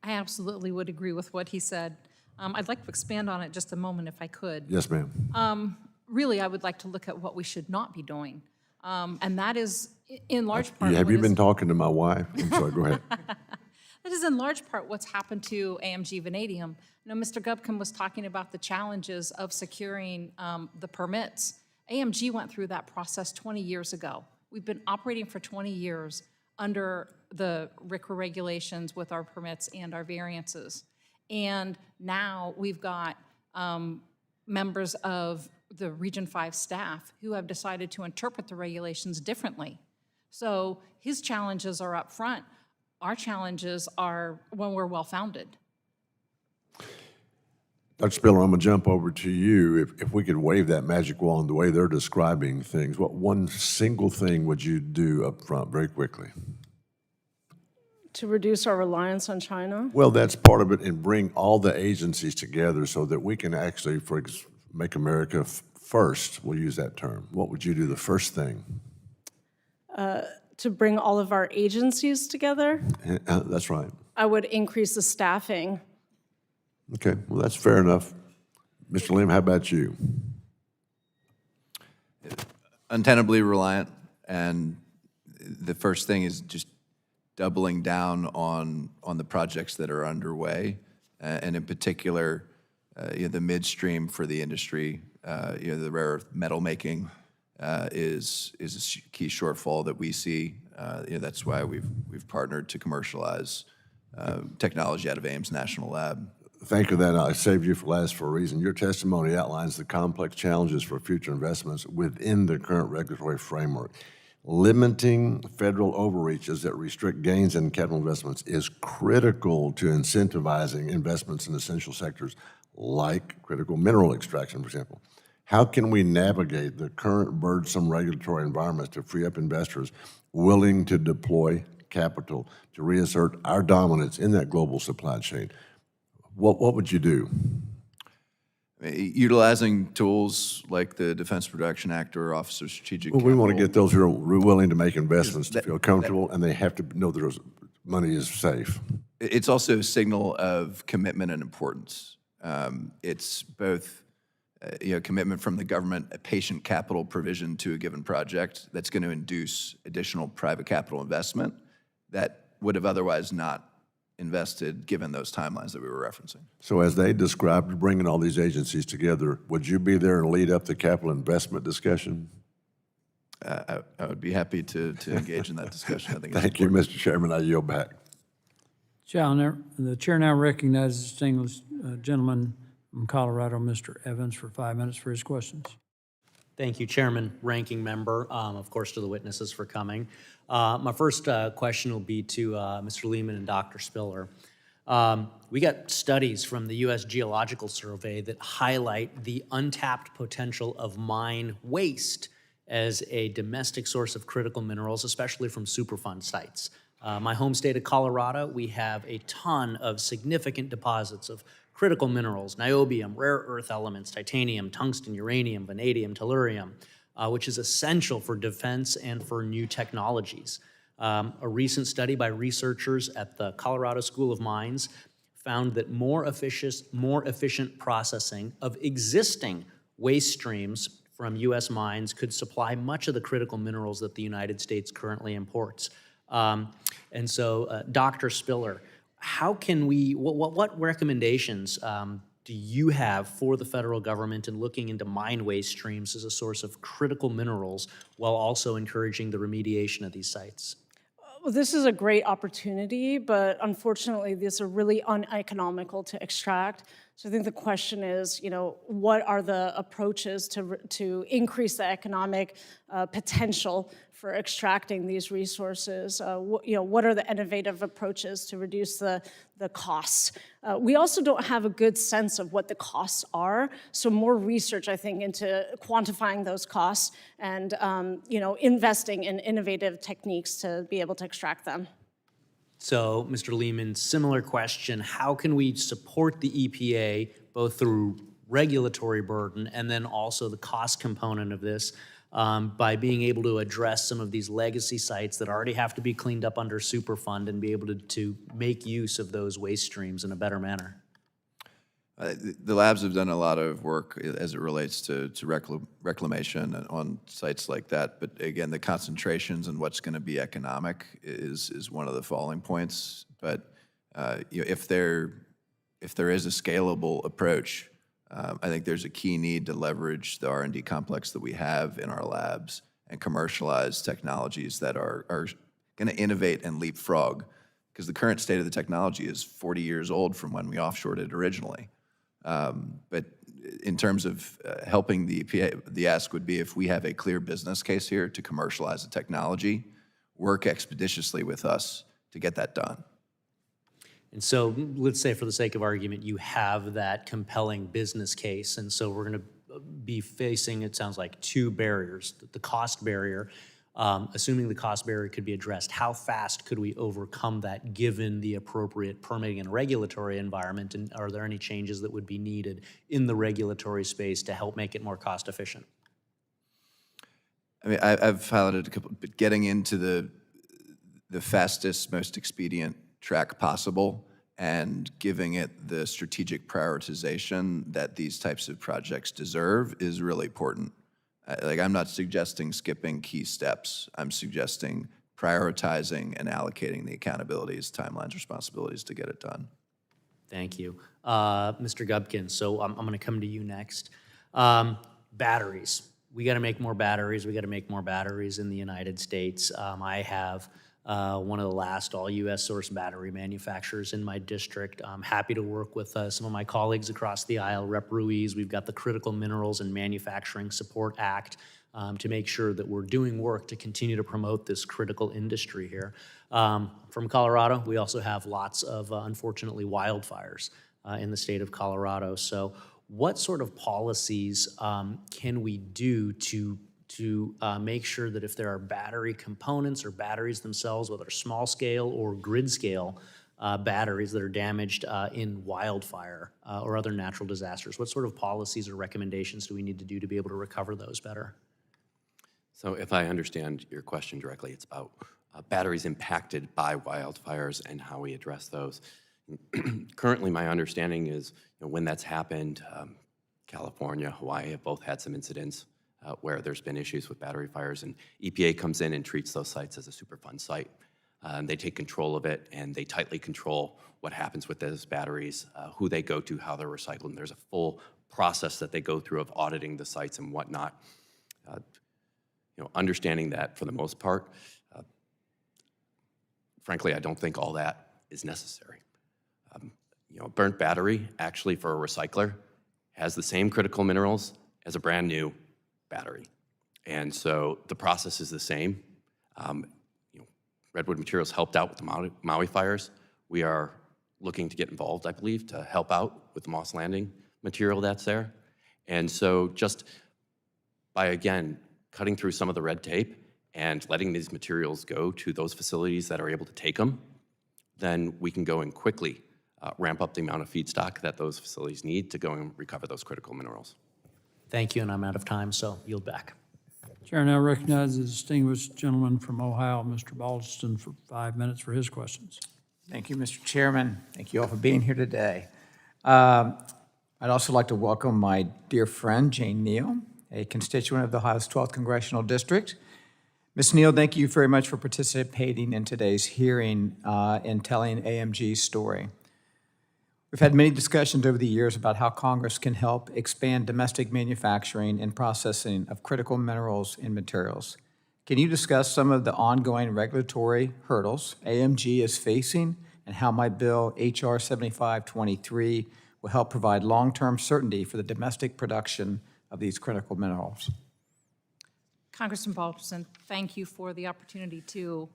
I absolutely would agree with what he said. I'd like to expand on it just a moment if I could. Yes, ma'am. Really, I would like to look at what we should not be doing. And that is in large part. Have what you is- been talking to my wife? I'm sorry, go ahead. That is in large part what's happened to AMG Vanadium. You know, Mr. Gubkin was talking about the challenges of securing the permits. AMG went through that process 20 years ago. We've been operating for 20 years under the RCRA regulations with our permits and our variances. And now we've got members of the Region 5 staff who have decided to interpret the regulations differently. So his challenges are up front. Our challenges are when we're well-founded. Dr. Spiller, I'm going to jump over to you. If we could wave that magic wand the way they're describing things, what one single thing would you do up front very quickly? To reduce our reliance on China. Well, that's part of it, and bring all the agencies together so that we can actually, make America first. We'll use that term. What would you do the first thing? To bring all of our agencies together, That's right. I would increase the staffing. Okay, well, that's fair enough. Mr. Lim, how about you? Untenably reliant, and the first thing is just doubling down on the projects that are underway, and in particular, the midstream for the industry, the rare earth metal making is a key shortfall that we see. That's why we've partnered to commercialize technology out of Ames National Lab. Thank you. That I saved you for last for a reason. Your testimony outlines the complex challenges for future investments within the current regulatory framework. Limiting federal overreaches that restrict gains in capital investments is critical to incentivizing investments in essential sectors like critical mineral extraction, for example. How can we navigate the current burdensome regulatory environment to free up investors willing to deploy capital to reassert our dominance in that global supply chain? What would you do? Utilizing tools like the Defense Production Act or Office of Strategic Well, we want to Capital. get those who are willing to make investments to feel comfortable, and they have to know that money is safe. It's also a signal of commitment and importance. It's both commitment from the government, a patient capital provision to a given project that's going to induce additional private capital investment that would have otherwise not invested given those timelines that we were referencing. So as they described bringing all these agencies together, would you be there and lead up the capital investment discussion? I would be happy to engage in that discussion. I think it's Thank you, important. Mr. Chairman. I yield back. The chair now recognizes the distinguished gentleman from Colorado, Mr. Evans, for 5 minutes for his questions. Thank you, Chairman, Ranking Member, of course, to the witnesses for coming. My first question will be to Mr. Layman and Dr. Spiller. We got studies from the U.S. Geological Survey that highlight the untapped potential of mine waste as a domestic source of critical minerals, especially from Superfund sites. My home state of Colorado, we have a ton of significant deposits of critical minerals, niobium, rare earth elements, titanium, tungsten, uranium, vanadium, tellurium, which is essential for defense and for new technologies. A recent study by researchers at the Colorado School of Mines found that more efficient processing of existing waste streams from U.S. mines could supply much of the critical minerals that the United States currently imports. And so, Dr. Spiller, how can we, what recommendations do you have for the federal government in looking into mine waste streams as a source of critical minerals while also encouraging the remediation of these sites? Well, this is a great opportunity, but unfortunately, these are really uneconomical to extract. So I think the question is, what are the approaches to increase the economic potential for extracting these resources? What are the innovative approaches to reduce the costs? We also don't have a good sense of what the costs are, so more research, I think, into quantifying those costs and investing in innovative techniques to be able to extract them. So, Mr. Layman, similar question. How can we support the EPA both through regulatory burden and then also the cost component of this by being able to address some of these legacy sites that already have to be cleaned up under Superfund and be able to make use of those waste streams in a better manner? The labs have done a lot of work as it relates to reclamation on sites like that. But again, the concentrations and what's going to be economic is one of the falling points. But if there is a scalable approach, I think there's a key need to leverage the R&D complex that we have in our labs and commercialize technologies that are going to innovate and leapfrog. Because the current state of the technology is 40 years old from when we offshored it originally. But in terms of helping the EPA, the ask would be if we have a clear business case here to commercialize the technology, work expeditiously with us to get that done. And so let's say for the sake of argument, you have that compelling business case. And so we're going to be facing, it sounds like, two barriers. The cost barrier, assuming the cost barrier could be addressed, how fast could we overcome that given the appropriate permitting and regulatory environment? And are there any changes that would be needed in the regulatory space to help make it more cost efficient? I mean, I've highlighted a couple, but getting into the fastest, most expedient track possible and giving it the strategic prioritization that these types of projects deserve is really important. Like, I'm not suggesting skipping key steps. I'm suggesting prioritizing and allocating the accountabilities, timelines, responsibilities to get it done. Thank you. Mr. Gubkin, so I'm going to come to you next. Batteries. We got to make more batteries. We got to make more batteries in the United States. I have one of the last all U.S. source battery manufacturers in my district. I'm happy to work with some of my colleagues across the aisle, Rep. Ruiz. We've got the Critical Minerals and Manufacturing Support Act to make sure that we're doing work to continue to promote this critical industry here. From Colorado, we also have lots of, unfortunately, wildfires in the state of Colorado. So what sort of policies can we do to make sure that if there are battery components or batteries themselves, whether small scale or grid scale batteries that are damaged in wildfire or other natural disasters, what sort of policies or recommendations do we need to do to be able to recover those better? So if I understand your question directly, it's about batteries impacted by wildfires and how we address those. Currently, my understanding is when that's happened, California, Hawaii have both had some incidents where there's been issues with battery fires, and EPA comes in and treats those sites as a Superfund site. They take control of it, and they tightly control what happens with those batteries, who they go to, how they're recycled, and there's a full process that they go through of auditing the sites and whatnot. Understanding that for the most part, frankly, I don't think all that is necessary. A burnt battery, actually, for a recycler, has the same critical minerals as a brand new battery. And so the process is the same. Redwood Materials helped out with the Maui fires. We are looking to get involved, I believe, to help out with the Moss Landing material that's there. And so just by, again, cutting through some of the red tape and letting these materials go to those facilities that are able to take them, then we can go and quickly ramp up the amount of feedstock that those facilities need to go and recover those critical minerals. Thank you, and I'm out of time, so yield back. Chair now recognizes the distinguished gentleman from Ohio, Mr. Baldwin, for 5 minutes for his questions. Thank you, Mr. Chairman. Thank you all for being here today. I'd also like to welcome my dear friend, Jane Neal, a constituent of the Ohio's 12th Congressional District. Ms. Neal, thank you very much for participating in today's hearing and telling AMG's story. We've had many discussions over the years about how Congress can help expand domestic manufacturing and processing of critical minerals and materials. Can you discuss some of the ongoing regulatory hurdles AMG is facing and how my bill, H.R. 7523, will help provide long-term certainty for the domestic production of these critical minerals? Congressman Baldwin, thank you for the opportunity to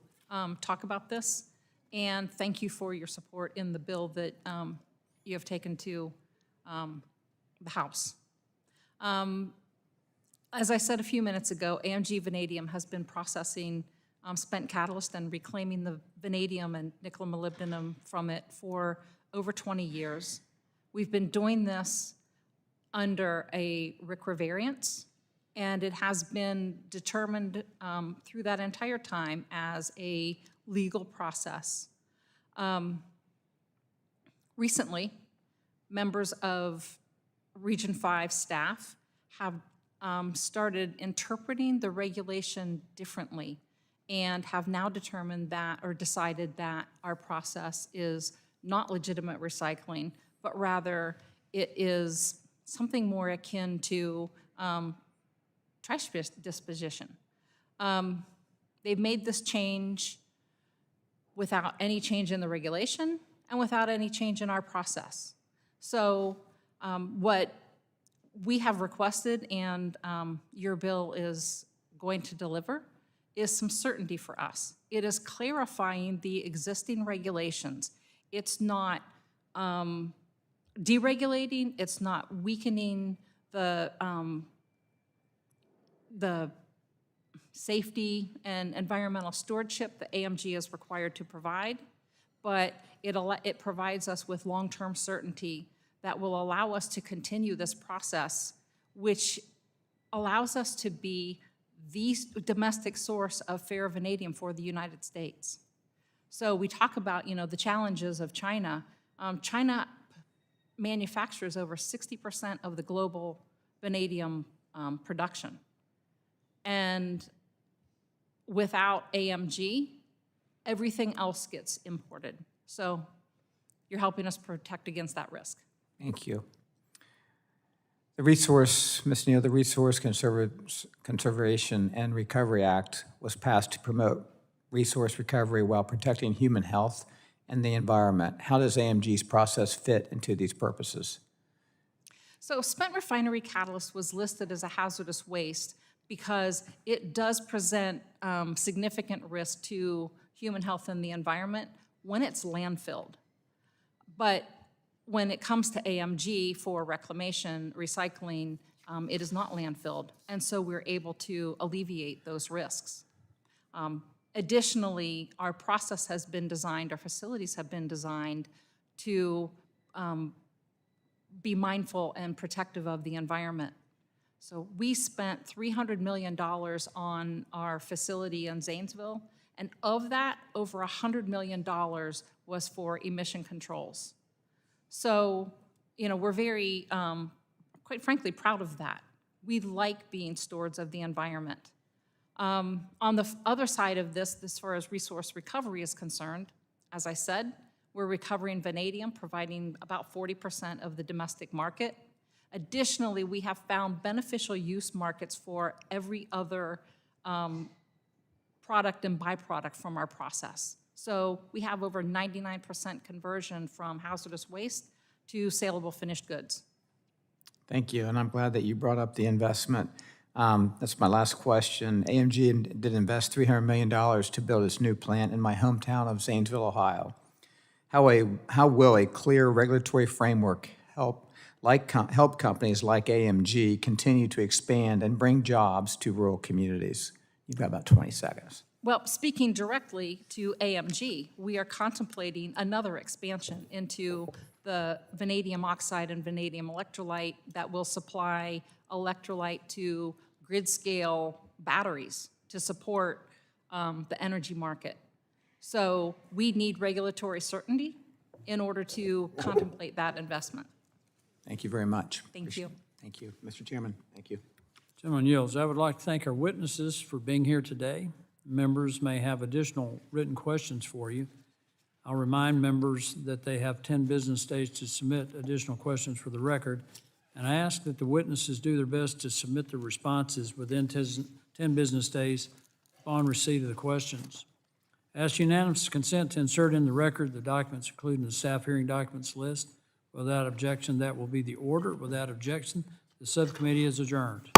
talk about this, and thank you for your support in the bill that you have taken to the House. As I said a few minutes ago, AMG Vanadium has been processing spent catalyst and reclaiming the vanadium and nickel and molybdenum from it for over 20 years. We've been doing this under a RCRA variance, and it has been determined through that entire time as a legal process. Recently, members of Region 5 staff have started interpreting the regulation differently and have now determined that, or decided that our process is not legitimate recycling, but rather it is something more akin to trash disposition. They've made this change without any change in the regulation and without any change in our process. So what we have requested and your bill is going to deliver is some certainty for us. It is clarifying the existing regulations. It's not deregulating, it's not weakening the safety and environmental stewardship that AMG is required to provide, but it provides us with long-term certainty that will allow us to continue this process, which allows us to be the domestic source of ferrovanadium for the United States. So we talk about, the challenges of China. China manufactures over 60% of the global vanadium production. And without AMG, everything else gets imported. So you're helping us protect against that risk. Thank you. The Resource, Ms. Neal, the Resource Conservation and Recovery Act was passed to promote resource recovery while protecting human health and the environment. How does AMG's process fit into these purposes? So spent refinery catalyst was listed as a hazardous waste because it does present significant risk to human health and the environment when it's landfilled. But when it comes to AMG for reclamation, recycling, it is not landfilled, and so we're able to alleviate those risks. Additionally, our process has been designed, our facilities have been designed to be mindful and protective of the environment. So we spent $300 million on our facility in Zanesville, and of that, over $100 million was for emission controls. So, we're very, quite frankly, proud of that. We like being stewards of the environment. On the other side of this, as far as resource recovery is concerned, as I said, we're recovering vanadium, providing about 40% of the domestic market. Additionally, we have found beneficial use markets for every other product and byproduct from our process. So we have over 99% conversion from hazardous waste to saleable finished goods. Thank you, and I'm glad that you brought up the investment. That's my last question. AMG did invest $300 million to build its new plant in my hometown of Zanesville, Ohio. How will a clear regulatory framework help companies like AMG continue to expand and bring jobs to rural communities? You've got about 20 seconds. Well, speaking directly to AMG, we are contemplating another expansion into the vanadium oxide and vanadium electrolyte that will supply electrolyte to grid-scale batteries to support the energy market. So we need regulatory certainty in order to contemplate that investment. Thank you very much. Thank you. Thank you. Mr. Chairman, thank you. Gentleman yields. I would like to thank our witnesses for being here today. Members may have additional written questions for you. I'll remind members that they have 10 business days to submit additional questions for the record, and I ask that the witnesses do their best to submit their responses within 10 business days upon receipt of the questions. Ask unanimous consent to insert in the record the documents included in the staff hearing documents list. Without objection, that will be the order. Without objection, the subcommittee is adjourned.